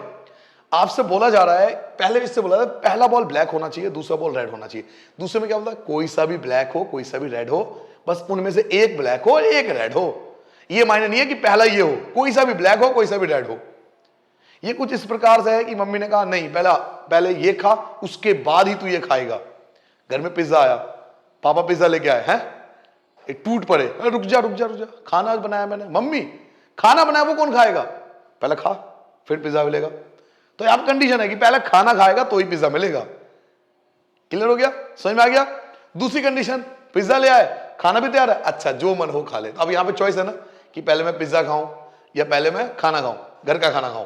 आपसे बोला जा रहा है, पहले इससे बोला था पहला बॉल ब्लैक होना चाहिए दूसरा बॉल रेड होना चाहिए। दूसरे में क्या बोलता है? कोई सा भी ब्लैक हो कोई सा भी रेड हो, बस उनमें से एक ब्लैक हो एक रेड हो। ये मायने नहीं है कि पहला ये हो, कोई सा भी ब्लैक हो कोई सा भी रेड हो। ये कुछ इस प्रकार से है कि मम्मी ने कहा नहीं पहले ये खा उसके बाद ही तू ये खाएगा। घर में पिज्जा आया, पापा पिज्जा लेके आए हैं, एक टूट पड़े, रुक जा रुक जा रुक जा, खाना बनाया मैंने, मम्मी खाना बनाया वो कौन खाएगा? पहले खा फिर पिज्जा मिलेगा। तो आप कंडीशन है कि पहले खाना खाएगा तो ही पिज्जा मिलेगा। क्लियर हो गया? समझ में आ गया? दूसरी कंडीशन, पिज्जा ले आए खाना भी तैयार है, अच्छा जो मन हो खा ले। अब यहां पे चॉइस है ना कि पहले मैं पिज्जा खाऊं या पहले मैं खाना खाऊं, घर का खाना खाऊं।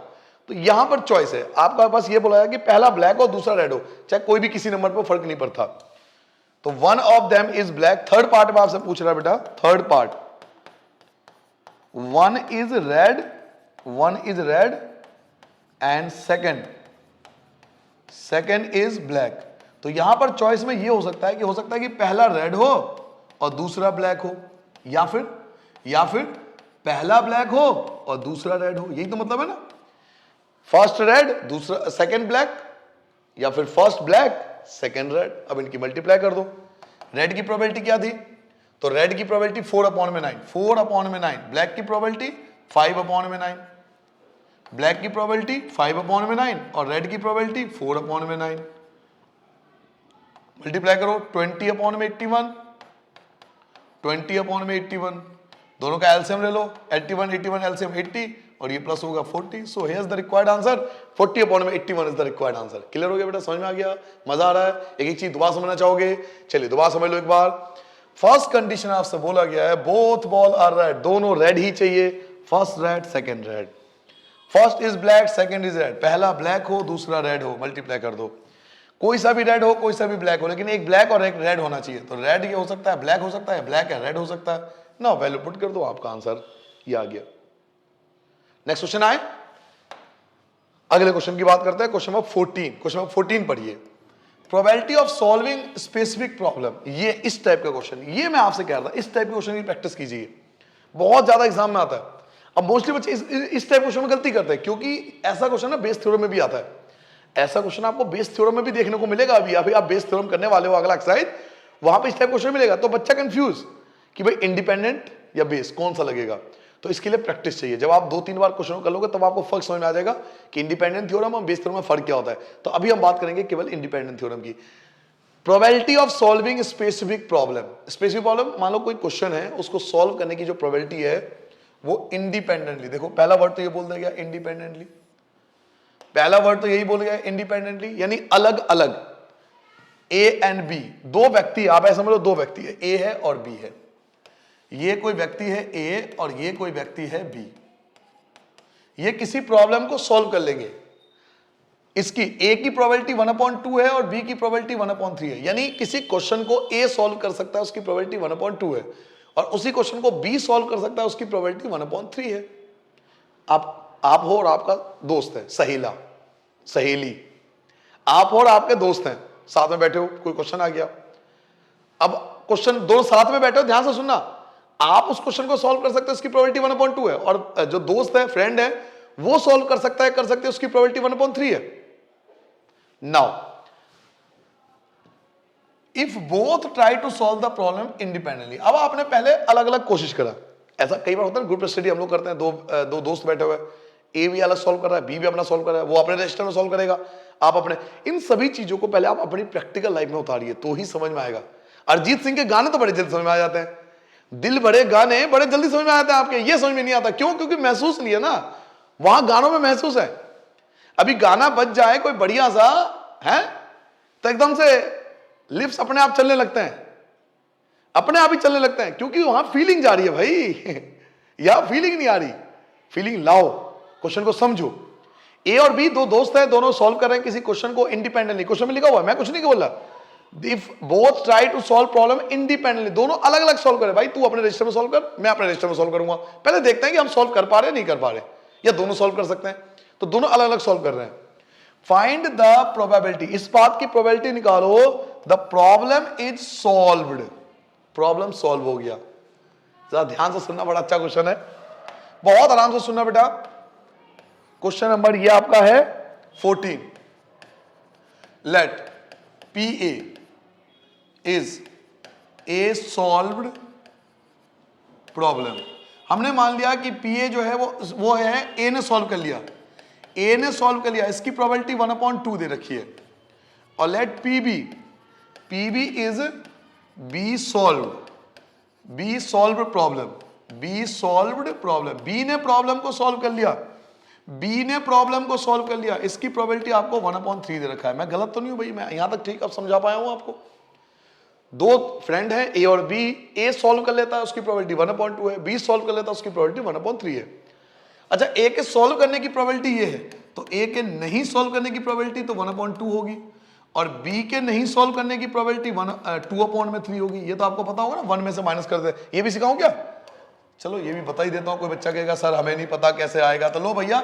तो यहां पर चॉइस है आपका पास, ये बोला है कि पहला ब्लैक हो दूसरा रेड हो, चाहे कोई भी किसी नंबर पर फर्क नहीं पड़ता। तो one of them is black. Third part में आपसे पूछ रहा है बेटा, third part, one is red and second is black. तो यहां पर चॉइस में ये हो सकता है कि पहला रेड हो और दूसरा ब्लैक हो, या फिर पहला ब्लैक हो और दूसरा रेड हो। यही तो मतलब है ना, फर्स्ट रेड दूसरा सेकंड ब्लैक, या फिर फर्स्ट ब्लैक सेकंड रेड। अब इनकी मल्टीप्लाई कर दो। रेड की प्रोबेबिलिटी क्या थी? तो रेड की प्रोबेबिलिटी 4/9, ब्लैक की प्रोबेबिलिटी 5/9, ब्लैक की प्रोबेबिलिटी 5/9 और रेड की प्रोबेबिलिटी 4/9। मल्टीप्लाई करो 20/81, दोनों का एलसीएम ले लो, 81 एलसीएम 80 और ये प्लस होगा 40। So here's the required answer 40/81 is the required answer. Clear हो गया बेटा? समझ में आ गया? मजा आ रहा है? एक एक चीज दोबारा समझना चाहोगे? चलिए दोबारा समझ लो एक बार। फर्स्ट कंडीशन आपसे बोला गया है बोथ बॉल आर रेड, दोनों रेड ही चाहिए, first red second red. First is black second is red, पहला ब्लैक हो दूसरा रेड हो, मल्टीप्लाई कर दो। कोई सा भी रेड हो कोई सा भी ब्लैक हो, लेकिन एक ब्लैक और एक रेड होना चाहिए। तो रेड ये हो सकता है, ब्लैक हो सकता है, ब्लैक है रेड हो सकता है ना। वैल्यू पुट कर दो, आपका आंसर ये आ गया। नेक्स्ट क्वेश्चन आए, अगले क्वेश्चन की बात करते हैं। क्वेश्चन नंबर 14 पढ़िए। Probability of solving specific problem, ये इस टाइप का क्वेश्चन, ये मैं आपसे कह रहा था इस टाइप के क्वेश्चन की प्रैक्टिस कीजिए, बहुत ज्यादा एग्जाम में आता है। अब मोस्टली बच्चे इस टाइप क्वेश्चन में गलती करते हैं, क्योंकि ऐसा क्वेश्चन ना बेस थ्योरम में भी आता है। ऐसा क्वेश्चन आपको बेस थ्योरम में भी देखने को मिलेगा। अभी आप बेस थ्योरम करने वाले हो अगला एक्सरसाइज, वहां पे इस टाइप क्वेश्चन मिलेगा। तो बच्चा कंफ्यूज कि भाई इंडिपेंडेंट या बेस कौन सा लगेगा। तो इसके लिए प्रैक्टिस चाहिए। जब आप 2-3 बार क्वेश्चन कर लोगे तब आपको फर्क समझ में आ जाएगा कि इंडिपेंडेंट थ्योरम और बेस थ्योरम में फर्क क्या होता है। तो अभी हम बात करेंगे केवल इंडिपेंडेंट थ्योरम की। Probability of solving specific problem, मान लो कोई क्वेश्चन है, उसको सॉल्व करने की जो प्रोबेबिलिटी है वो इंडिपेंडेंटली, देखो पहला वर्ड तो ये बोल देगा इंडिपेंडेंटली, पहला वर्ड तो यही बोल गया इंडिपेंडेंटली, यानी अलग अलग ए एंड बी, दो व्यक्ति, आप ऐसा समझ लो दो व्यक्ति है, ए है और बी है। ये कोई व्यक्ति है ए और ये कोई व्यक्ति है बी, ये किसी प्रॉब्लम को सॉल्व कर लेंगे। इसकी ए की प्रोबेबिलिटी 1/2 है और बी की प्रोबेबिलिटी 1/3 है, यानी किसी क्वेश्चन को ए सॉल्व कर सकता है उसकी प्रोबेबिलिटी 1/2 है, और उसी क्वेश्चन को बी सॉल्व कर सकता है उसकी प्रोबेबिलिटी 1/3 है। आप हो और आपका दोस्त है, सहेली, आप हो और आपके दोस्त हैं, साथ में बैठे हो, कोई क्वेश्चन आ गया, अब क्वेश्चन दो साथ में बैठे हो, ध्यान से सुनना, आप उस क्वेश्चन को सॉल्व कर सकते हो, उसकी प्रोबेबिलिटी 1/2 है, और जो दोस्त है, फ्रेंड है, वो सॉल्व कर सकता है, कर सकते हैं, उसकी प्रोबेबिलिटी 1/3 है। Now if both try to solve the problem independently, अब आपने पहले अलग अलग कोशिश करा, ऐसा कई बार होता है, ग्रुप स्टडी हम लोग करते हैं, दो दोस्त बैठे हुए, ए भी अलग सॉल्व कर रहा है, बी भी अपना सॉल्व कर रहा है, वो अपने रजिस्टर में सॉल्व करेगा, आप अपने, इन सभी चीजों को पहले आप अपनी प्रैक्टिकल लाइफ में उतारिए तो ही समझ में आएगा। अरिजीत सिंह के गाने तो बड़े जल्दी समझ में आ जाते हैं, दिल भरे गाने बड़े जल्दी समझ में आ जाते हैं आपके, ये समझ में नहीं आता, क्यों? क्योंकि महसूस नहीं है ना, वहां गानों में महसूस है। अभी गाना बज जाए कोई बढ़िया सा है तो एकदम से लिप्स अपने आप चलने लगते हैं, अपने आप ही चलने लगते हैं, क्योंकि वहां फीलिंग जा रही है भाई या फीलिंग नहीं आ रही, फीलिंग लाओ, क्वेश्चन को समझो। ए और बी दो दोस्त हैं, दोनों सॉल्व कर रहे हैं किसी क्वेश्चन को इंडिपेंडेंटली, क्वेश्चन में लिखा हुआ है, मैं कुछ नहीं बोल रहा, if both try to solve problem independently, दोनों अलग अलग सॉल्व करे, भाई तू अपने रजिस्टर में सॉल्व कर, मैं अपने रजिस्टर में सॉल्व करूंगा, पहले देखते हैं कि हम सॉल्व कर पा रहे हैं नहीं कर पा रहे, या दोनों सॉल्व कर सकते हैं, तो दोनों अलग अलग सॉल्व कर रहे हैं। फाइंड द प्रोबेबिलिटी, इस बात की प्रोबेबिलिटी निकालो, the problem is solved, problem solve हो गया। जरा ध्यान से सुनना, बड़ा अच्छा क्वेश्चन है, बहुत आराम से सुनना बेटा। क्वेश्चन नंबर ये आपका है 14, let P A is A solved problem. हमने मान लिया कि पी ए जो है वो है, ए ने सॉल्व कर लिया, ए ने सॉल्व कर लिया, इसकी प्रोबेबिलिटी 1/2 दे रखी है, और let P B is B solved problem, B solved problem, B ने प्रॉब्लम को सॉल्व कर लिया, बी ने प्रॉब्लम को सॉल्व कर लिया, इसकी प्रोबेबिलिटी आपको 1/3 दे रखा है। मैं गलत तो नहीं हूं भाई, मैं यहां तक ठीक अब समझा पाया हूं आपको। दो फ्रेंड है ए और बी, ए सॉल्व कर लेता है उसकी प्रोबेबिलिटी 1/2 है, बी सॉल्व कर लेता है उसकी प्रोबेबिलिटी 1/3 है। अच्छा, ए के सॉल्व करने की प्रोबेबिलिटी ये है, तो ए के नहीं सॉल्व करने की प्रोबेबिलिटी तो 1/2 होगी, और बी के नहीं सॉल्व करने की प्रोबेबिलिटी 2/3 होगी। ये तो आपको पता होगा ना, 1 में से माइनस कर दे, ये भी सिखाऊं क्या? चलो ये भी बता ही देता हूं, कोई बच्चा कहेगा सर हमें नहीं पता कैसे आएगा, तो लो भैया,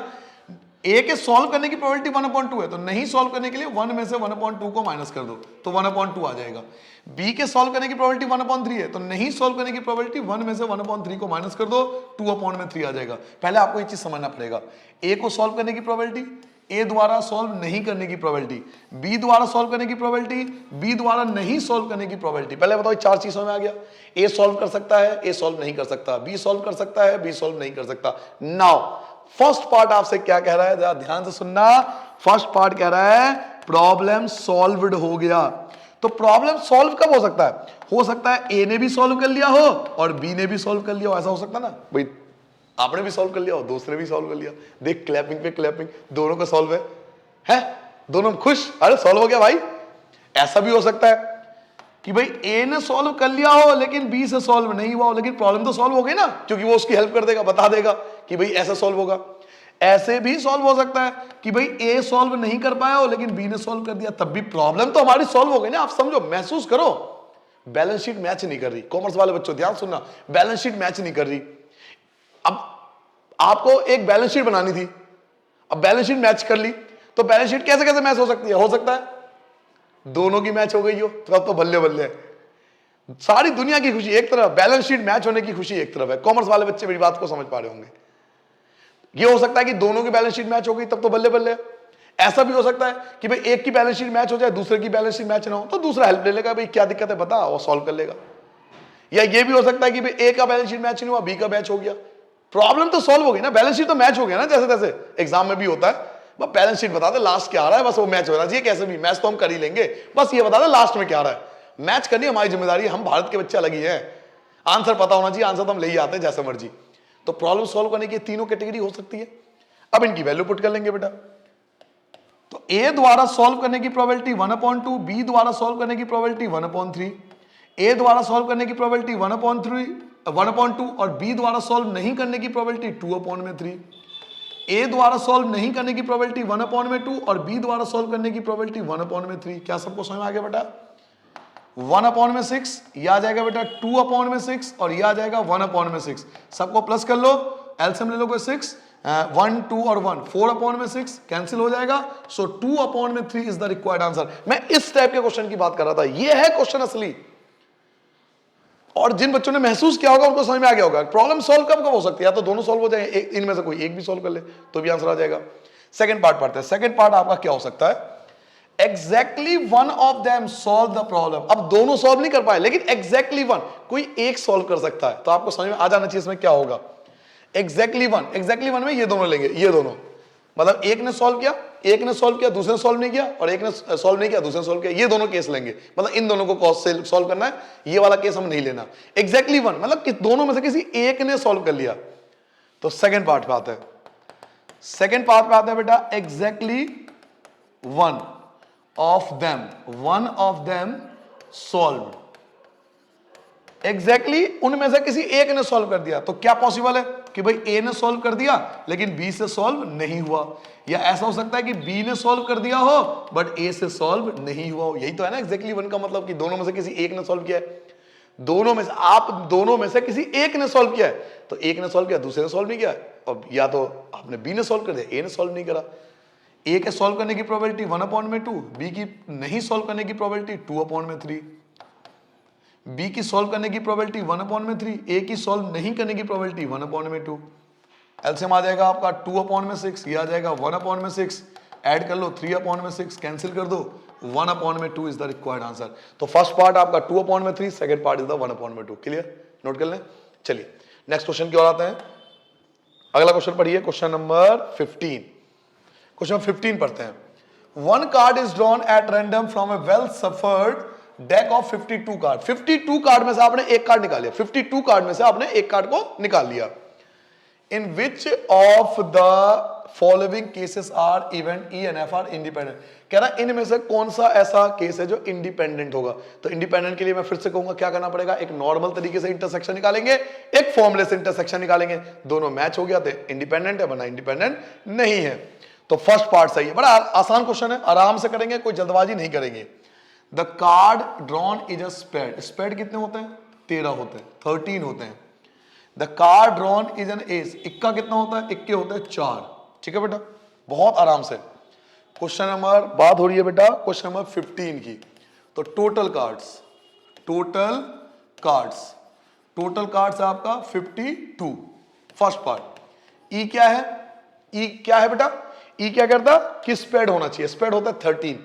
ए के सॉल्व करने की प्रोबेबिलिटी 1/2 है, तो नहीं सॉल्व करने के लिए 1 में से 1/2 को माइनस कर दो तो 1/2 आ जाएगा। बी के सॉल्व करने की प्रोबेबिलिटी 1/3 है, तो नहीं सॉल्व करने की प्रोबेबिलिटी 1 में से 1/3 को माइनस कर दो, 2/3 आ जाएगा। पहले आपको ये चीज समझना पड़ेगा, ए को सॉल्व करने की प्रोबेबिलिटी, ए द्वारा सॉल्व नहीं करने की प्रोबेबिलिटी, बी द्वारा सॉल्व करने की प्रोबेबिलिटी, बी द्वारा नहीं सॉल्व करने की प्रोबेबिलिटी। पहले बताओ, चार चीजों में आ गया, ए सॉल्व कर सकता है, ए सॉल्व नहीं कर सकता, बी सॉल्व कर सकता है, बी सॉल्व नहीं कर सकता। नाउ फर्स्ट पार्ट आपसे क्या कह रहा है, जरा ध्यान से सुनना। फर्स्ट पार्ट कह रहा है प्रॉब्लम सॉल्व्ड हो गया। तो प्रॉब्लम सॉल्व कब हो सकता है? हो सकता है ए ने भी सॉल्व कर लिया हो और बी ने भी सॉल्व कर लिया हो, ऐसा हो सकता है ना भाई, आपने भी सॉल्व कर लिया हो, दूसरे भी सॉल्व कर लिया, देख क्लैपिंग पे क्लैपिंग, दोनों का सॉल्व है दोनों खुश, अरे सॉल्व हो गया भाई। ऐसा भी हो सकता है कि भाई ए ने सॉल्व कर लिया हो लेकिन बी से सॉल्व नहीं हुआ हो, लेकिन प्रॉब्लम तो सॉल्व हो गई ना, क्योंकि वो उसकी हेल्प कर देगा, बता देगा कि भाई ऐसा सॉल्व होगा। ऐसे भी सॉल्व हो सकता है कि भाई ए सॉल्व नहीं कर पाया हो लेकिन बी ने सॉल्व कर दिया, तब भी प्रॉब्लम तो हमारी सॉल्व हो गई ना। आप समझो, महसूस करो, बैलेंस शीट मैच नहीं कर रही। कॉमर्स वाले बच्चों ध्यान सुनना, बैलेंस शीट मैच नहीं कर रही। अब आपको एक बैलेंस शीट बनानी थी, अब बैलेंस शीट मैच कर ली, तो बैलेंस शीट कैसे कैसे मैच हो सकती है? हो सकता है दोनों की मैच हो गई हो, तो अब तो बल्ले बल्ले। सारी दुनिया की खुशी एक तरफ, बैलेंस शीट मैच होने की खुशी एक तरफ है। कॉमर्स वाले बच्चे मेरी बात को समझ पा रहे होंगे। ये हो सकता है कि दोनों की बैलेंस शीट मैच हो गई, तब तो बल्ले बल्ले। ऐसा भी हो सकता है कि भाई एक की बैलेंस शीट मैच हो जाए, दूसरे की बैलेंस शीट मैच ना हो, तो दूसरा हेल्प ले लेगा, भाई क्या दिक्कत है बता, वो सॉल्व कर लेगा। या ये भी हो सकता है कि भाई ए का बैलेंस शीट मैच नहीं हुआ, बी का मैच हो गया, प्रॉब्लम तो सॉल्व हो गई ना, बैलेंस शीट तो मैच हो गया ना। जैसे तैसे एग्जाम में भी होता है, बस बैलेंस शीट बता दे लास्ट क्या आ रहा है, बस वो मैच होना चाहिए। कैसे भी मैच तो हम कर ही लेंगे, बस ये बता दे लास्ट में क्या आ रहा है। मैच करनी हमारी जिम्मेदारी है, हम भारत के बच्चे अलग ही हैं। आंसर पता होना चाहिए, आंसर तो हम ले ही आते हैं जैसे मर्जी। तो प्रॉब्लम सॉल्व करने की तीनों कैटेगरी हो सकती है। अब इनकी वैल्यू पुट कर लेंगे बेटा। तो ए द्वारा सॉल्व करने की प्रोबेबिलिटी 1/2, बी द्वारा सॉल्व करने की प्रोबेबिलिटी 1/3, ए द्वारा सॉल्व करने की प्रोबेबिलिटी 1/2 और बी द्वारा सॉल्व नहीं करने की प्रोबेबिलिटी 2/3। ए द्वारा सॉल्व नहीं करने की प्रोबेबिलिटी 1/2 और बी द्वारा सॉल्व करने की प्रोबेबिलिटी 1/3। क्या सबको समझ में आ गया बेटा? 1/6 ये आ जाएगा बेटा, 2/6 और ये आ जाएगा 1/6। सबको प्लस कर लो, एलसीएम ले लो, 6 1 2 और 1 4 अपॉन में 6 कैंसिल हो जाएगा, सो 2 अपॉन में 3 इज द रिक्वायर्ड आंसर। मैं इस टाइप के क्वेश्चन की बात कर रहा था, ये है क्वेश्चन असली। और जिन बच्चों ने महसूस किया होगा उनको समझ में आ गया होगा। प्रॉब्लम सॉल्व कब कब हो सकती है, या तो दोनों सॉल्व हो जाए, इनमें से कोई एक भी सॉल्व कर ले तो भी आंसर आ जाएगा। सेकंड पार्ट पढ़ते हैं। सेकंड पार्ट आपका क्या हो सकता है, exactly one of them solve the problem. अब दोनों सॉल्व नहीं कर पाए, लेकिन एग्जैक्टली वन, कोई एक सॉल्व कर सकता है, तो आपको समझ में आ जाना चाहिए इसमें क्या होगा। एग्जैक्टली वन में ये दोनों लेंगे, ये दोनों, मतलब एक ने सॉल्व किया, एक ने सॉल्व किया, दूसरे ने सॉल्व नहीं किया, और एक ने सॉल्व नहीं किया, दूसरे ने सॉल्व किया, ये दोनों केस लेंगे। मतलब इन दोनों को कॉस से सॉल्व करना है, ये वाला केस हम नहीं लेना। एग्जैक्टली वन मतलब कि दोनों में से किसी एक ने सॉल्व कर लिया। तो सेकंड पार्ट पे आते हैं। सेकंड पार्ट पे आते हैं बेटा, exactly one of them solve. Exactly उनमें से किसी एक ने सॉल्व कर दिया, तो क्या पॉसिबल है कि भाई ए ने सॉल्व कर दिया लेकिन बी से सॉल्व नहीं हुआ, या ऐसा हो सकता है कि बी ने सॉल्व कर दिया हो बट ए से सॉल्व नहीं हुआ हो। यही तो है ना एग्जैक्टली वन का मतलब, कि दोनों में से किसी एक ने सॉल्व किया है। दोनों में से, आप दोनों में से किसी एक ने सॉल्व किया है, तो एक ने सॉल्व किया, दूसरे ने सॉल्व नहीं किया, और या तो आपने बी ने सॉल्व कर दिया, ए ने सॉल्व नहीं करा। ए के सॉल्व करने की प्रोबेबिलिटी 1/2, बी की नहीं सॉल्व करने की प्रोबेबिलिटी 2/3, बी की सॉल्व करने की प्रोबेबिलिटी 1/3, ए की सॉल्व नहीं करने की प्रोबेबिलिटी 1/2। एलसीएम आ जाएगा आपका 2/6, ये आ जाएगा 1/6, ऐड कर लो 3/6, कैंसिल कर दो, 1/2 इज द रिक्वायर्ड आंसर। तो फर्स्ट पार्ट आपका 2/3, second part is the 1/2। Clear, note कर लें। चलिए नेक्स्ट क्वेश्चन की ओर आते हैं। अगला क्वेश्चन पढ़िए, क्वेश्चन नंबर 15। क्वेश्चन 15 पढ़ते हैं। One card is drawn at random from A well suffered deck of 52 card. 52 card में से आपने एक कार्ड निकाल लिया, 52 कार्ड में से आपने एक कार्ड को निकाल लिया। In which of the following cases are event E and F are independent. कह रहा है इनमें से कौन सा ऐसा केस है जो इंडिपेंडेंट होगा। तो इंडिपेंडेंट के लिए मैं फिर से कहूंगा क्या करना पड़ेगा, एक नॉर्मल तरीके से इंटरसेक्शन निकालेंगे, एक फॉर्मलेस इंटरसेक्शन निकालेंगे। दोनों मैच हो गया तो इंडिपेंडेंट है, वरना इंडिपेंडेंट नहीं है। तो फर्स्ट पार्ट सही है, बड़ा आसान क्वेश्चन है, आराम से करेंगे, कोई जल्दबाजी नहीं करेंगे। The card drawn is a spade. Spade कितने होते हैं, 13 होते हैं, 13 होते हैं। The card drawn is an ace. इक्का कितना होता है, इक्के होते हैं 4। ठीक है बेटा, बहुत आराम से। क्वेश्चन नंबर, बात हो रही है बेटा क्वेश्चन नंबर 15 की। तो टोटल कार्ड्स है आपका 52। First part. ई क्या है, ई क्या है बेटा, ई क्या करता कि स्पेड होना चाहिए, स्पेड होता है 13।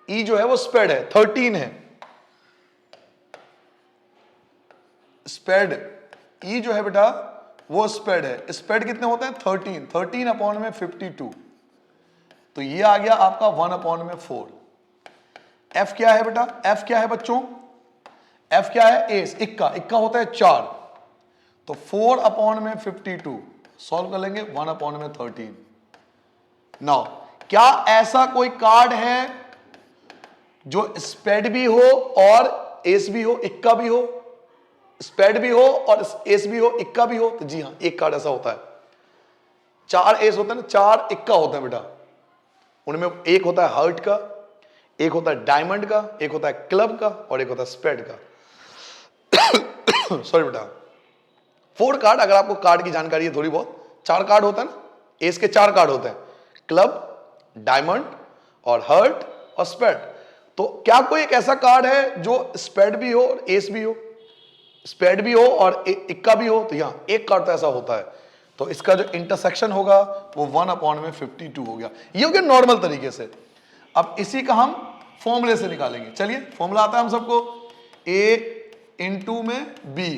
ई जो है वो स्पेड है, 13 है स्पेड। ई जो है बेटा वो स्पेड है, स्पेड कितने होते हैं 13, 13/52। तो ये आ गया आपका 1/4। एफ क्या है बेटा, एफ क्या है बच्चों, एफ क्या है एस, इक्का, इक्का होता है 4। तो 4/52 सॉल्व कर लेंगे, 1/13। नाउ क्या ऐसा कोई कार्ड है जो स्पेड भी हो और एस भी हो, इक्का भी हो, स्पेड भी हो और एस भी हो, इक्का भी हो। तो जी हां, एक कार्ड ऐसा होता है। 4 एस होता है ना, 4 इक्का होता है बेटा। उनमें एक होता है हर्ट का, एक होता है डायमंड का, एक होता है क्लब का, और एक होता है स्पेड का। सॉरी बेटा, 4 कार्ड, अगर आपको कार्ड की जानकारी है थोड़ी बहुत, 4 कार्ड होता है ना, एस के 4 कार्ड होते हैं, क्लब, डायमंड और हर्ट और स्पेड। तो क्या कोई एक ऐसा कार्ड है जो स्पेड भी हो और एस भी हो, स्पेड भी हो और इक्का भी हो। तो यहां एक कार्ड तो ऐसा होता है, तो इसका जो इंटरसेक्शन होगा वो 1/52 हो गया। ये हो गया नॉर्मल तरीके से। अब इसी का हम फॉर्मूले से निकालेंगे। चलिए फॉर्मूला आता है हम सबको, ए इंटू में बी।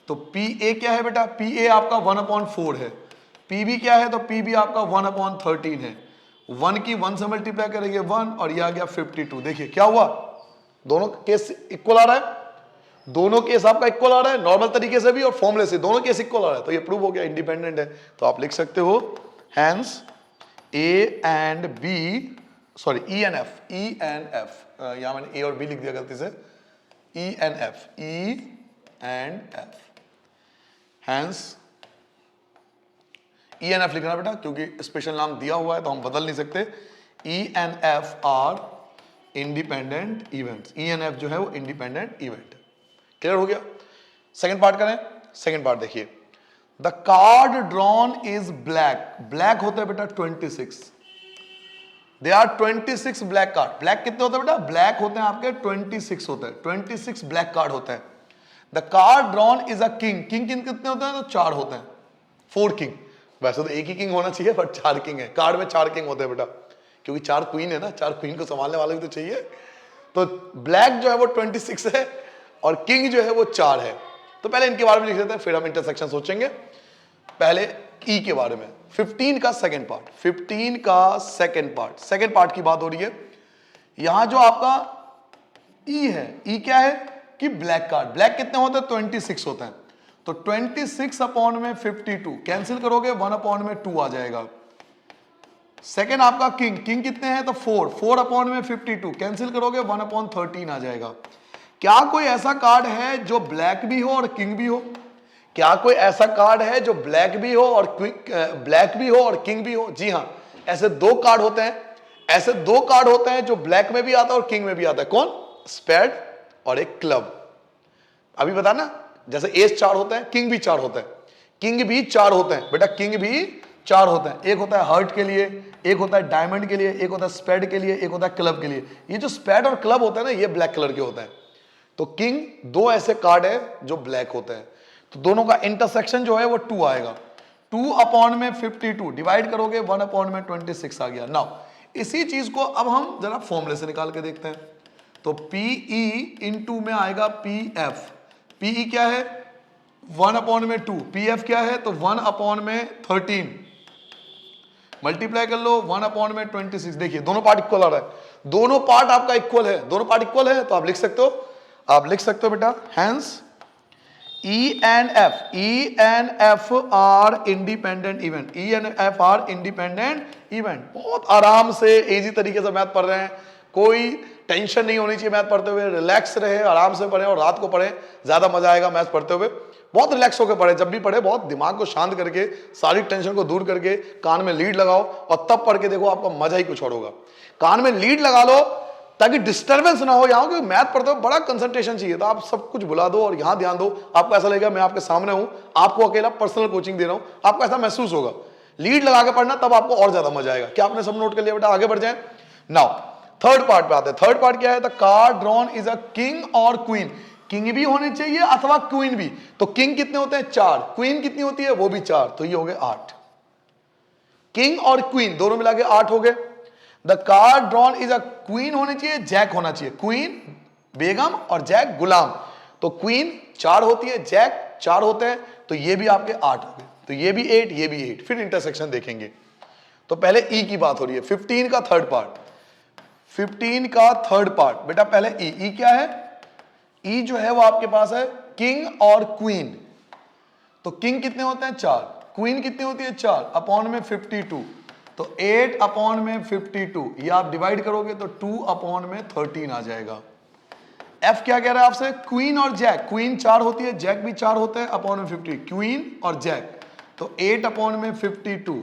तो पी ए क्या है बेटा, पी ए आपका 1/4 है। पी बी क्या है, तो पी बी आपका 1/13 है। 1 की 1 से मल्टीप्लाई करेंगे 1, और ये आ गया 52। देखिए क्या हुआ, दोनों केस इक्वल आ रहा है, दोनों केस आपका इक्वल आ रहा है, नॉर्मल तरीके से भी और फॉर्मूले से, दोनों केस इक्वल आ रहा है। तो ये प्रूव हो गया इंडिपेंडेंट है। तो आप लिख सकते हो hence A and B, sorry E and F, E and F, यहां मैंने ए और बी लिख दिया गलती से, E and F, E and F, hence E and F लिखना बेटा, क्योंकि स्पेशल नाम दिया हुआ है तो हम बदल नहीं सकते। E and F are independent events. E and F जो है वो इंडिपेंडेंट इवेंट। क्लियर हो गया। सेकंड पार्ट करें। सेकंड पार्ट देखिए, the card drawn is black, black होता है बेटा 26, they are 26 black card. Black कितने होते हैं बेटा? ब्लैक होते हैं आपके 26 होते हैं, 26 ब्लैक कार्ड होते हैं। The card drawn is a king, king कितने होते हैं? तो 4 होते हैं, 4 किंग। वैसे तो एक ही किंग होना चाहिए बट 4 किंग है, कार्ड में 4 किंग होते हैं बेटा, क्योंकि 4 क्वीन है ना, 4 क्वीन को संभालने वाले भी तो चाहिए। तो ब्लैक जो है वो 26 है और किंग जो है वो 4 है। तो पहले इनके बारे में लिख देते हैं, फिर हम इंटरसेक्शन सोचेंगे। पहले ई के बारे में, 15 का सेकंड पार्ट, 15 का सेकंड पार्ट की बात हो रही है। यहां जो आपका ई है, ई क्या है कि ब्लैक कार्ड, ब्लैक कितने होते हैं? 26 होते हैं। तो 26 अपॉन में 52 कैंसिल करोगे 1 अपॉन में 2 आ जाएगा। सेकेंड आपका किंग, किंग कितने हैं? तो 4 अपॉन में 52 कैंसिल करोगे 1 अपॉन 13 आ जाएगा। क्या कोई ऐसा कार्ड है जो ब्लैक भी हो और किंग भी हो? क्या कोई ऐसा कार्ड है जो ब्लैक भी हो और किंग भी हो? जी हां, ऐसे 2 कार्ड होते हैं, ऐसे 2 कार्ड होते हैं जो ब्लैक में भी आता है और किंग में भी आता है। कौन? स्पेड और एक क्लब। अभी बता ना, जैसे एस 4 होता है, किंग भी 4 होता है, किंग भी 4 होते हैं बेटा, किंग भी 4 होते हैं। एक होता है हार्ट के लिए, एक होता है डायमंड के लिए, एक होता है स्पेड के लिए, एक होता है क्लब के लिए। ये जो स्पेड और क्लब होता है ना, ये ब्लैक कलर के होते हैं। तो किंग 2 ऐसे कार्ड है जो ब्लैक होते हैं। तो दोनों का इंटरसेक्शन जो है वो 2 आएगा। 2 अपॉन में 52 डिवाइड करोगे 1 अपॉन में 26 आ गया। नाउ इसी चीज को अब हम जरा फॉर्मूले से निकाल के देखते हैं। तो पीई इंटू में आएगा पीएफ। पीई क्या है? 1 अपॉन में 2। पीएफ क्या है? तो 1 अपॉन में 13 मल्टीप्लाई कर लो 1 अपॉन में 26। देखिए दोनों पार्ट इक्वल आ रहा है, दोनों पार्ट आपका इक्वल है, दोनों पार्ट इक्वल है। तो आप लिख सकते हो, बेटा hence E and F are independent event, E and F are independent event. बहुत आराम से इजी तरीके से मैथ पढ़ रहे हैं, कोई टेंशन नहीं होनी चाहिए मैथ पढ़ते हुए, रिलैक्स रहे, आराम से पढ़े और रात को पढ़े, ज्यादा मजा आएगा मैथ पढ़ते हुए। बहुत रिलैक्स होकर पढ़े, जब भी पढ़े बहुत दिमाग को शांत करके, सारी टेंशन को दूर करके कान में लीड लगाओ और तब पढ़ के देखो, आपका मजा ही कुछ और होगा। कान में लीड लगा लो ताकि डिस्टरबेंस ना हो यहाँ, क्योंकि मैथ पढ़ते हो बड़ा कंसंट्रेशन चाहिए। तो आप सब कुछ भुला दो और यहाँ ध्यान दो, आपको ऐसा लगेगा मैं आपके सामने हूं, आपको अकेला पर्सनल कोचिंग दे रहा हूं, आपको ऐसा महसूस होगा। लीड लगा के पढ़ना, तब आपको और ज्यादा मजा आएगा। क्या आपने सब नोट कर लिया बेटा? आगे बढ़ जाए। नाउ थर्ड पार्ट पे आते हैं। थर्ड पार्ट क्या है? The card drawn is a king और क्वीन। किंग भी होने चाहिए अथवा क्वीन भी। तो किंग कितने होते हैं? 4। क्वीन कितनी होती है? वो भी 4। तो ये हो गए 8। किंग और क्वीन दोनों मिला के 8 हो गए। The card drawn is a queen होनी चाहिए, जैक होना चाहिए। क्वीन बेगम और जैक गुलाम। तो क्वीन 4 होती है, जैक 4 होते हैं, तो ये भी आपके 8 हो गए। तो ये भी 8, ये भी 8। फिर इंटरसेक्शन देखेंगे। तो पहले ई की बात हो रही है, 15 का थर्ड पार्ट। 15 का थर्ड पार्ट बेटा, पहले ई क्या है? ई जो है वो आपके पास है किंग और क्वीन। तो किंग कितने होते हैं? 4। क्वीन कितनी होती है? 4 अपॉन में 52। तो 8 अपॉन में 52, ये आप डिवाइड करोगे तो 2 अपॉन में 13 आ जाएगा। एफ क्या कह रहा है आपसे? क्वीन और जैक। क्वीन 4 होती है, जैक भी 4 होते हैं, अपॉन में 50। क्वीन और जैक, तो 8 अपॉन में 52,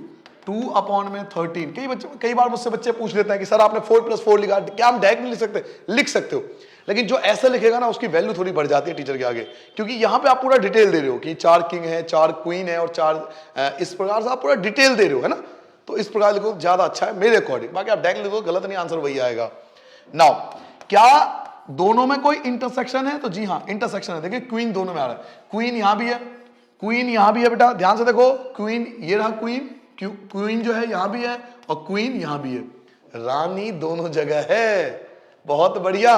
2 अपॉन में 13। कई बार मुझसे बच्चे पूछ लेते हैं कि सर आपने 4+4 लिखा, क्या हम डायरेक्ट नहीं लिख सकते? लिख सकते हो, लेकिन जो ऐसे लिखेगा ना उसकी वैल्यू थोड़ी बढ़ जाती है टीचर के आगे, क्योंकि यहां पे आप पूरा डिटेल दे रहे हो कि 4 किंग है, 4 क्वीन है और 4, इस प्रकार से आप पूरा डिटेल दे रहे हो, है ना। तो इस प्रकार लिखो ज्यादा अच्छा है मेरे अकॉर्डिंग। बाकी आप डायरेक्ट लिखो, गलत नहीं, आंसर वही आएगा। नाउ क्या दोनों में कोई इंटरसेक्शन है? तो जी हाँ इंटरसेक्शन है। देखिए क्वीन दोनों में आ रहा है, क्वीन यहां भी है, क्वीन यहां भी है बेटा, ध्यान से देखो। क्वीन ये रहा, क्वीन जो है यहां भी है और क्वीन यहां भी है। रानी दोनों जगह है। बहुत बढ़िया,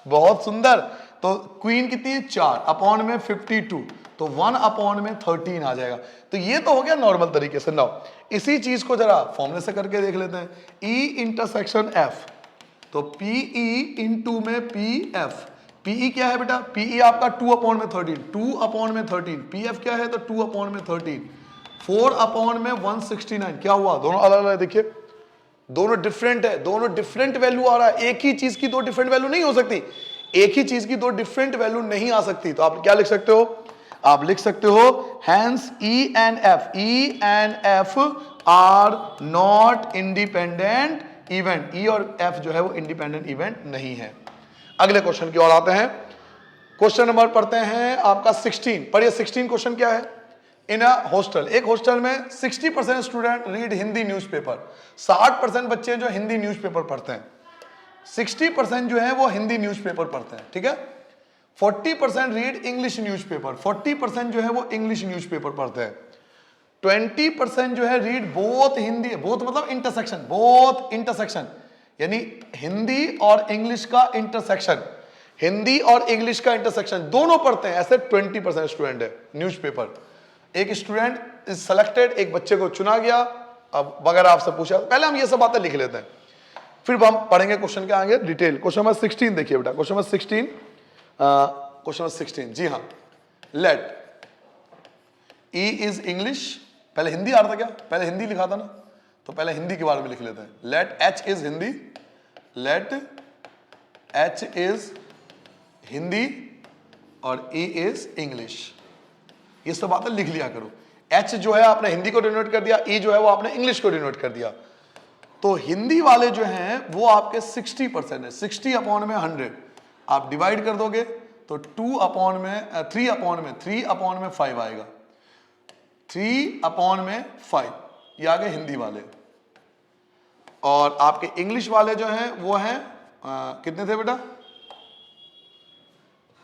बहुत सुंदर। तो क्वीन कितनी है? 4 अपॉन में 52, तो 1 अपॉन में 13 आ जाएगा। तो ये तो हो गया नॉर्मल तरीके से। नाउ इसी चीज को जरा फॉर्मूले से करके देख लेते हैं। ई इंटरसेक्शन एफ, तो पीई इंटू में पी एफ। पीई क्या है बेटा? पीई आपका 2 अपॉन में 13, 2 अपॉन में 13। पीएफ क्या है? तो 2 अपॉन में 13, 4 अपॉन में 169। क्या हुआ? दोनों अलग अलग, देखिए दोनों डिफरेंट है, दोनों डिफरेंट वैल्यू आ रहा है। एक ही चीज की 2 डिफरेंट वैल्यू नहीं हो सकती, एक ही चीज की 2 डिफरेंट वैल्यू नहीं आ सकती। तो आप क्या लिख सकते हो? आप लिख सकते हो hence E and F are not independent event. E और एफ जो है वो इंडिपेंडेंट इवेंट नहीं है। अगले क्वेश्चन की ओर आते हैं। क्वेश्चन नंबर पढ़ते हैं आपका 16। पढ़िए 16 क्वेश्चन क्या है? इन अ हॉस्टल, एक हॉस्टल में 60% स्टूडेंट रीड हिंदी न्यूज़पेपर, 60% बच्चे जो हिंदी न्यूज़पेपर पढ़ते हैं, 60% जो है वो हिंदी न्यूज़पेपर पढ़ते हैं, ठीक है। 40% रीड इंग्लिश न्यूज़पेपर, 40% जो है वो इंग्लिश न्यूज़पेपर पढ़ते हैं। 20% जो है रीड बोथ हिंदी, बोथ मतलब इंटरसेक्शन, बोथ इंटरसेक्शन यानी हिंदी और इंग्लिश का इंटरसेक्शन, हिंदी और इंग्लिश का इंटरसेक्शन दोनों पढ़ते हैं, ऐसे 20% स्टूडेंट है न्यूज़पेपर। एक स्टूडेंट इज सेलेक्टेड, एक बच्चे को चुना गया। अब अगर आपसे पूछा, पहले हम ये सब बातें लिख लेते हैं, फिर हम पढ़ेंगे क्वेश्चन के आगे डिटेल। क्वेश्चन नंबर 16 देखिए बेटा, क्वेश्चन नंबर 16, क्वेश्चन नंबर 16, जी हाँ। लेट ई इज इंग्लिश, पहले हिंदी आ रहा था क्या, पहले हिंदी लिखा था ना, तो पहले हिंदी के बारे में लिख लेते हैं। Let H is Hindi, let H is Hindi और ई इज इंग्लिश, ये सब बातें लिख लिया करो। एच जो है आपने हिंदी को डिनोट कर दिया, ई जो है वो आपने इंग्लिश को डिनोट कर दिया। तो हिंदी वाले जो हैं वो आपके 60% है, 60 अपॉन में 100 आप डिवाइड कर दोगे तो 3 अपॉन में 5 आएगा, 3 अपॉन में 5, ये आ गए हिंदी वाले। और आपके इंग्लिश वाले जो हैं वो हैं कितने थे बेटा,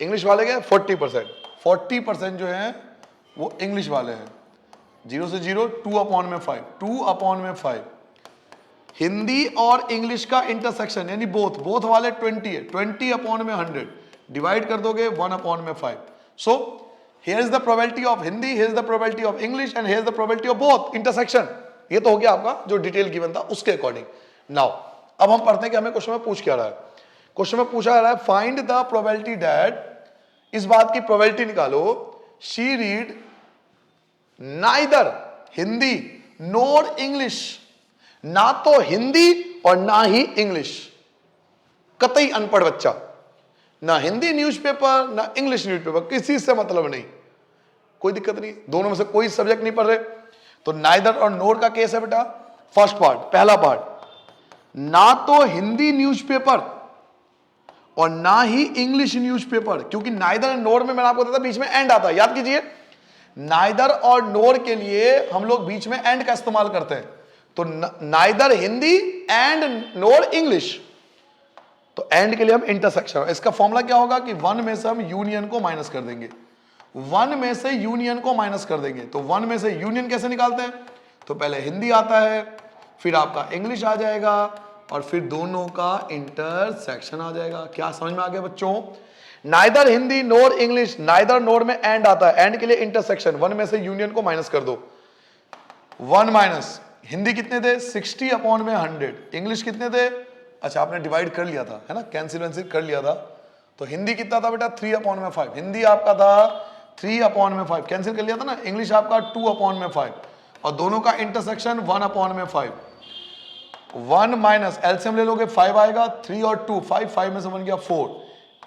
इंग्लिश वाले क्या 40% जो है वो इंग्लिश वाले हैं। 0 से 0, 2 अपॉन में 5, 2 अपॉन में 5। हिंदी और इंग्लिश का इंटरसेक्शन यानी बोथ वाले 20 है, 20 अपॉन में 100 डिवाइड कर दोगे 1 अपॉन में 5। So here is the probability of Hindi, here is the probability of English and here is the probability of both intersection. ये तो हो गया आपका जो डिटेल गिवन था उसके अकॉर्डिंग। नाउ अब हम पढ़ते हैं कि हमें क्वेश्चन में पूछ क्या रहा है। क्वेश्चन में पूछा रहा है फाइंड द प्रोबेबिलिटी दैट, इस बात की प्रोबेबिलिटी निकालो, she read neither Hindi NOR English, ना तो हिंदी और ना ही इंग्लिश, कतई अनपढ़ बच्चा, ना हिंदी न्यूज़पेपर ना इंग्लिश न्यूज़पेपर, किसी से मतलब नहीं, कोई दिक्कत नहीं, दोनों में से कोई सब्जेक्ट नहीं पढ़ रहे। तो नाइदर और नोर का केस है बेटा, फर्स्ट पार्ट, पहला पार्ट, ना तो हिंदी न्यूज़पेपर और ना ही इंग्लिश न्यूज़पेपर, क्योंकि नाइदर एंड नोर में मैंने आपको बताया बीच में एंड आता है, याद कीजिए। नाइदर और नोर के लिए हम लोग बीच में एंड का इस्तेमाल करते हैं। तो neither Hindi and NOR English, तो एंड के लिए हम इंटरसेक्शन, इसका फॉर्मूला क्या होगा कि 1 में से हम यूनियन को माइनस कर देंगे, 1 में से यूनियन को माइनस कर देंगे। तो 1 में से यूनियन कैसे निकालते हैं, तो पहले हिंदी आता है, फिर आपका इंग्लिश आ जाएगा और फिर दोनों का इंटरसेक्शन आ जाएगा। क्या समझ में आ गया बच्चों? नाइदर हिंदी नोर इंग्लिश, नाइदर नोर में एंड आता है, एंड के लिए इंटरसेक्शन, 1 में से यूनियन को माइनस कर दो। 1 माइनस हिंदी कितने थे 60 अपॉन में 100, इंग्लिश कितने थे, अच्छा आपने डिवाइड कर लिया था है ना, कैंसिल कर लिया था। तो हिंदी कितना था बेटा 3 अपॉन में 5, हिंदी आपका था 3 अपॉन में 5, कैंसिल कर लिया था ना। इंग्लिश आपका 2 अपॉन में 5 और दोनों का इंटरसेक्शन 1 अपॉन में 5। 1 माइनस एलसीएम ले लोगे 5 आएगा, 3 और 2 5 में से बन गया 4,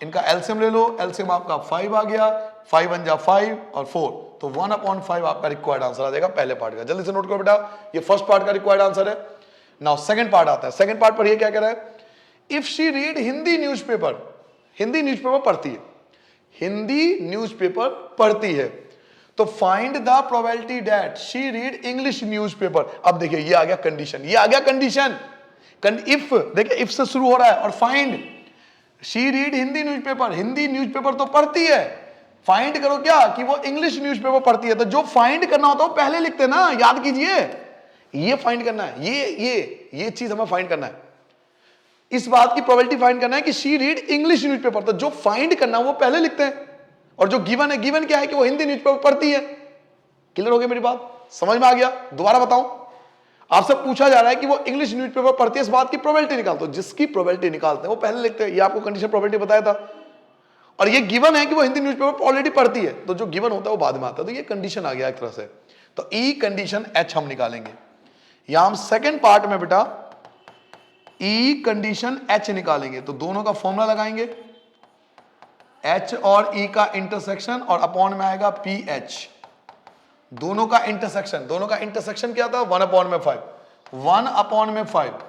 इनका एलसीएम ले लो, एलसीएम आपका 5 आ गया, 5 बन जा 5 और 4, तो 1 अपॉन 5 आपका रिक्वायर्ड आंसर आ जाएगा पहले पार्ट का। जल्दी से नोट करो बेटा, ये फर्स्ट पार्ट का रिक्वायर्ड आंसर है। नाउ सेकंड पार्ट आता है, सेकंड पार्ट पर ये क्या कह रहा है, if she read Hindi newspaper, Hindi newspaper पढ़ती है, हिंदी न्यूज़पेपर पढ़ती है, तो find the probability that she read English newspaper. अब देखिए ये आ गया कंडीशन, ये आ गया कंडीशन, इफ देखिए इफ से शुरू हो रहा है और find, she read Hindi newspaper, Hindi newspaper तो पढ़ती है, फाइंड करो क्या कि वो इंग्लिश न्यूज़पेपर पढ़ती है। तो जो फाइंड करना होता है वो पहले लिखते ना, याद कीजिए, ये फाइंड करना है, ये चीज हमें फाइंड करना है, इस बात की प्रोबेबिलिटी फाइंड करना है कि शी रीड इंग्लिश न्यूज़पेपर, तो जो फाइंड करना है वो पहले लिखते हैं। और जो गिवन है, गिवन क्या है कि वो हिंदी न्यूज़पेपर पढ़ती है। क्लियर हो गया मेरी बात, समझ में आ गया? दोबारा बताऊं, आपसे पूछा जा रहा है कि वो इंग्लिश न्यूज़पेपर पढ़ती है, इस बात की प्रोबेबिलिटी निकालते हो, जिसकी प्रोबेबिलिटी निकालते हैं वो पहले लिखते हैं। ये आपको कंडीशन प्रोबेबिलिटी बताया था, और ये गिवन है कि वो हिंदी न्यूज़पेपर ऑलरेडी पढ़ती है, तो जो गिवन होता है वो बाद में आता है। तो ये कंडीशन आ गया एक तरह से, तो ई कंडीशन एच हम निकालेंगे। यहां हम सेकंड पार्ट में बेटा ई कंडीशन एच निकालेंगे, तो दोनों का फॉर्मूला लगाएंगे, एच और ई का इंटरसेक्शन और अपॉन में आएगा पी एच, दोनों का इंटरसेक्शन क्या था 1 अपॉन में 5, 1 अपॉन में 5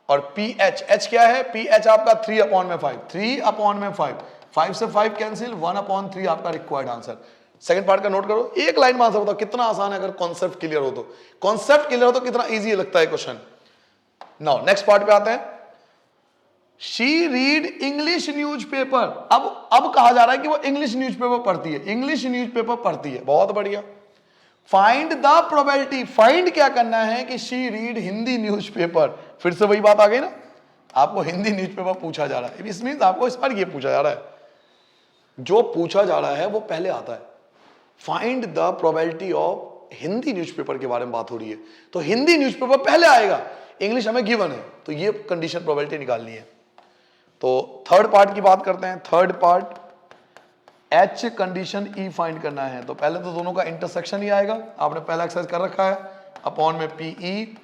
और पी एच क्या है, पी एच आपका 3 अपॉन में 5, 3 अपॉन में 5, 5 से 5 कैंसिल, 1 अपॉन 3 आपका रिक्वायर्ड आंसर। सेकंड पार्ट का नोट करो, एक लाइन में आंसर बताओ, कितना आसान है अगर कॉन्सेप्ट क्लियर हो तो। कॉन्सेप्ट क्लियर हो तो कितना इजी लगता है क्वेश्चन। नाउ नेक्स्ट पार्ट पे आते हैं। She read English newspaper. अब कहा जा रहा है कि वो इंग्लिश न्यूज़पेपर पढ़ती है, इंग्लिश न्यूज़पेपर पढ़ती है, बहुत बढ़िया। फाइंड द प्रोबेबिलिटी, फाइंड क्या करना है कि शी रीड हिंदी न्यूज़पेपर। फिर से वही बात आ गई ना, आपको हिंदी न्यूज़पेपर पूछा जा रहा है, इस मींस आपको इस पर ये पूछा जा रहा है, जो पूछा जा रहा है वो पहले आता है। Find the probability of Hindi newspaper के बारे में बात हो रही है, तो हिंदी न्यूज़पेपर पहले आएगा, इंग्लिश हमें गिवन है, तो ये कंडीशन प्रोबेबिलिटी निकालनी है। तो थर्ड पार्ट की बात करते हैं। थर्ड पार्ट एच कंडीशन ई फाइंड करना है, तो पहले तो दोनों का इंटरसेक्शन ही आएगा, आपने पहला एक्सरसाइज कर रखा है, अपॉन में पी ई,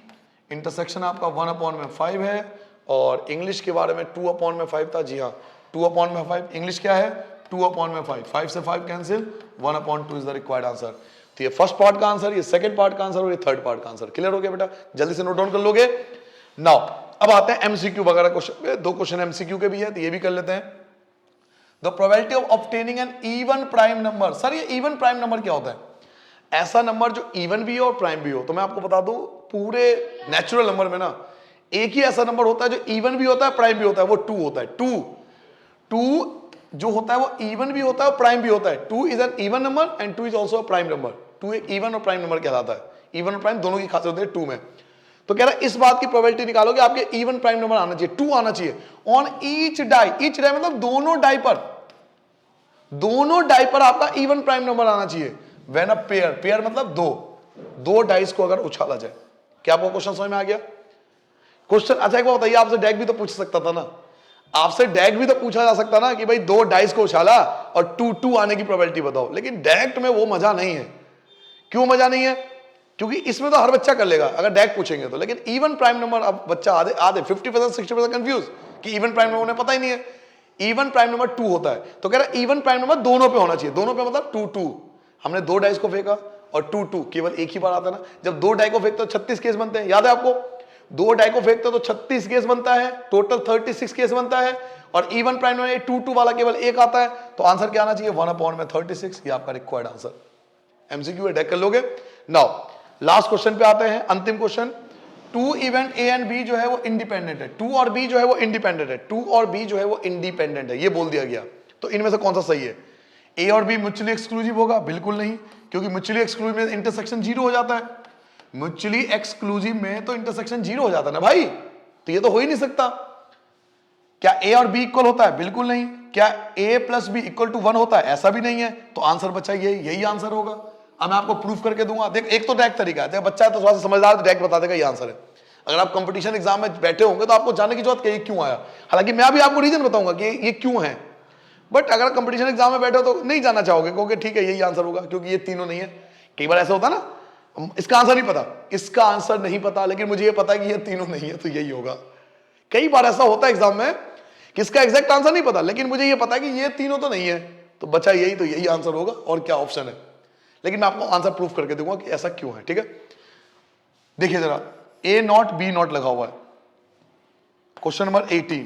इंटरसेक्शन आपका 1/5 है, और इंग्लिश के बारे में 2/5 था। जी हाँ, 2/5, इंग्लिश क्या है 2/5, 5 से 5 cancel, 1/2 is the required answer. तो ये फर्स्ट पार्ट का आंसर, ये सेकंड पार्ट का आंसर और ये थर्ड पार्ट का आंसर। क्लियर हो गया बेटा, जल्दी से नोट डाउन कर लोगे। नाउ अब आते हैं एमसीक्यू वगैरह क्वेश्चन, दो क्वेश्चन एमसीक्यू के भी है, तो ये भी कर लेते हैं। The probability of obtaining an even prime number. Sir ये इवन प्राइम नंबर क्या होता है? ऐसा नंबर जो इवन भी हो और प्राइम भी हो। तो मैं आपको बता दूं, पूरे नेचुरल नंबर में ना एक ही ऐसा नंबर होता है जो इवन भी होता है प्राइम भी होता है, वो 2 होता है। 2 जो होता है वो इवन भी होता है और प्राइम भी होता है। 2 is an even number and 2 is also a prime number. 2 एक इवन और प्राइम नंबर कहलाता है, इवन और प्राइम दोनों की खासियत होती है 2 में। तो कह रहा है इस बात की प्रोबेबिलिटी निकालो कि आपके इवन प्राइम नंबर आना चाहिए, 2 आना चाहिए on each die. Each die मतलब दोनों डाई पर, दोनों डाई पर आपका इवन प्राइम नंबर आना चाहिए। व्हेन अ पेयर, पेयर मतलब दो डाइस को अगर उछाला जाए। क्या आपको क्वेश्चन समझ में आ गया? क्वेश्चन अच्छा एक बात बताइए, आपसे डैग भी तो पूछ सकता था ना, आपसे डैग भी तो पूछा जा सकता ना कि भाई 2 डाइस को उछाला और 2 आने की प्रोबेबिलिटी बताओ, लेकिन डायरेक्ट में वो मजा नहीं है। क्यों मजा नहीं है? क्योंकि इसमें तो हर बच्चा कर लेगा अगर डायरेक्ट पूछेंगे तो, लेकिन इवन प्राइम नंबर अब बच्चा आधे 50% 60% कंफ्यूज कि इवन प्राइम नंबर उन्हें पता ही नहीं है। इवन प्राइम नंबर 2 होता है, तो कह रहा है इवन प्राइम नंबर दोनों पे होना चाहिए। दोनों पे मतलब 2 हमने 2 डाइस को फेंका और 2 केवल एक ही बार आता है ना। जब 2 डाई को फेंकते तो 36 केस बनते हैं, याद है आपको? 2 डाई को फेंकते तो 36 केस बनता है, टोटल 36 केस बनता है, और इवन प्राइम नंबर 2 वाला केवल एक आता है। तो आंसर क्या आना चाहिए 1/36। ये आपका रिक्वायर्ड आंसर। एमसीक्यू अटैक कर लोगे। नाउ लास्ट क्वेश्चन पे आते हैं, अंतिम question. 2 event A and B जो है वो इंडिपेंडेंट है, 2 और बी जो है वो इंडिपेंडेंट है, 2 और बी जो है वो इंडिपेंडेंट है, ये बोल दिया गया। तो इनमें से कौन सा सही है? ए और बी म्यूचुअली एक्सक्लूसिव होगा? बिल्कुल नहीं, क्योंकि म्यूचुअली एक्सक्लूसिव में इंटरसेक्शन 0 हो जाता है। म्यूचुअली एक्सक्लूसिव में तो इंटरसेक्शन 0 हो जाता है ना भाई, तो ये तो हो ही नहीं सकता। क्या ए और बी इक्वल होता है? बिल्कुल नहीं। क्या ए प्लस बी इक्वल टू 1 होता है? ऐसा भी नहीं है। तो आंसर बचा यही आंसर होगा। अब मैं आपको प्रूफ करके दूंगा। देख, एक तो डायरेक्ट तरीका है, बच्चा है तो थोड़ा सा समझदार, डायरेक्ट बता देगा ये आंसर है। अगर आप कंपटीशन एग्जाम में बैठे होंगे तो आपको जानने की जरूरत है ये क्यों आया, हालांकि मैं भी आपको रीजन बताऊंगा कि ये क्यों है, बट अगर कंपटीशन एग्जाम में बैठे हो तो नहीं जानना चाहोगे, क्योंकि ठीक है यही आंसर होगा, क्योंकि ये तीनों नहीं है। कई बार ऐसा होता ना, इसका आंसर नहीं पता, इसका आंसर नहीं पता, लेकिन मुझे ये पता है कि ये तीनों नहीं है, तो यही होगा। कई बार ऐसा होता है एग्जाम में कि इसका एग्जैक्ट आंसर नहीं पता, लेकिन मुझे ये पता है कि ये तीनों तो नहीं है, तो बचा यही, तो यही आंसर होगा, और क्या ऑप्शन है। लेकिन मैं आपको आंसर प्रूफ करके दूंगा कि ऐसा क्यों है, ठीक है। देखिए जरा, A0 B0 लगा हुआ है, क्वेश्चन नंबर 18।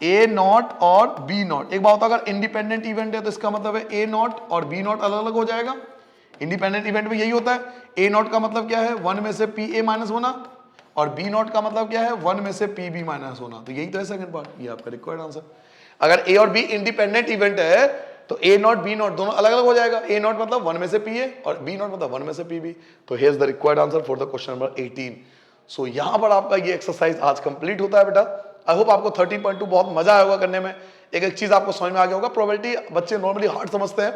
A0 और B0, एक बात होता है अगर इंडिपेंडेंट इवेंट है तो इसका मतलब है A0 और B0 अलग अलग हो जाएगा। इंडिपेंडेंट इवेंट में यही होता है। A0 का मतलब क्या है? 1 में से PA माइनस होना, और B0 का मतलब क्या है? 1 में से PB माइनस होना। तो यही तो है सेकंड पार्ट, ये आपका रिक्वायर्ड आंसर। अगर A और B इंडिपेंडेंट इवेंट है तो A0 B0 दोनों अलग अलग हो जाएगा। A0 मतलब 1 में से PA और B0 मतलब 1 में से PB। तो here is the required answer for the question number 18। सो यहां पर आपका ये एक्सरसाइज आज कंप्लीट होता है बेटा। आई होप आपको 13.2 बहुत मजा आया होगा करने में। एक चीज आपको समझ में आ गया होगा, प्रोबेबिलिटी बच्चे नॉर्मली हार्ड समझते हैं,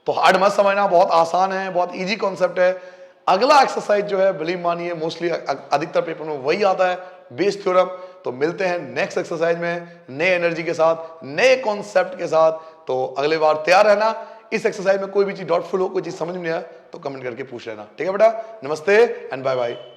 तो हार्ड मत समझना, बहुत आसान है, बहुत इजी कॉन्सेप्ट है। अगला एक्सरसाइज जो है बिलीव मानिए मोस्टली अधिकतर पेपर में वही आता है, बेस थ्योरम। तो मिलते हैं नेक्स्ट एक्सरसाइज में नए एनर्जी के साथ, नए कॉन्सेप्ट के साथ। तो अगले बार तैयार रहना। इस एक्सरसाइज में कोई भी चीज डाउटफुल हो, कोई चीज समझ में नहीं आया तो कमेंट करके पूछ लेना, ठीक है बेटा। नमस्ते एंड बाय बाय।